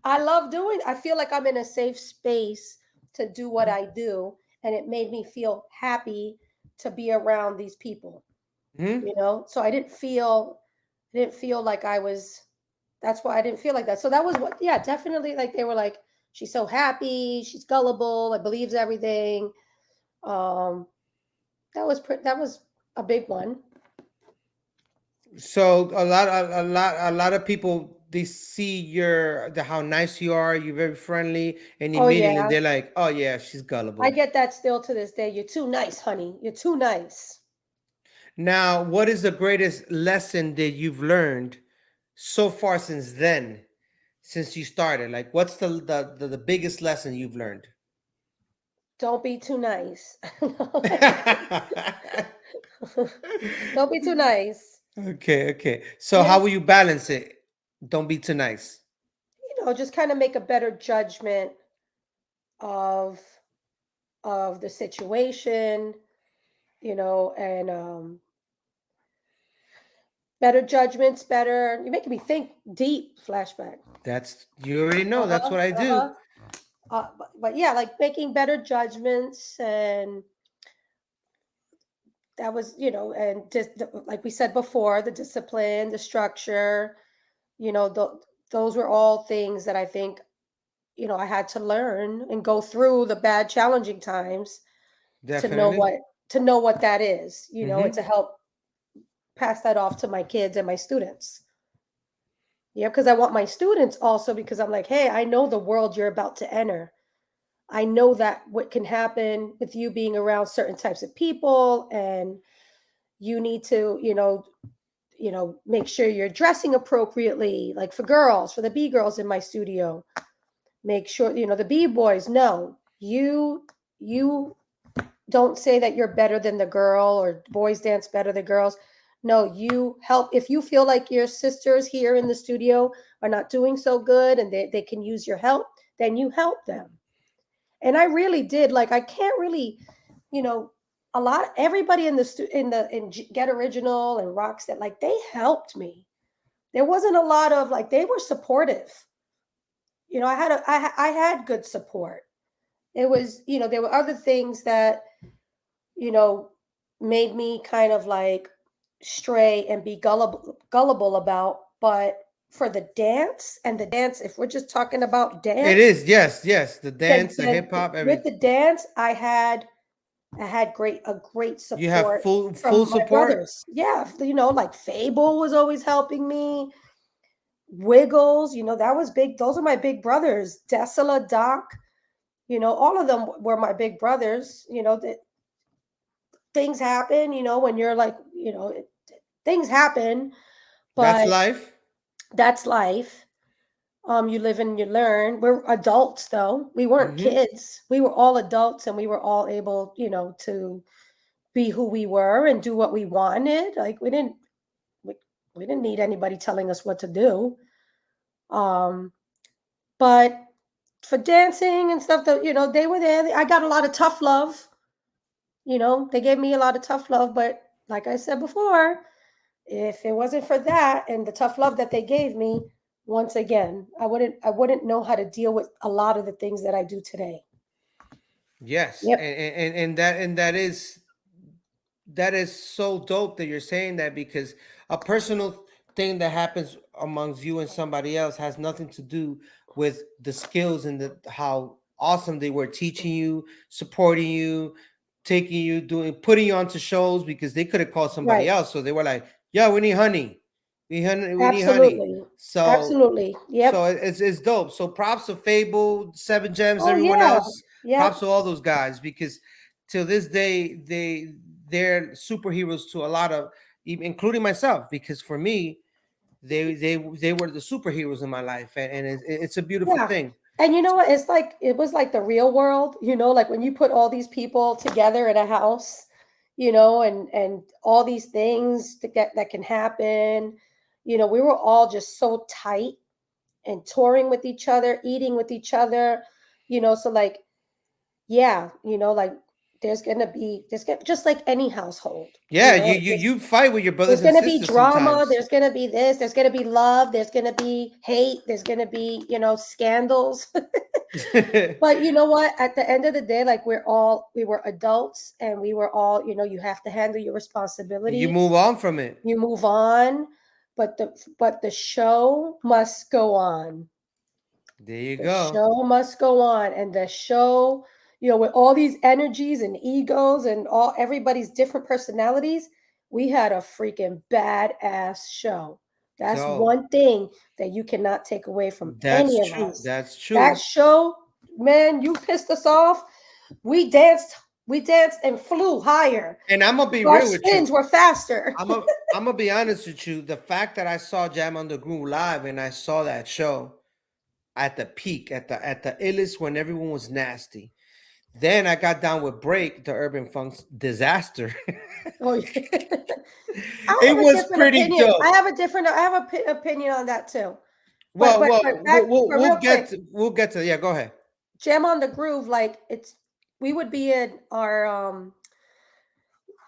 I love doing. I feel like I'm in a safe space to do what I do, and it made me feel happy to be around these people. So I didn't feel like I was. That's why I didn't feel like that. So that was what. Yeah, definitely. Like they were like, she's so happy. She's gullible. Like believes everything. Um, that was a big one. So a lot of people, they see how nice you are. You're very friendly, and Oh immediately yeah, they're like, oh yeah, she's I gullible. get that still to this day. You're too nice, honey. You're too nice. Now, what is the greatest lesson that you've learned so far since then, since you started? Like, what's the biggest lesson you've learned? Don't be too nice. Don't be too nice. Okay. So Yeah, how will you balance it? Don't be too nice. just kind of make a better judgment of the situation, and better judgments, better. You're making me think deep. Flashback. You already know. That's what I do. But yeah, like making better judgments, and that was, and just like we said before, the discipline, the structure, those were all things that I think, I had to learn and go through the bad, challenging times to know Definitely. what that is, and Mm-hmm. to help pass that off to my kids and my students. Yeah, because I want my students also, because I'm like, hey, I know the world you're about to enter. I know that what can happen with you being around certain types of people, and you need to, make sure you're dressing appropriately, like for girls, for the Bgirls in my studio. Make sure, the Bboys know you don't say that you're better than the girl or boys dance better than girls. No, you help. If you feel like your sisters here in the studio are not doing so good and they can use your help, then you help them. And I really did. Like, I can't really, a lot, everybody in Get Original and Rocksteady, like they helped me. There wasn't a lot of like, they were supportive. I had good support. It was, there were other things that, you know, made me kind of like stray and be gullible about. But for the dance, if we're just talking about It dance, is, yes. The dance, the hip hop, with everything. the dance, I had great You have support full from my support. brothers. Yeah, like Fable was always helping me. Wiggles, that was big. Those are my big brothers. Desola, Doc, all of them were my big brothers. That things happen, when you're like, things happen, That's but life. that's life. You live and you learn. We're adults, though. We weren't Hmm. kids. We were all adults, and we were all able, to be who we were and do what we wanted. Like we, we didn't need anybody telling us what to do. Um, but for dancing and stuff, that they were there. I got a lot of tough love. They gave me a lot of tough love. But like I said before, if it wasn't for that and the tough love that they gave me, once again, I wouldn't know how to deal with a lot of the things that I do today. Yes, Yep. and that is so dope that you're saying that, because a personal thing that happens amongst you and somebody else has nothing to do with the skills and the how awesome they were teaching you, supporting you, taking you, doing, putting you onto shows, because they could have called somebody Right. else. So they were like, "Yeah, we need honey, we need honey." Absolutely. So Absolutely. so Yep. it's dope. So props to Fable, Seven Gems, Oh everyone yeah. else. Props Yep. to all those guys, because till this day they're superheroes to a lot of, including myself, because for me they were the superheroes in my life, and it's a beautiful Yeah. thing. And you know what? It's like it was like the real world, like when you put all these people together in a house, and all these things that can happen. We were all just so tight and touring with each other, eating with each other, so like, yeah, like just like any household, Yeah, you fight with your brothers there's and going to be sisters drama, sometimes. there's going to be this, there's going to be love, there's going to be hate, there's going to be, scandals. But you know what? At the end of the day, like we were adults and we were all, you have to handle your You responsibilities. move on from it. You move on, but the show must go on. There you The go. show must go on. And the show, with all these energies and egos and all everybody's different personalities, we had a freaking badass show. That's So one thing that you cannot take away from that's any of true. us. That's That true. show, man, you pissed us off. We danced and flew higher. And I'm gonna be Our real with spins you. were faster. I'm gonna be honest with you. The fact that I saw Jam on the Groove live and I saw that show at the peak, at the illest, when everyone was nasty. Then I got down with Break, the Urban Funk's disaster. Oh, yeah. I It have a was different pretty opinion. dope. I have a opinion on that too. But Well, but well, but we'll, back we'll, but we'll real get quick, to, we'll get to, yeah, go ahead. Jam on the Groove, like we would be in our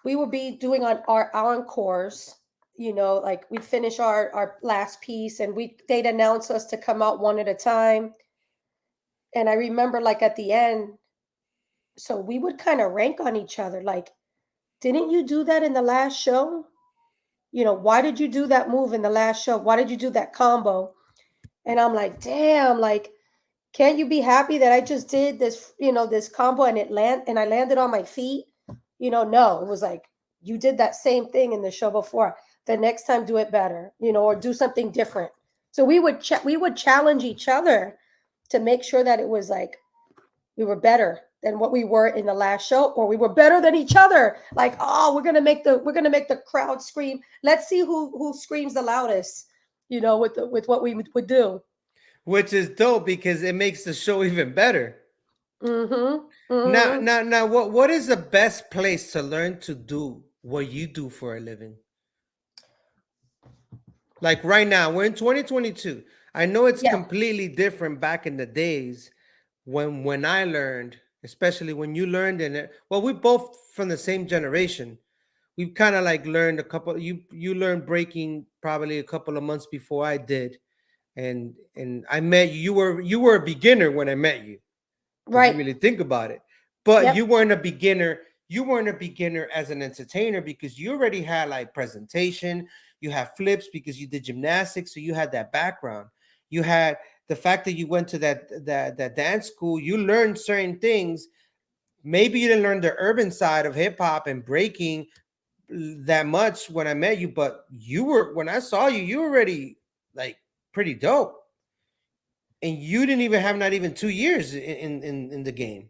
we would be doing on our encores, like we'd finish our last piece and they'd announce us to come out one at a time. And I remember like at the end, so we would kind of rank on each other, like, didn't you do that in the last show? Why did you do that move in the last show? Why did you do that combo? And I'm like, damn, like, can't you be happy that I just did this, this combo and I landed on my feet? No, it was like you did that same thing in the show before. The next time do it better, or do something different. So we would challenge each other to make sure that it was like we were better than what we were in the last show, or we were better than each other. Like, oh, we're gonna make the crowd scream. Let's see who screams the loudest, with what we would do. Which is dope because it makes the show even better. Mm-hmm. Now, Mm-hmm. now, now, what is the best place to learn to do what you do for a living? Like right now, we're in 2022. I know it's Yeah. completely different back in the days when I learned, especially when you learned in it. Well, we both from the same generation. We kind of like learned a couple. You learned breaking probably a couple of months before I did, and I met you. You were a beginner when I met you, if you Right. really think about it. But Yep. you weren't a beginner. You weren't a beginner as an entertainer because you already had like presentation. You have flips because you did gymnastics, so you had that background. You had the fact that you went to that dance school. You learned certain things. Maybe you didn't learn the urban side of hip hop and breaking that much when I met you, but you were when I saw you, you were already like pretty dope, and you didn't even have not even 2 years in the game.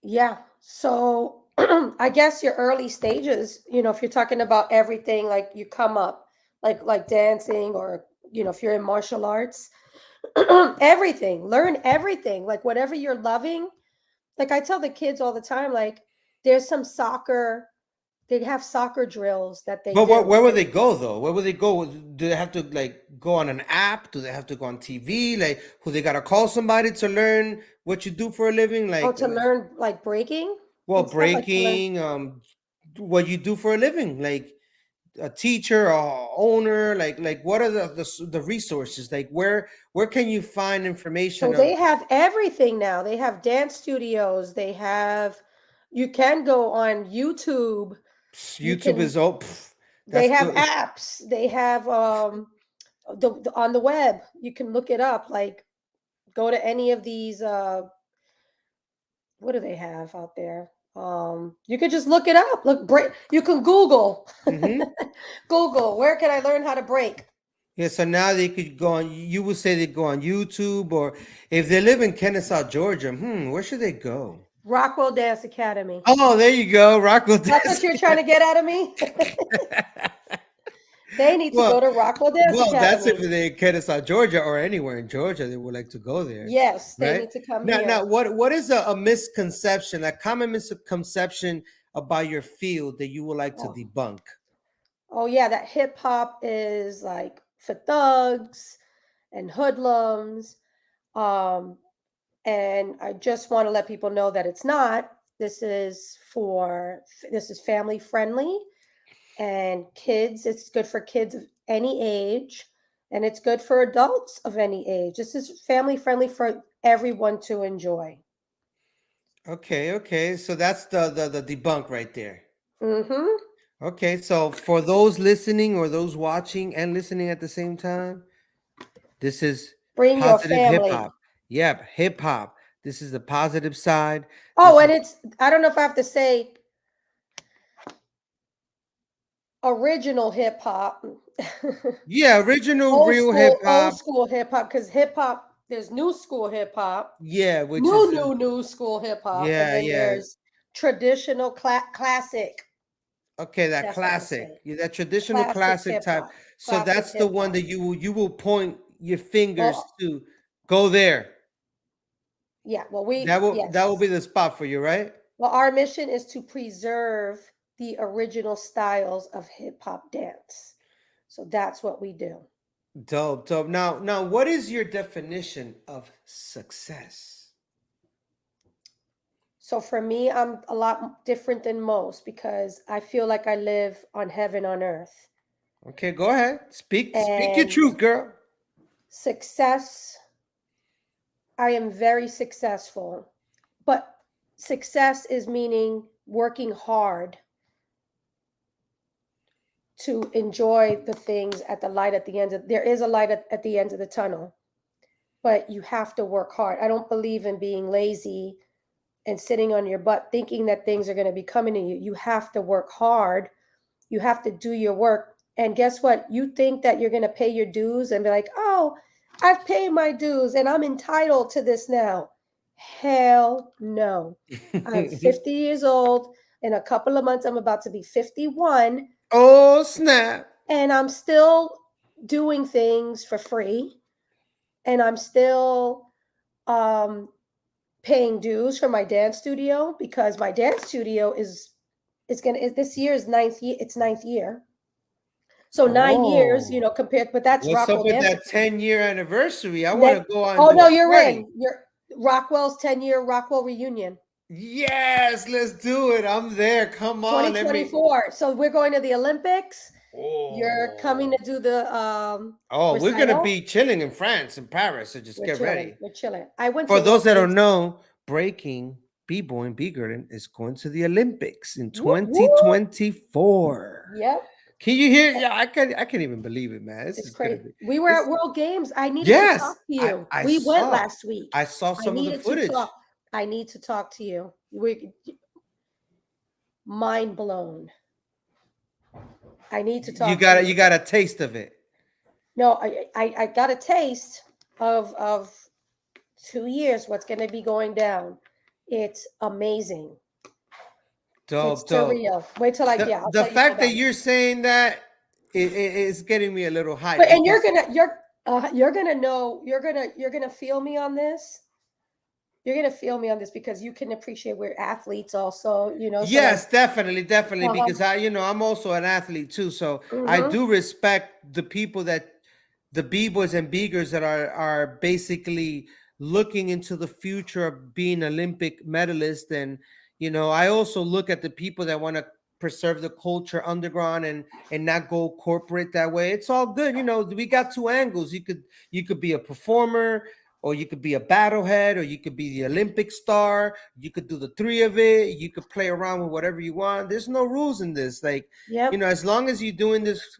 Yeah. So I guess your early stages, if you're talking about everything, like you come up, like dancing, or if you're in martial arts, Everything. Learn everything. Like whatever you're loving. Like I tell the kids all the time, like there's some soccer, they have soccer drills that they But do. where would they go though? Where would they go? Do they have to like go on an app? Do they have to go on TV? Like, who they gotta call somebody to learn what you do for a living? Oh, to learn like breaking well, and stuff, like to learn. breaking, what you do for a living, like a teacher, a owner, like what are the resources? Like where can you find So information they have everything now. They have dance studios. They have, you can go on YouTube. You YouTube can, is oh, they that's have the apps. They have on the web. You can look it up. Like go to any of these what do they have out there? You could just look it up. Look, break. You can Google. Google. Where can I learn how to break? yeah. So now they could go on. You would say they go on YouTube, or if they live in Kennesaw, Georgia, where should they go? Rockwell Dance Academy. Oh, there you go, Rockwell. That's what you're trying to get out of me. They need to go to Rockwell Dance Well, that's if Academy. they in Kennesaw, Georgia, or anywhere in Georgia, they would like to go there. Yes, they Right? need to come Now, here. now, what is a misconception, a common misconception about your field that you would like to debunk? Oh yeah, that hip hop is like for thugs and hoodlums. Um, and I just want to let people know that it's not. This is family friendly and kids. It's good for kids of any age, and it's good for adults of any age. This is family friendly for everyone to enjoy. Okay. So that's the debunk right there. Mm-hmm. Okay, so for those listening or those watching and listening at the same time, this is Bring your positive hip family. hop. Yep, hip hop. This is the positive side. Oh, This and is- I don't know if I have to say original hip hop. yeah, original real hip Old hop. school hip hop, because hip hop, there's new school hip hop, Yeah, which is new school hip hop, and yeah, then yeah. there's traditional classic. Okay, that That's what I'm classic, saying. yeah, that traditional Classic classic hip type. hop. So Classic that's the hip one hop. that you will point your fingers Well, to go there. yeah, well, That will yes. be the spot for you, right? Well, our mission is to preserve the original styles of hip hop dance. So that's what we do. Dope. Now, what is your definition of success? So for me, I'm a lot different than most because I feel like I live on heaven on earth. Okay, go ahead. Speak your And truth, girl. success, I am very successful, but success is meaning working hard to enjoy the things at the light at the end of, there is a light at the end of the tunnel, but you have to work hard. I don't believe in being lazy and sitting on your butt thinking that things are going to be coming to you. You have to work hard. You have to do your work. And guess what? You think that you're going to pay your dues and be like, oh, I've paid my dues and I'm entitled to this now. Hell no. I'm 50 years old. In a couple of months, I'm about to be 51. Oh, snap. And I'm still doing things for free. And I'm still paying dues for my dance studio because my dance studio is this year is ninth year. So 9 years, compared, but that's What's up Rockwell with Dance. that 10-year anniversary? I want to go on. Oh and do no, a you're party. in. You're Rockwell's 10-year Rockwell reunion. Yes, let's do it. I'm there. Come on. 2024. So we're going to the Olympics. Oh. You're coming to do the Oh, we're gonna recital. be chilling in France, in Paris. So just We're get chilling. ready. We're chilling. I went For to those that World don't know, breaking, b-boy and b-girl is going to the Olympics in Whoop, whoop. 2024. Yep. Can you hear? Yeah, I can't even believe it, man. This It's is gonna crazy. be. We were at World Games. I needed to talk to you. We went last week. I saw some of the footage. I need to talk to you. We mind blown. I need to talk. You got a taste of it. No, I got a taste of 2 years. What's going to be going down? It's amazing. It's surreal. Wait till the fact that you're saying that is getting me a little hyped. But and you're You're gonna know. You're gonna feel me on this. You're gonna feel me on this because you can appreciate we're athletes also. So like, Yes, definitely. Because um, I'm also an athlete too. So I mhm. do respect the people the B-boys and Bgirls that are basically looking into the future of being Olympic medalists. And I also look at the people that want to preserve the culture underground and not go corporate that way. It's all good. We got two angles. You could be a performer, or you could be a battlehead, or you could be the Olympic star. You could do the three of it. You could play around with whatever you want. There's no rules in this. Like, Yep, as long as you're doing this,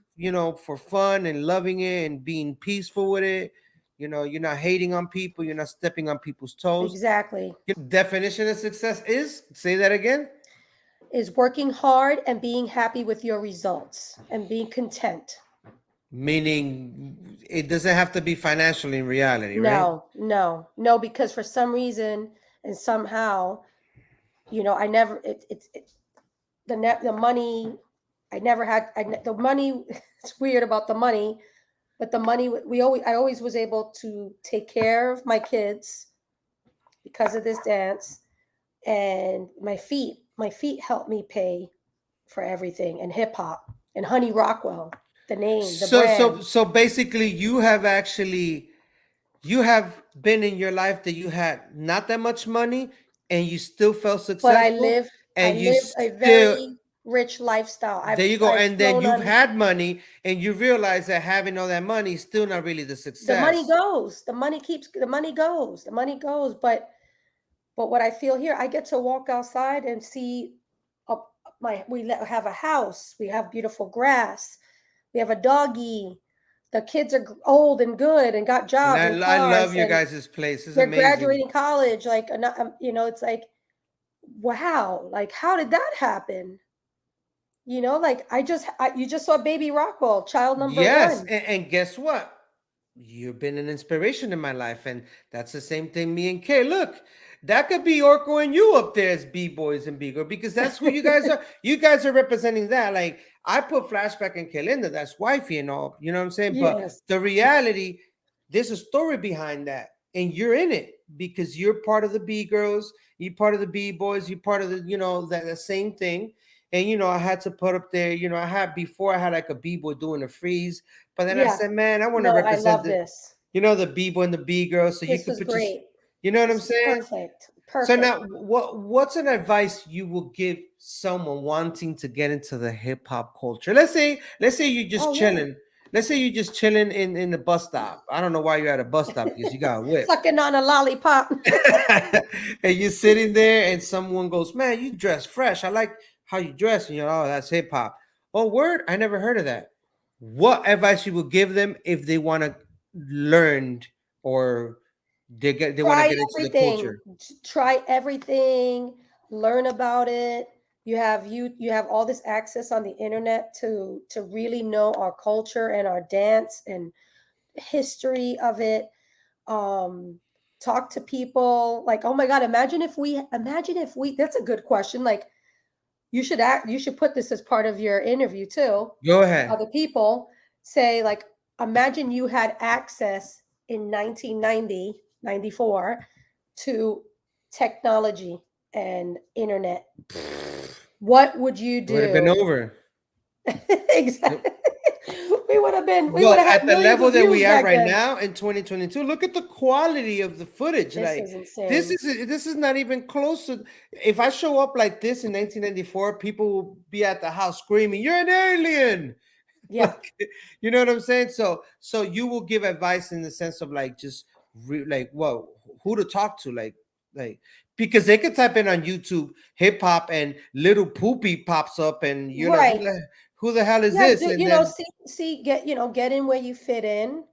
for fun and loving it and being peaceful with it, you're not hating on people, you're not stepping on people's toes. exactly. Definition of success is, say that again. Is working hard and being happy with your results and being content. Meaning it doesn't have to be financially in reality, right? No, because for some reason and somehow, I never the money. I never had the money. It's weird about the money, but the money I always was able to take care of my kids because of this dance, and my feet helped me pay for everything, and hip hop and HoneyRockWell, the name, the So so brand. so basically you have been in your life that you had not that much money and you still felt But successful, I and you lived a still, very rich lifestyle. there you go. I've And then flown you've on. had money and you realize that having all that money is still not really the The money success. goes. The money goes. The money goes. But what I feel here, I get to walk outside and see have a house. We have beautiful grass. We have a doggy. The kids are old and good and got And jobs I, and I love cars, your and guys' place. It's they're amazing. graduating college. Like, it's like, wow, like, how did that happen? Like, you just saw Baby Rockwell, child number Yes. one. And guess what? You've been an inspiration in my life. And that's the same thing, me and Kay. Look, that could be Orko and you up there as B-boys and B-girl, because that's who you guys are. You guys are representing that. Like, I put Flashback and Kalinda, that's wifey and all. You know what I'm saying? But Yes. the reality, there's a story behind that. And you're in it because you're part of the B-girls, you're part of the B-boys, you're part of the, that the same thing. And I had to put up there, I had like a B-boy doing a freeze. But then I Yeah. said, man, I want to No, I represent love the, this. the B-boy and the B-girl. So you This could was put just, great. you know what I'm This was saying? perfect. So Perfect. now what's an advice you will give someone wanting to get into the hip hop culture? Let's say you're just Oh, yeah. chilling. Let's say you're just chilling in the bus stop. I don't know why you're at a bus stop, because you got a whip. Sucking on a lollipop. And you're sitting there and someone goes, man, you dress fresh. I like how you dress. And you're, oh, that's hip hop. Oh, word? I never heard of that. What advice you would give them if they want to learn, or they want to Try get into the everything. culture? Try everything. Learn about it. You have all this access on the internet to really know our culture and our dance and history of it. Talk to people. Like, oh my God, imagine if we that's a good question. Like, you should put this as part of your interview too. Go ahead. Other people say, like, imagine you had access in 1990, 94 to technology and internet. What would you It would have been do? over. Exactly. We would Well, have had at the millions level of that views we are back right then. now in 2022, look at the quality of the footage. This Like, is this insane. is not even close to. If I show up like this in 1994, people will be at the house screaming, "You're an alien!" Yeah. Like, you know what I'm saying? So you will give advice in the sense of like just like, well, who to talk to, like because they could type in on YouTube hip hop and Little Poopy pops up, and you're like, Right. who the hell is Yeah, this? And then see, get in where you fit in,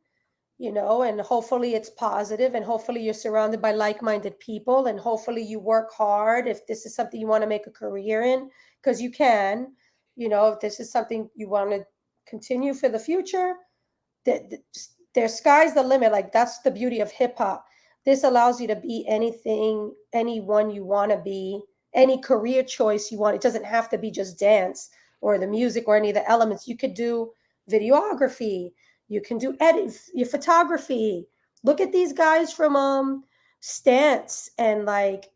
and hopefully it's positive, and hopefully you're surrounded by like-minded people, and hopefully you work hard if this is something you want to make a career in, because you can, if this is something you want to continue for the future, their sky's the limit. Like, that's the beauty of hip hop. This allows you to be anything, anyone you want to be, any career choice you want. It doesn't have to be just dance or the music or any of the elements. You could do videography. You can do your photography. Look at these guys from Stance and like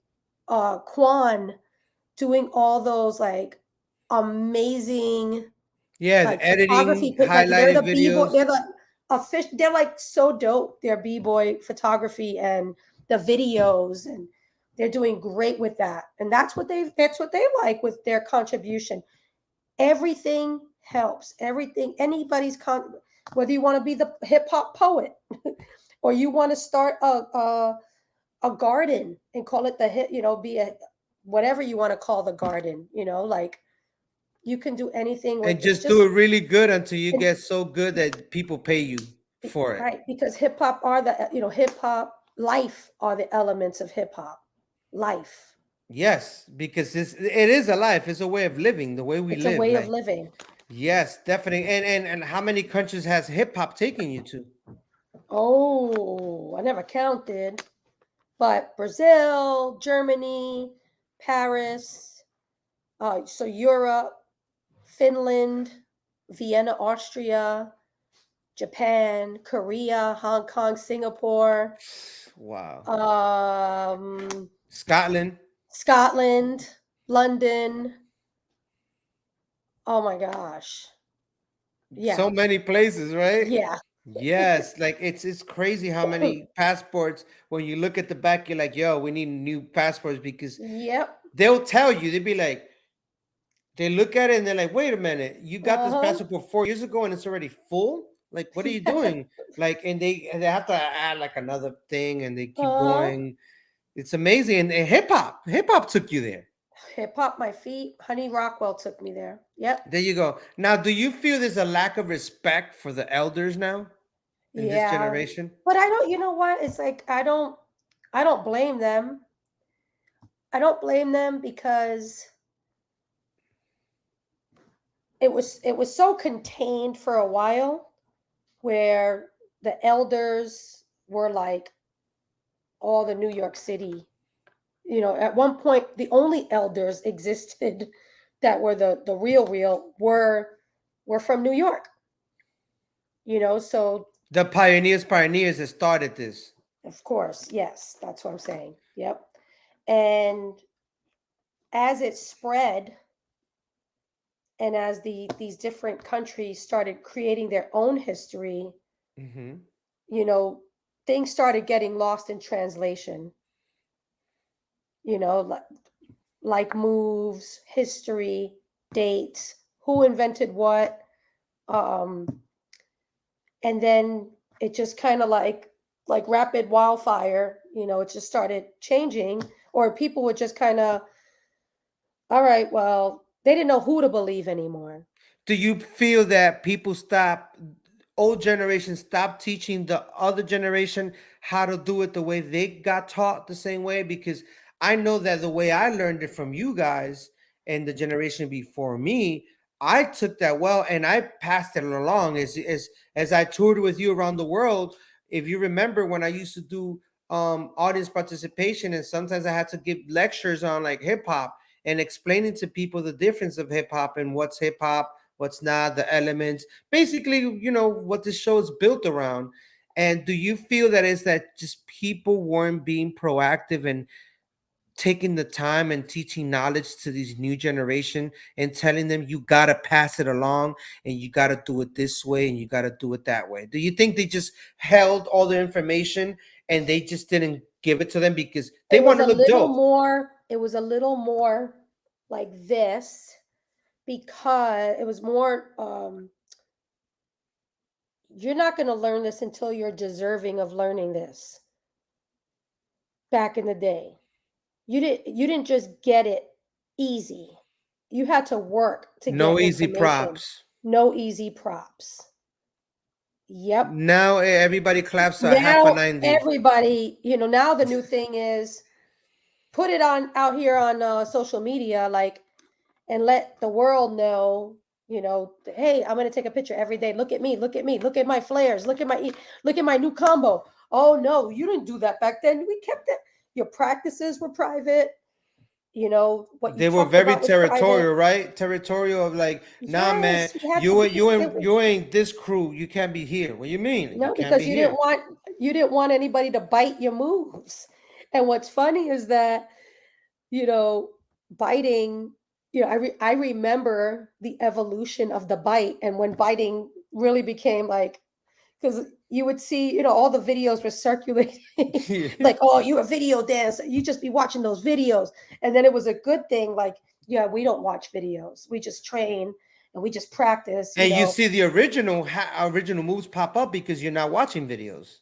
Quan doing all those like amazing Yeah, like the editing, photography, like they're highlighted the b-boy, videos. they're the they're like so dope. Their b-boy photography and the videos, and they're doing great with that. And that's what they like with their contribution. Everything helps. Everything, whether you want to be the hip hop poet or you want to start a garden and call it the hit, be a whatever you want to call the garden, like you can do anything And with this. just do it really good until you And- get so good that people pay you for it. right, because hip hop are the hip hop life are the elements of hip hop life. Yes, because it is a life. It's a way of living, the way we It's live. a way of Like, living. yes, definitely. And how many countries has hip hop taken you to? Oh, I never counted, but Brazil, Germany, Paris, so Europe, Finland, Vienna, Austria, Japan, Korea, Hong Kong, Singapore, Wow. Scotland, London. Oh my gosh. Yeah. So many places, right? Yeah. Yes, like it's crazy how many passports. When you look at the back, you're like, yo, we need new passports, because Yep. they'll tell you, they'd be like, they look at it and they're like, wait a minute, you got this passport 4 years ago and it's already full? Like, what are you doing? Like, and they have to add like another thing and they keep going. It's amazing. And hip hop took you there. Hip hop, my feet. HoneyRockWell took me there. Yep. There you go. Now, do you feel there's a lack of respect for the elders now in this generation? But I don't, you know what? It's like I don't blame them. I don't blame them because it was so contained for a while, where the elders were like all the New York City. At one point the only elders existed that were the real were from New York. So The pioneers that started this. of course, yes, that's what I'm saying. Yep. And as it spread, and as these different countries started creating their own history, Mm-hmm. Things started getting lost in translation. Like moves, history, dates, who invented what, and then it just kind of like rapid wildfire. It just started changing, or people would just kind of, all right, well, they didn't know who to believe anymore. Do you feel that old generation stop teaching the other generation how to do it the way they got taught the same way? Because I know that the way I learned it from you guys and the generation before me, I took that well and I passed it along as I toured with you around the world. If you remember when I used to do audience participation, and sometimes I had to give lectures on like hip hop and explaining to people the difference of hip hop and what's hip hop, what's not, the elements, basically, what this show is built around. And do you feel that is that just people weren't being proactive and taking the time and teaching knowledge to these new generation and telling them you got to pass it along and you got to do it this way and you got to do it that way? Do you think they just held all the information and they just didn't give it to them because they want to look dope? It was a little more like this, because it was more, you're not going to learn this until you're deserving of learning this. Back in the day, you didn't just get it easy. You had to work to get No easy information. props. No easy props. Yep. Now everybody claps a half a 90. Everybody, now the new thing is put it out here on social media, and let the world know, hey, I'm going to take a picture every day. Look at me, look at me, look at my flares, look at my new combo. Oh no, you didn't do that back then. We kept it. Your practices were private. you know, what you They were talked very about was private. territorial, right? Territorial of like, nah, man, Yes, we had to be- you ain't this crew. You can't be here. What do you mean? You No, can't because be you here. didn't want anybody to bite your moves. And what's funny is that, you know, biting, you know, I remember the evolution of the bite and when biting really became like, because you would see, you know, all the videos were circulating like, oh, you're a video dancer. You just be watching those videos. And then it was a good thing. Like, yeah, we don't watch videos. We just train and we just practice. And you know. see the original moves pop up because you're not watching videos.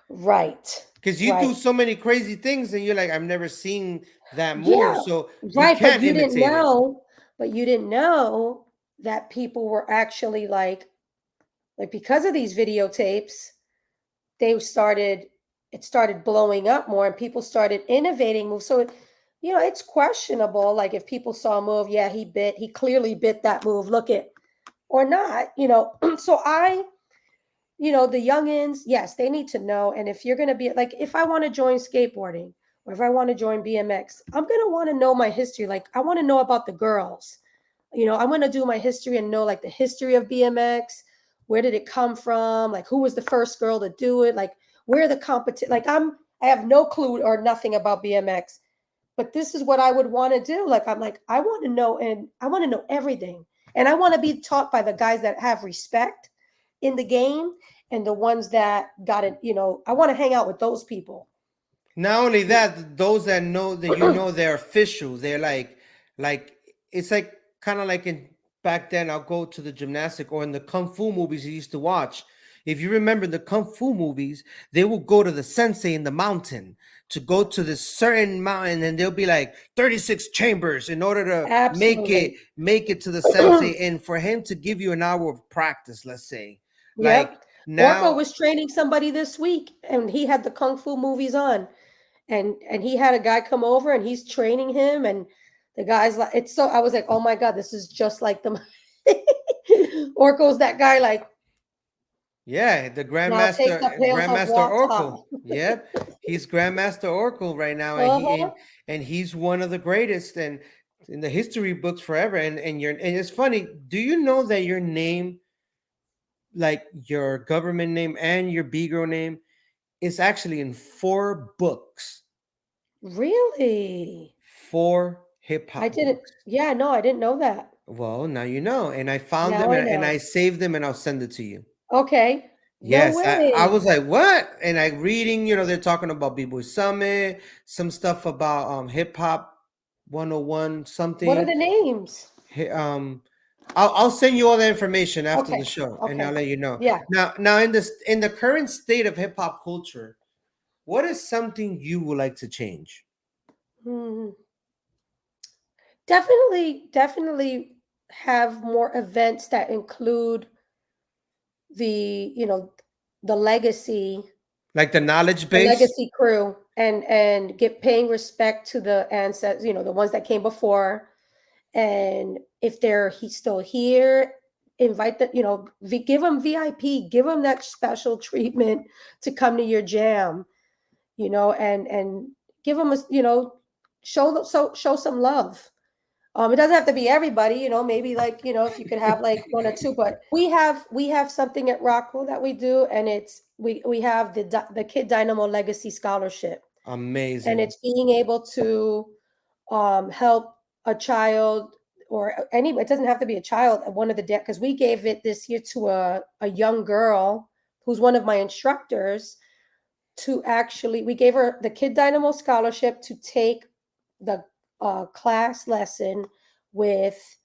Right. Because you do Right. so many crazy things and you're like, I've never seen that move. Yeah. So you Right. can't But you didn't imitate it. know, that people were actually like because of these videotapes, it started blowing up more and people started innovating moves. So you know, it's questionable. Like if people saw a move, yeah, he clearly bit that move. Look at, or not, you know. So you know, the youngins, yes, they need to know. And if you're going to be like, if I want to join skateboarding or if I want to join BMX, I'm going to want to know my history. Like I want to know about the girls. You know, I'm going to do my history and know like the history of BMX. Where did it come from? Like who was the first girl to do it? Like where the competition? Like I have no clue or nothing about BMX, but this is what I would want to do. Like I'm like, I want to know, and I want to know everything. And I want to be taught by the guys that have respect in the game and the ones that got it, you know, I want to hang out with those people. Not only that, those that know that you know they're official. They're like it's like kind of like in back then. I'll go to the gymnastic or in the kung fu movies you used to watch. If you remember the kung fu movies, they will go to the sensei in the mountain to go to this certain mountain, and they'll be like 36 chambers in order to Absolutely. make it to the sensei, and for him to give you an hour of practice. Let's say, like Yep. now, Orko was training somebody this week and he had the kung fu movies on. And he had a guy come over and he's training him and the guy's like, it's so, I was like, oh my God, this is just like the Orko's that guy like, yeah, the now take Grandmaster, the pills of Grandmaster water. Oracle. Yep, he's Grandmaster Oracle right now, and Uh-huh. and he's one of the greatest and in the history books forever. And it's funny. Do you know that your name, like your government name and your Bgirl name, is actually in 4 books, Really? 4 hip hop I didn't, books. yeah, no, I didn't know that. Well, now you know, and I found Now them I and I know. saved them, and I'll send it to you. Okay. No Yes, I way. was like, what? And I reading, you know, they're talking about B-Boy Summit, some stuff about hip hop 101 What are something. the names? I'll send you all the information after Okay. the show, and Okay. I'll let you know. Yeah. Now in the current state of hip hop culture, what is something you would like to change? Hmm. Definitely have more events that include the, you know, the legacy, Like the knowledge the base? legacy crew and get paying respect to the ancestors, you know, the ones that came before. And if he's still here, invite them, you know, give them VIP, give them that special treatment to come to your jam, you know, and give them a, you know, show some love. It doesn't have to be everybody, you know, maybe like, you know, if you could have like 1 or 2, but we have something at Rockwell that we do, and it's we have the Kid Dynamo Legacy Scholarship. Amazing. And it's being able to help a child or anybody. It doesn't have to be a child. One of the because we gave it this year to a young girl who's one of my instructors. To actually, we gave her the Kid Dynamo Scholarship to take the class lesson with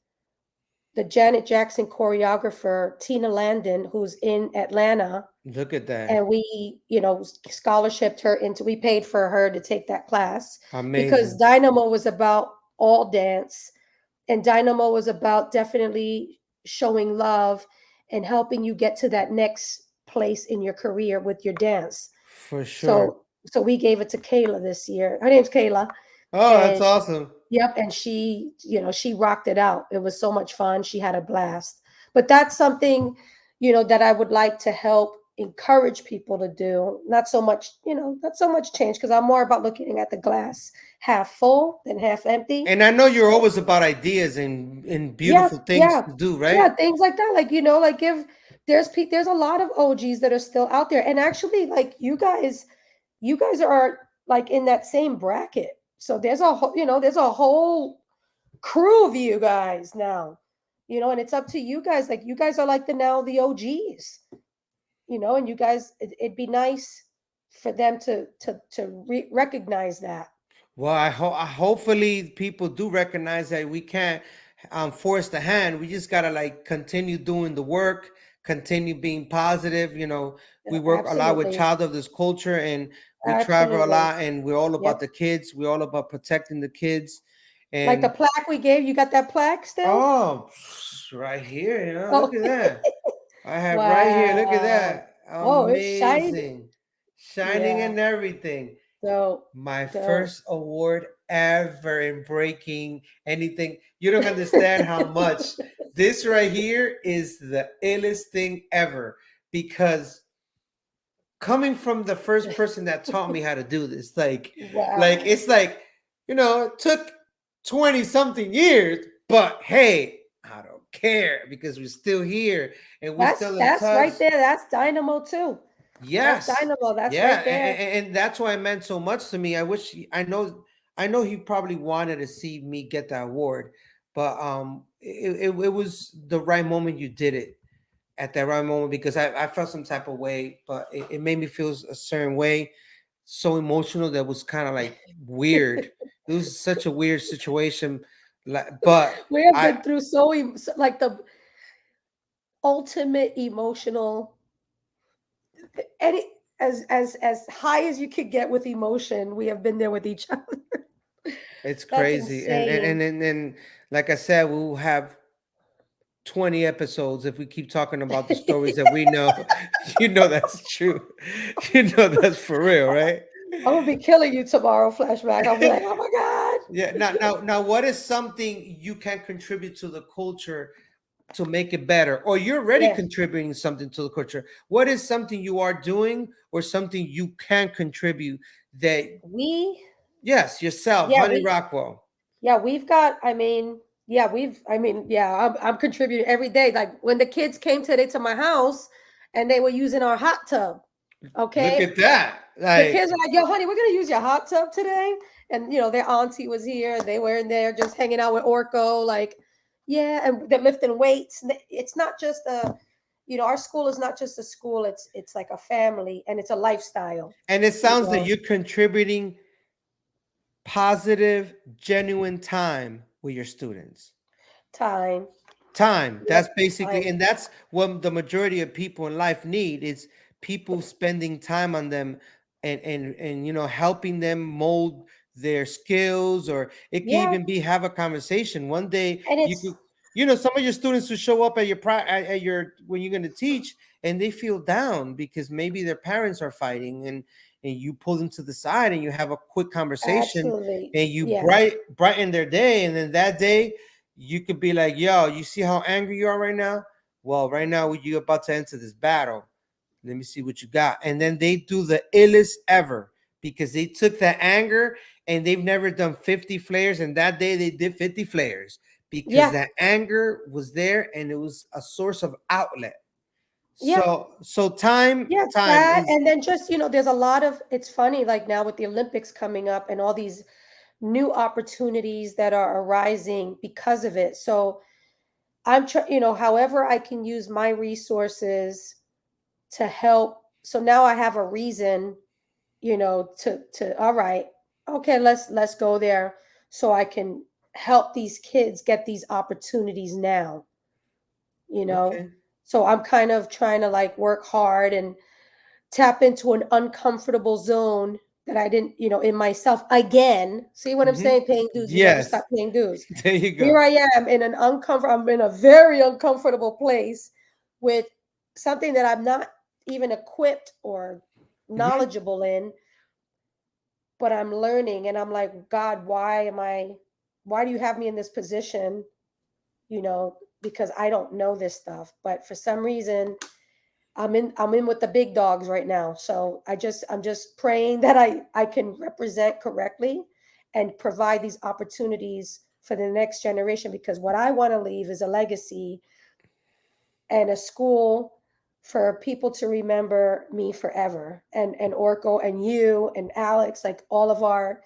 the Janet Jackson choreographer Tina Landon, who's in Atlanta. Look at that. And we, you know, scholarshiped her into, we paid for her to take that class. Amazing. Because Dynamo was about all dance, and Dynamo was about definitely showing love and helping you get to that next place in your career with your dance. For sure. So we gave it to Kayla this year. Her name's Kayla. Oh, that's awesome. Yep. And she, you know, she rocked it out. It was so much fun. She had a blast. But that's something, you know, that I would like to help encourage people to do. Not so much, not so much change, because I'm more about looking at the glass half full than half empty. And I know you're always about ideas and Yeah, beautiful things yeah, to do, right? yeah, things like that. Like, like if there's a lot of OGs that are still out there, and actually, like you guys are like in that same bracket. So there's a whole, there's a whole crew of you guys now, and it's up to you guys. Like you guys are like the OGs, and you guys, it'd be nice for them to recognize that. Well, hopefully people do recognize that we can't force the hand. We just gotta like continue doing the work, continue being positive. We work a lot with Absolutely. child of this culture, and we travel a Absolutely. lot, and we're all about Yep. the kids. We're all about protecting the kids. And Like the plaque we gave, you got that plaque still? oh, right here, look at that. I have right here. Look at Wow. that. Oh, it's shiny. Amazing. Shining Yeah. and everything. So My dope. first award ever in breaking anything. You don't understand how much this right here is the illest thing ever, because coming from the first person that taught me how to do this, Wow. it's like, it took 20 something years, but hey, I don't care because we're still here and we're still in That's touch. right there. That's dynamo too. Yes. That's dynamo. That's Yeah, right there. and that's why it meant so much to me. I know he probably wanted to see me get that award, but it was the right moment you did it at that right moment, because I felt some type of way, but it made me feel a certain way, so emotional that was kind of like weird. It was such a weird situation, but We have been through like the ultimate emotional, any as high as you could get with emotion. We have been there with each other. it's That's crazy. And insane. and like I said, we'll have 20 episodes if we keep talking about the stories that we know. That's true. That's for real, right? I'm gonna be killing you tomorrow, flashback. I'll be like, oh my god. Yeah. Now, what is something you can contribute to the culture to make it better, or you're already Yeah. contributing something to the culture? What is something you are doing, or something you can contribute that? Yes, yourself, Yeah, Honey Rockwell. Yeah, we've got, I'm contributing every day. Like when the kids came today to my house and they were using our hot tub. Okay. Look at that. The kids are like, yo, honey, we're gonna use your hot tub today. And their auntie was here, they were in there just hanging out with Orko, like, yeah, and they're lifting weights. It's not just our school is not just a school, it's like a family, and it's a lifestyle. And it sounds that you're contributing positive, genuine time with your students. Time. That's basically, and that's what the majority of people in life need, is people spending time on them, and helping them mold their skills, or it can even be have a conversation one day. And You could, some of your students will show up at your when you're going to teach, and they feel down because maybe their parents are fighting, and you pull them to the side and you have a quick conversation. Absolutely. And you brighten their day, and then that day you could be like, yo, you see how angry you are right now? Well, right now you're about to enter this battle. Let me see what you got. And then they do the illest ever, because they took that anger and they've never done 50 flares, and that day they did 50 flares because that anger was there and it was a source of outlet. So time. And then just there's a lot of, it's funny, like now with the Olympics coming up and all these new opportunities that are arising because of it. So I'm however I can use my resources to help. So now I have a reason, to all right, okay, let's go there so I can help these kids get these opportunities now. Okay. So I'm kind of trying to like work hard and tap into an uncomfortable zone that I didn't, in myself again. See what I'm saying? Paying dues. You never stop paying dues. There you go. Here I am in I'm in a very uncomfortable place with something that I'm not even equipped or knowledgeable in, but I'm learning, and I'm like, God, why do you have me in this position? Because I don't know this stuff, but for some reason I'm in with the big dogs right now. So I'm just praying that I can represent correctly and provide these opportunities for the next generation, because what I want to leave is a legacy and a school for people to remember me forever, and Orko and you and Alex, like all of our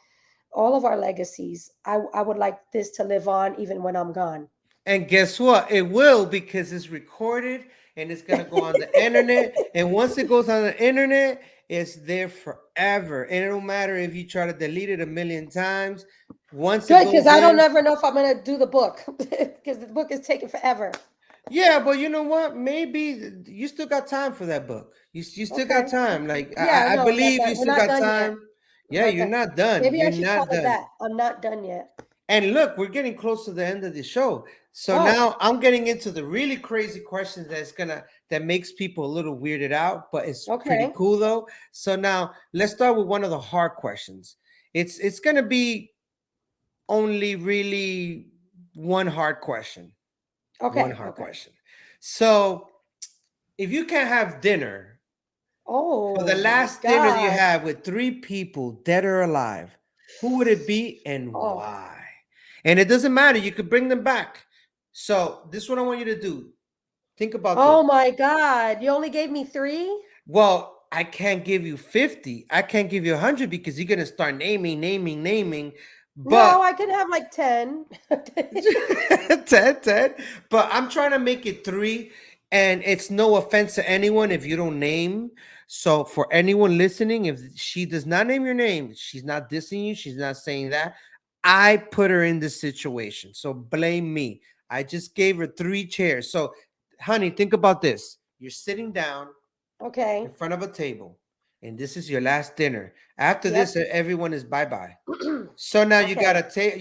legacies. I would like this to live on even when I'm gone. And guess what? It will, because it's recorded and it's gonna go on the internet. And once it goes on the internet, it's there forever. And it don't matter if you try to delete it a million times. Once it Good, because goes I don't in, ever know if I'm gonna do the book because the book is taking forever. yeah, but you know what? Maybe you still got time for that book. You still got Okay. time. Like Yeah, I no, believe you we're still not got done yet. time. Yeah, Not you're done. not done. Maybe You're I should call not it done. that. I'm not done yet. And look, we're getting close to the end of the show. So Oh. now I'm getting into the really crazy questions that makes people a little weirded out, but it's pretty Okay. cool though. So now let's start with one of the hard questions. It's gonna be only really one hard question. Okay. One hard question. So if you can't have dinner Oh, for the my last dinner you God. have with 3 people, dead or alive, who would it be and Oh. why? And it doesn't matter. You could bring them back. So this is what I want you to do. Think about this. Oh my God. You only gave me 3? Well, I can't give you 50. I can't give you 100 because you're going to start naming. No, But I can have like 10. 10. But I'm trying to make it 3. And it's no offense to anyone if you don't name. So for anyone listening, if she does not name your name, she's not dissing you. She's not saying that. I put her in this situation. So blame me. I just gave her 3 chairs. So, honey, think about this. You're sitting down Okay. in front of a table, and this is your last dinner. After Yep. this, everyone is bye-bye. So now you Okay.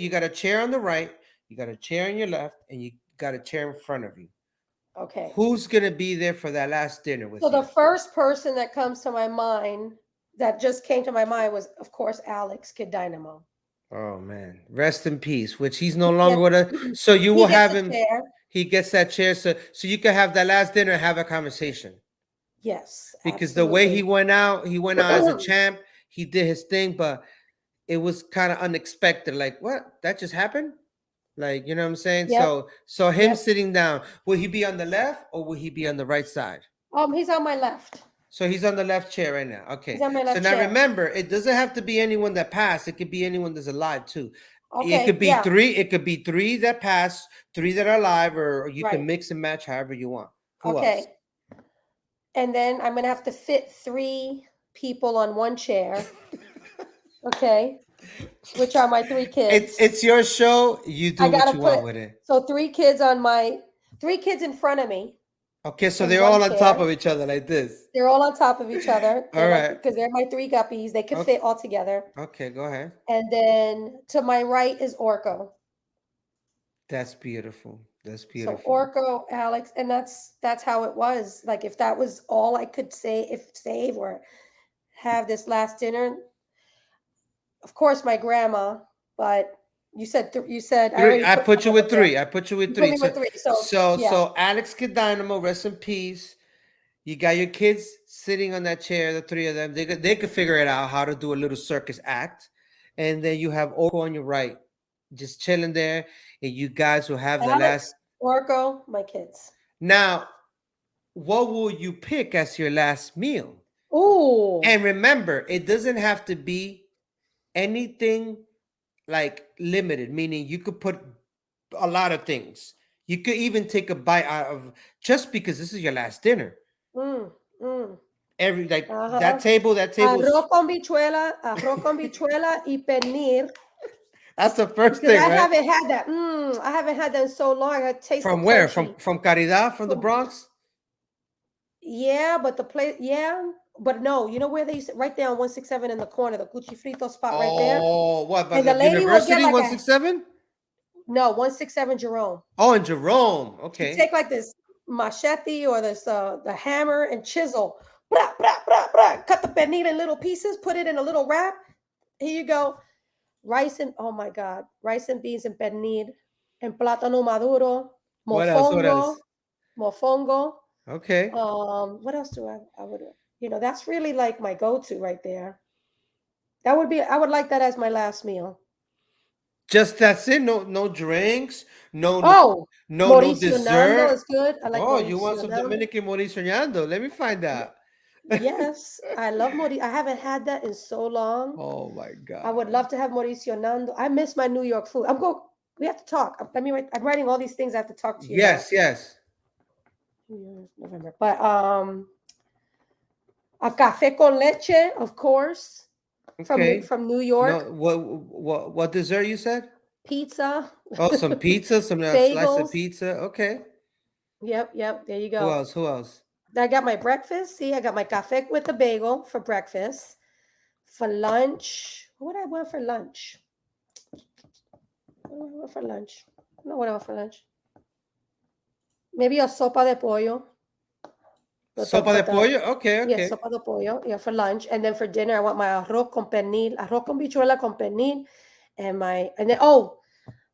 got a chair on the right, you got a chair on your left, and you got a chair in front of you. Okay. Who's gonna be there for that last dinner with So you? the first person that comes to my mind, that just came to my mind, was, of course, Alex Kid Dynamo. Oh man, rest in peace. Which he's no He longer with gets, us. So you he will gets have a him. chair. He gets that chair, so you can have that last dinner and have a conversation. Yes, Because the way he absolutely. went out as a champ. He did his thing, but it was kind of unexpected. Like, what? That just happened? Like, you know what I'm saying? Yep. So him Yep. sitting down, will he be on the left or will he be on the right side? He's on my left. So he's on the left chair right now. Okay. He's on my So left now chair. remember, it doesn't have to be anyone that passed. It could be anyone that's alive too. Okay. It could be yeah. 3. It could be 3 that passed, 3 that are alive, or you Right. can mix and match however you want. Who Okay. else? And then I'm gonna have to fit 3 people on one chair. Okay. Which are my 3 kids. It's your show. You do I what gotta you put want with it. So 3 kids in front of me. Okay, so in they're one all on top chair. of each other like this. They're all on top of each other. All right. Because they're my 3 guppies. They could Okay. fit all together. Okay, go ahead. And then to my right is Orko. That's beautiful. That's So beautiful. Orko, Alex, and that's how it was. Like, if that was all I could save or have this last dinner. Of course, my grandma, but you said I already I put you my with grandma 3. I put you with there. 3. You put me with 3. So Alex Kid Dynamo, rest in peace. You got your kids sitting on that chair, the 3 of them. They could figure it out how to do a little circus act. And then you have Orko on your right, just chilling there. And you guys will have the last. Orko, my kids. Now, what will you pick as your last meal? Ooh. And remember, it doesn't have to be anything like limited, meaning you could put a lot of things. You could even take a bite out of, just because this is your last dinner. Every that table. Arroz con bichuela y pernil. That's the first Because thing, I right? haven't had that. I haven't had that in so long. I taste From the where? crunchy. From Caridad, from the Bronx? Yeah, but the place, but no, you know where they used to, right there on 167 in the corner, the Cuchi Frito spot right there. Oh, what? By And the the lady will University, get like 167? No, 167 Jerome. Oh, in Jerome. You Okay. take like this machete or this the hammer and chisel. Blah, blah, blah, blah. Cut the pernil in little pieces, put it in a little wrap. Here you go. Rice and, oh my God, rice and beans and pernil and plátano maduro, What else? What else? mofongo, Okay. What else do I would, that's really like my go-to right there. That would be, I would like that as my last meal. Just that's it. No drinks. No Oh, no Mauricio Nando dessert. is good. I like Oh, you want Mauricio some Nando. Dominican Mauricio? Let me find Y- that. Yes, I love Mauricio. I haven't had that in so long. Oh my I would God. love to have Mauricio Nando. I miss my New York food. We have to talk. Let me write. I'm writing all these things I have to talk to you about. Yes, yes. November. But a café con leche, of course, Okay. from New No, York. what dessert you said? Pizza, Oh, some pizza, some slice of bagels. pizza. Okay. Yep. There you Who go. else? Who else? I got my breakfast. See, I got my café with a bagel for breakfast. For lunch, what would I want for lunch? What do I want for lunch? I don't know what I want for lunch. Maybe a sopa de pollo. Sopa de pollo. Okay, Yeah, okay. sopa de pollo. Yeah, for lunch. And then for dinner, I want my arroz con pernil, arroz con bichuela con pernil. And then,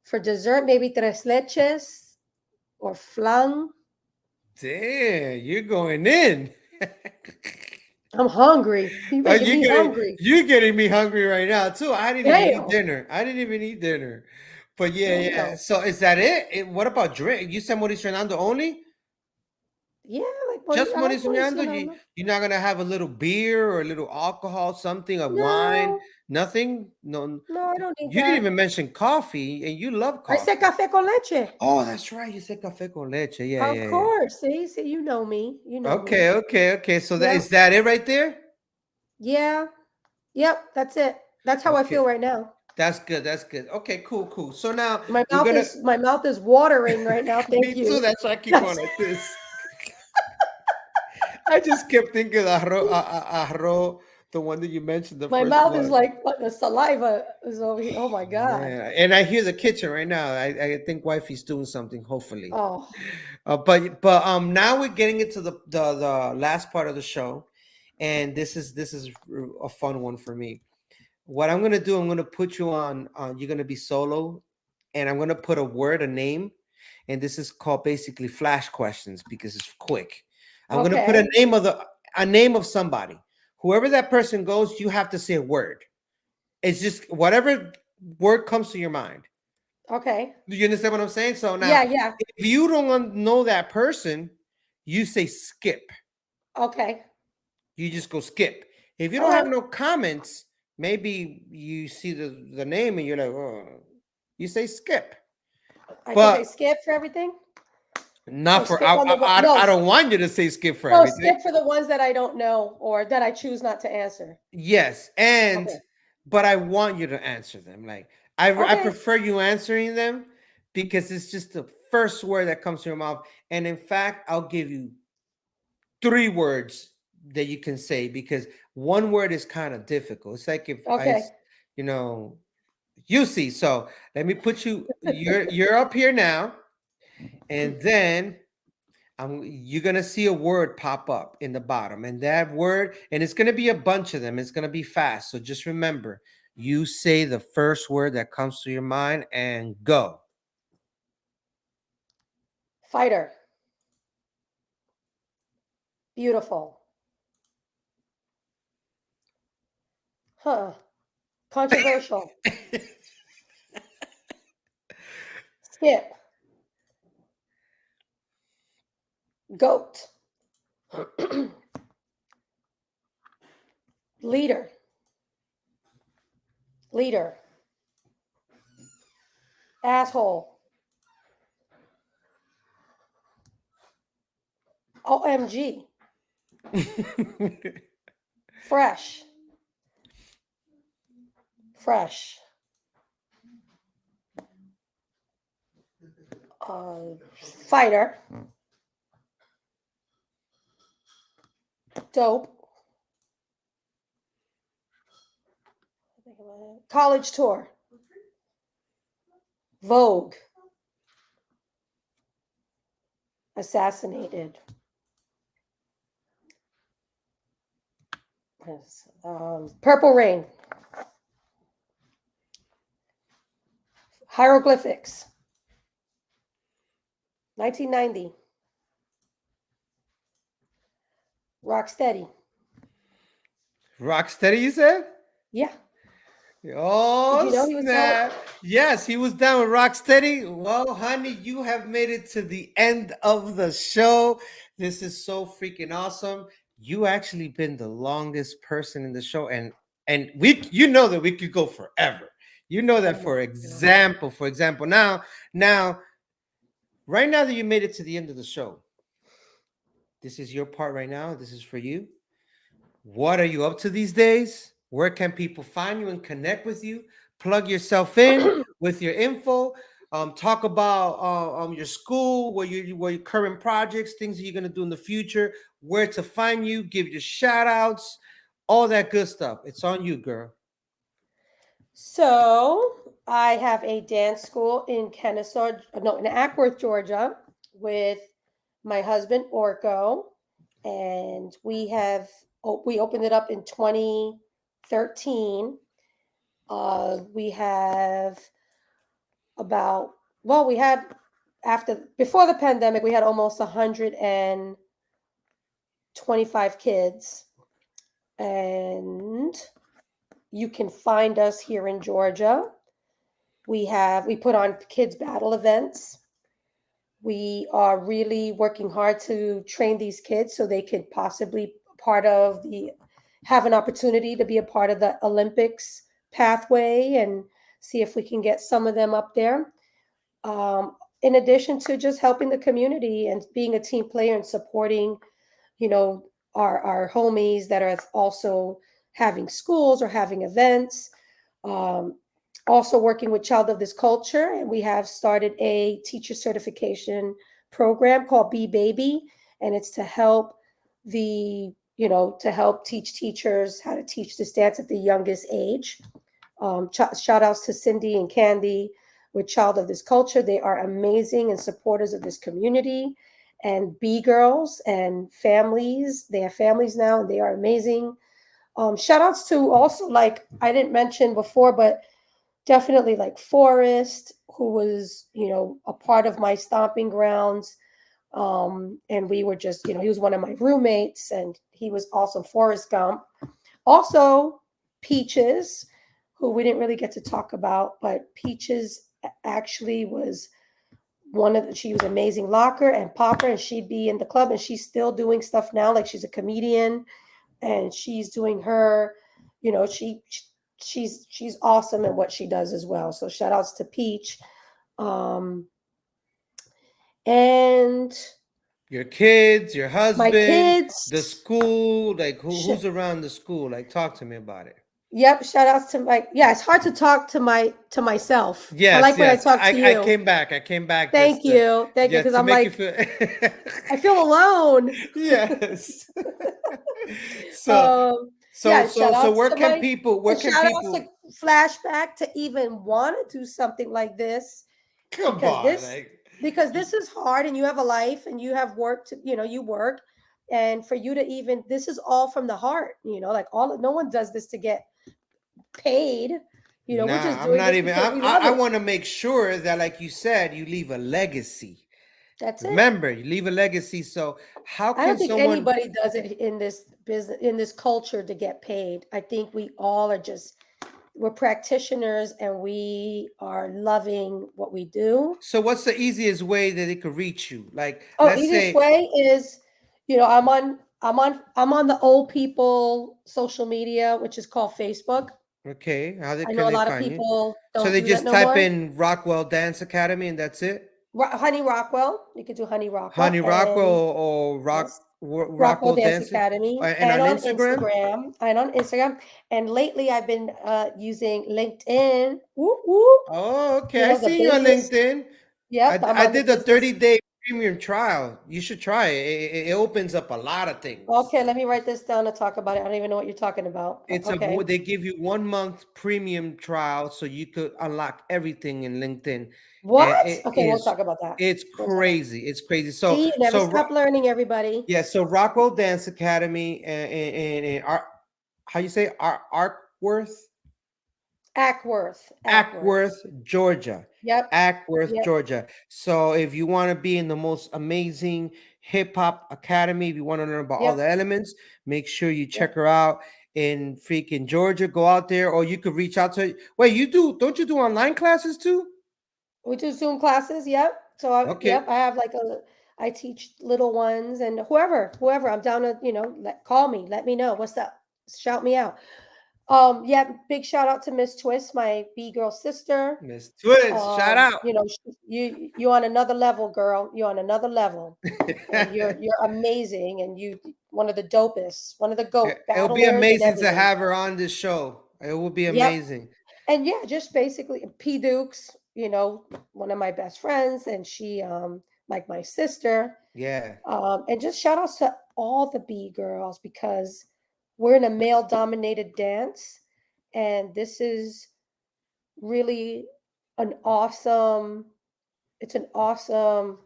for dessert, maybe tres leches or flan. Damn, you're going in. I'm hungry. You Oh, making me hungry. you're getting me hungry right now too. I didn't even eat Damn. dinner. I didn't even eat dinner. But yeah. Damn. So is that it? What about drink? You said Mauricio Fernando only? Yeah, Just I like Mauricio Mauricio Fernando? Nando. You're not gonna have a little beer or a little alcohol, something, a wine, No, nothing? No. no, I don't need You didn't that. even mention coffee, and you love I said coffee. café con leche. Oh, that's right. You said café con leche. Of Yeah. course. See, you know me. You know me. Okay. So that Yep. is that it right there? Yeah. Yep. That's it. That's how I Okay. feel right now. That's good. That's good. Okay, cool. So now My we're mouth gonna. is my mouth is watering right now. Thank Me too. you. That's why I keep going That's like this. I just kept thinking arroz, the one that you mentioned, the my first mouth is one. like what, the saliva is over here. Oh my god. Yeah, and I hear the kitchen right now. I think wifey's doing something. Hopefully, Oh, but now we're getting into the last part of the show, and this is a fun one for me. What I'm gonna do, I'm gonna put you on. You're gonna be solo, and I'm gonna put a word, a name, and this is called basically flash questions because it's quick. I'm gonna put okay. a name of somebody. Whoever that person goes, you have to say a word. It's just whatever word comes to your mind. Okay. Do you understand what I'm saying? So now, Yeah. if you don't know that person, you say skip. Okay. You just go skip. If you All don't have right. no comments, maybe you see the name and you're like, oh, you say skip. I can say But skip for everything? Or not for skip on the one. No, I don't want you to say skip for no, everything. skip for the ones that I don't know or that I choose not to answer. Yes, and Okay. but I want you to answer them. Like I Okay. prefer you answering them because it's just the first word that comes to your mouth. And in fact, I'll give you 3 words that you can say because one word is kind of difficult. It's like if Okay. you know, you see. So let me put you. You're up here now, and then you're gonna see a word pop up in the bottom, and that word, and it's gonna be a bunch of them. It's gonna be fast. So just remember, you say the first word that comes to your mind, and go. Fighter. Beautiful. Huh. Controversial. Skip. Goat. Leader. Leader. Asshole. OMG. Fresh. Fresh. Fighter. Dope. College tour. Vogue. Assassinated. Purple Rain. Hieroglyphics. 1990. Rocksteady. Rocksteady, you said? Yeah. Did Oh, you know he was down with? snap. Yes, he was down with Rocksteady. Well, honey, you have made it to the end of the show. This is so freaking awesome. You actually been the longest person in the show, and we, you know that we could go forever. You know Oh that, my for God. example, now, right now that you made it to the end of the show, this is your part right now. This is for you. What are you up to these days? Where can people find you and connect with you? Plug yourself in with your info. Talk about your school, where your current projects, things that you're gonna do in the future, where to find you, give your shout outs, all that good stuff. It's on you, girl. So I have a dance school in Kennesaw, no, in Ackworth, Georgia, with my husband Orko, and we opened it up in 2013. We have about well, we had after before the pandemic, we had almost 125 kids, and you can find us here in Georgia. We put on kids battle events. We are really working hard to train these kids so they could possibly have an opportunity to be a part of the Olympics pathway and see if we can get some of them up there. In addition to just helping the community and being a team player and supporting, our homies that are also having schools or having events. Um, Also working with Child of This Culture, and we have started a teacher certification program called Be Baby, and it's to help to help teach teachers how to teach this dance at the youngest age. Shout outs to Cindy and Candy with Child of This Culture. They are amazing and supporters of this community. And Bgirls and families, they have families now, and they are amazing. Shout outs to also, like I didn't mention before, but definitely like Forrest, who was, a part of my stomping grounds. And we were just, he was one of my roommates, and he was awesome. Forrest Gump. Also, Peaches, who we didn't really get to talk about, but Peaches actually was she was amazing locker and popper, and she'd be in the club, and she's still doing stuff now. Like, she's a comedian, and she's doing her, she's awesome at what she does as well. So shout outs to Peach. And Your kids, your my husband, the kids. school, like who's Sh- around the school? Like, talk to me about it. Yep, shout outs to it's hard to talk to myself. I Yes, like when I yes. talk to I you. came back. I came back Thank just to, you. Thank you. yeah, Because to I'm make you like, feel. I feel alone. Yes. So Yeah, shout so outs where to can people and shout outs to Flashback to even want to do something like this. come because on, this like, because this is hard, and you have a life, and you have work to, you work, and for you to even, this is all from the heart, like no one does this to get paid. We're just nah, I'm doing not this even. because we love I it. want to make sure that, like you said, you leave a legacy. That's it. Remember, you leave a legacy. So how I don't can think someone? anybody does it in this business, in this culture, to get paid. I think we all are just, we're practitioners, and we are loving what we do. So what's the easiest way that it could reach you? Like, Oh, let's easiest say, way is, I'm on the old people social media, which is called Facebook. okay, I can know a they lot of find you? people So don't they do that just no type more. in Rockwell Dance Academy and that's it. Honey Rockwell, you could do Honey Rockwell, Honey Rockwell and or yes, Rockwell Rockwell Dance Dancing, Academy, and and on on Instagram. Instagram, and lately I've been using LinkedIn. Whoop, whoop. Oh, okay. I The see you on business. LinkedIn. Yep, I'm I on the did the business. 30-day premium trial. You should try it. It opens up a lot of things. Okay, let me write this down to talk about it. I don't even know what you're talking about. It's Okay. they give you 1 month premium trial so you could unlock everything in LinkedIn. And What? it Okay, we'll is talk about that. it's We'll talk about crazy. It's crazy. See, you never stop learning, everybody. Yeah, so Rockwell Dance Academy and how you say Arkworth? Ackworth. Ackworth, Georgia. Yep. Ackworth, Yep. Georgia. So if you want to be in the most amazing Hip Hop Academy. If you want to learn about all Yep. the elements, make sure you check Yep. her out in freaking Georgia. Go out there, or you could reach out to her. Wait, you do? Don't you do online classes too? We do Zoom classes. Yep. So Okay. I have like I teach little ones and whoever, I'm down to, call me, let me know what's up, shout me out. Yeah, big shout out to Miss Twist, my Bgirl sister. Miss Twist, shout out. You on another level, girl. You're on another level, and you're amazing, and you one of the dopest, one of the GOAT It'll be battlers and amazing to everything. have her on this show. It will be Yep. amazing. And yeah, just basically P Dukes, one of my best friends, and she like my sister. Yeah. And just shout outs to all the Bgirls, because we're in a male dominated dance, and this is really it's an awesome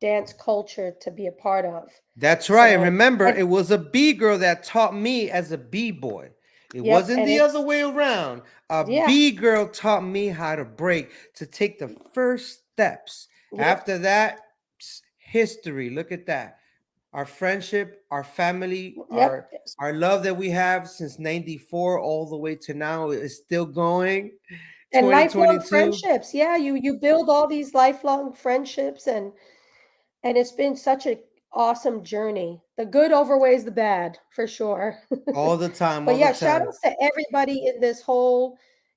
dance culture to be a part of. That's right. So, Remember, and- it was a B-girl that taught me as a B-boy. It Yep, wasn't and the it's- other way around. A Yeah. B-girl taught me how to break, to take the first steps. Yep. After that, history. Look at that. Our friendship, our family, Yep. our love that we have since 94 all the way to now is still going. And lifelong 2022. friendships. Yeah, you build all these lifelong friendships, and it's been such an awesome journey. The good overweighs the bad, for sure. All the time. But all yeah, the shout time. outs to everybody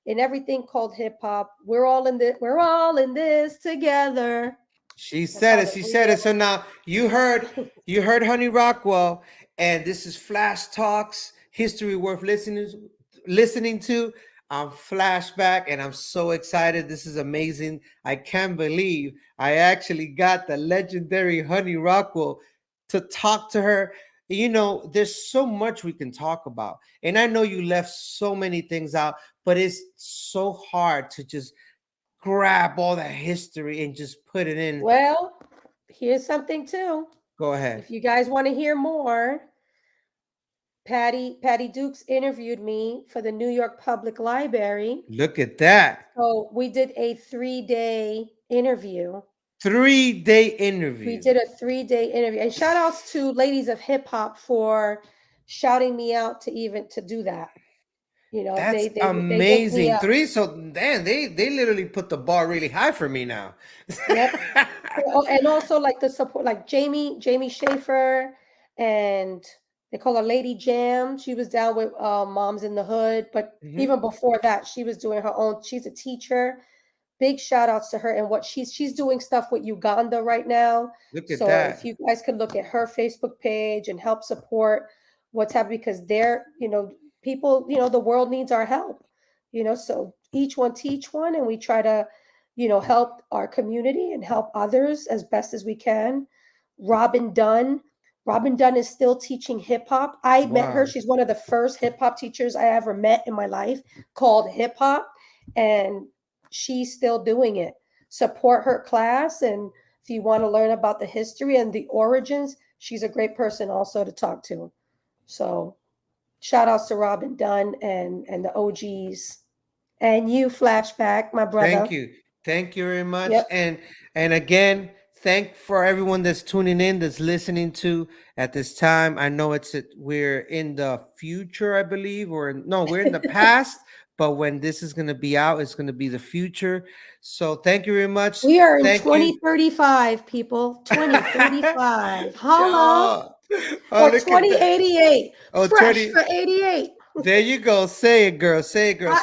in everything called hip hop. We're all in this together. She That's said how it. it She is. said it. So now you heard Honey Rockwell, and this is Flash Talks, history worth listening to. I'm Flashback, and I'm so excited. This is amazing. I can't believe I actually got the legendary Honey Rockwell to talk to her. There's so much we can talk about, and I know you left so many things out, but it's so hard to just grab all that history and just put it in. Well, here's something too. Go ahead. If you guys want to hear more, Patty Dukes interviewed me for the New York Public Library. Look at that. So we did a 3-day interview. 3-day interview. We did a 3-day interview. And shout outs to Ladies of Hip Hop for shouting me out to do that. That's they amazing. up. 3. So damn, they literally put the bar really high for me now. Yep. And also like the support, like Jamie Schaefer, and they call her Lady Jam. She was down with Moms in the Hood, but even before that, she was doing her own. She's a teacher. Big shout outs to her, and what she's doing stuff with Uganda right now. Look at so that. If you guys could look at her Facebook page and help support what's happening, because they're, people, the world needs our help, so each one teach one, and we try to, help our community and help others as best as we can. Robin Dunn is still teaching hip hop. I met her. She's one of the first hip hop teachers I ever met in my life, called hip hop, and she's still doing it. Support her class, and if you want to learn about the history and the origins, she's a great person also to talk to. So shout outs to Robin Dunn and the OGs, and you, Flashback, my brother. Thank you very much. Yep. And again, thank for everyone that's tuning in, that's listening to at this time. I know we're in the future, I believe, we're in the past, but when this is going to be out, it's going to be the future. So thank you very much. We are in 2035, people. 2035. Holla. Or 2088. Fresh for 88. There you go. Say it, girl. Say it, girl.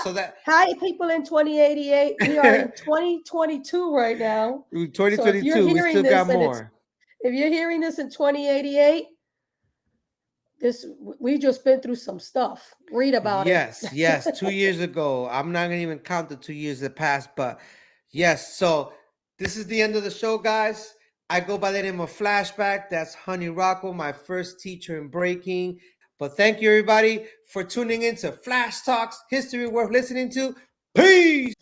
Hi, people in 2088. We are in 2022 right now. 2022. So we still got more. If you're hearing this in 2088, we just been through some stuff. Read about it. Yes. 2 years ago. I'm not gonna even count the 2 years that passed, but yes. So this is the end of the show, guys. I go by the name of Flashback. That's Honey Rockwell, my first teacher in breaking. But thank you, everybody, for tuning in to Flash Talks, history worth listening to. Peace.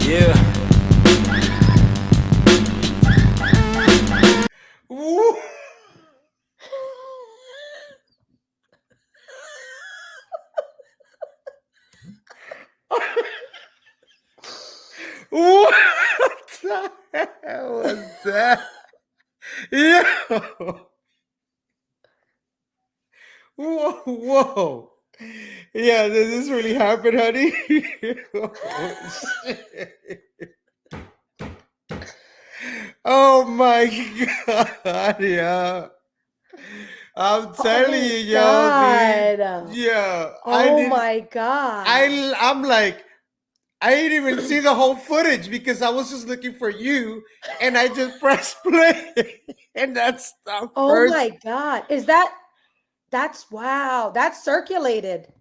Yeah. Woo. the hell was that? Yo. Whoa. Yeah, did this really happen, honey? Oh, shit. Oh my God, yeah. I'm telling you, yo, God. yeah. Oh my God. I'm like, I didn't even see the whole footage because I was just looking for you, and I just pressed play, and that's the Oh first. my God. That's wow. That's circulated.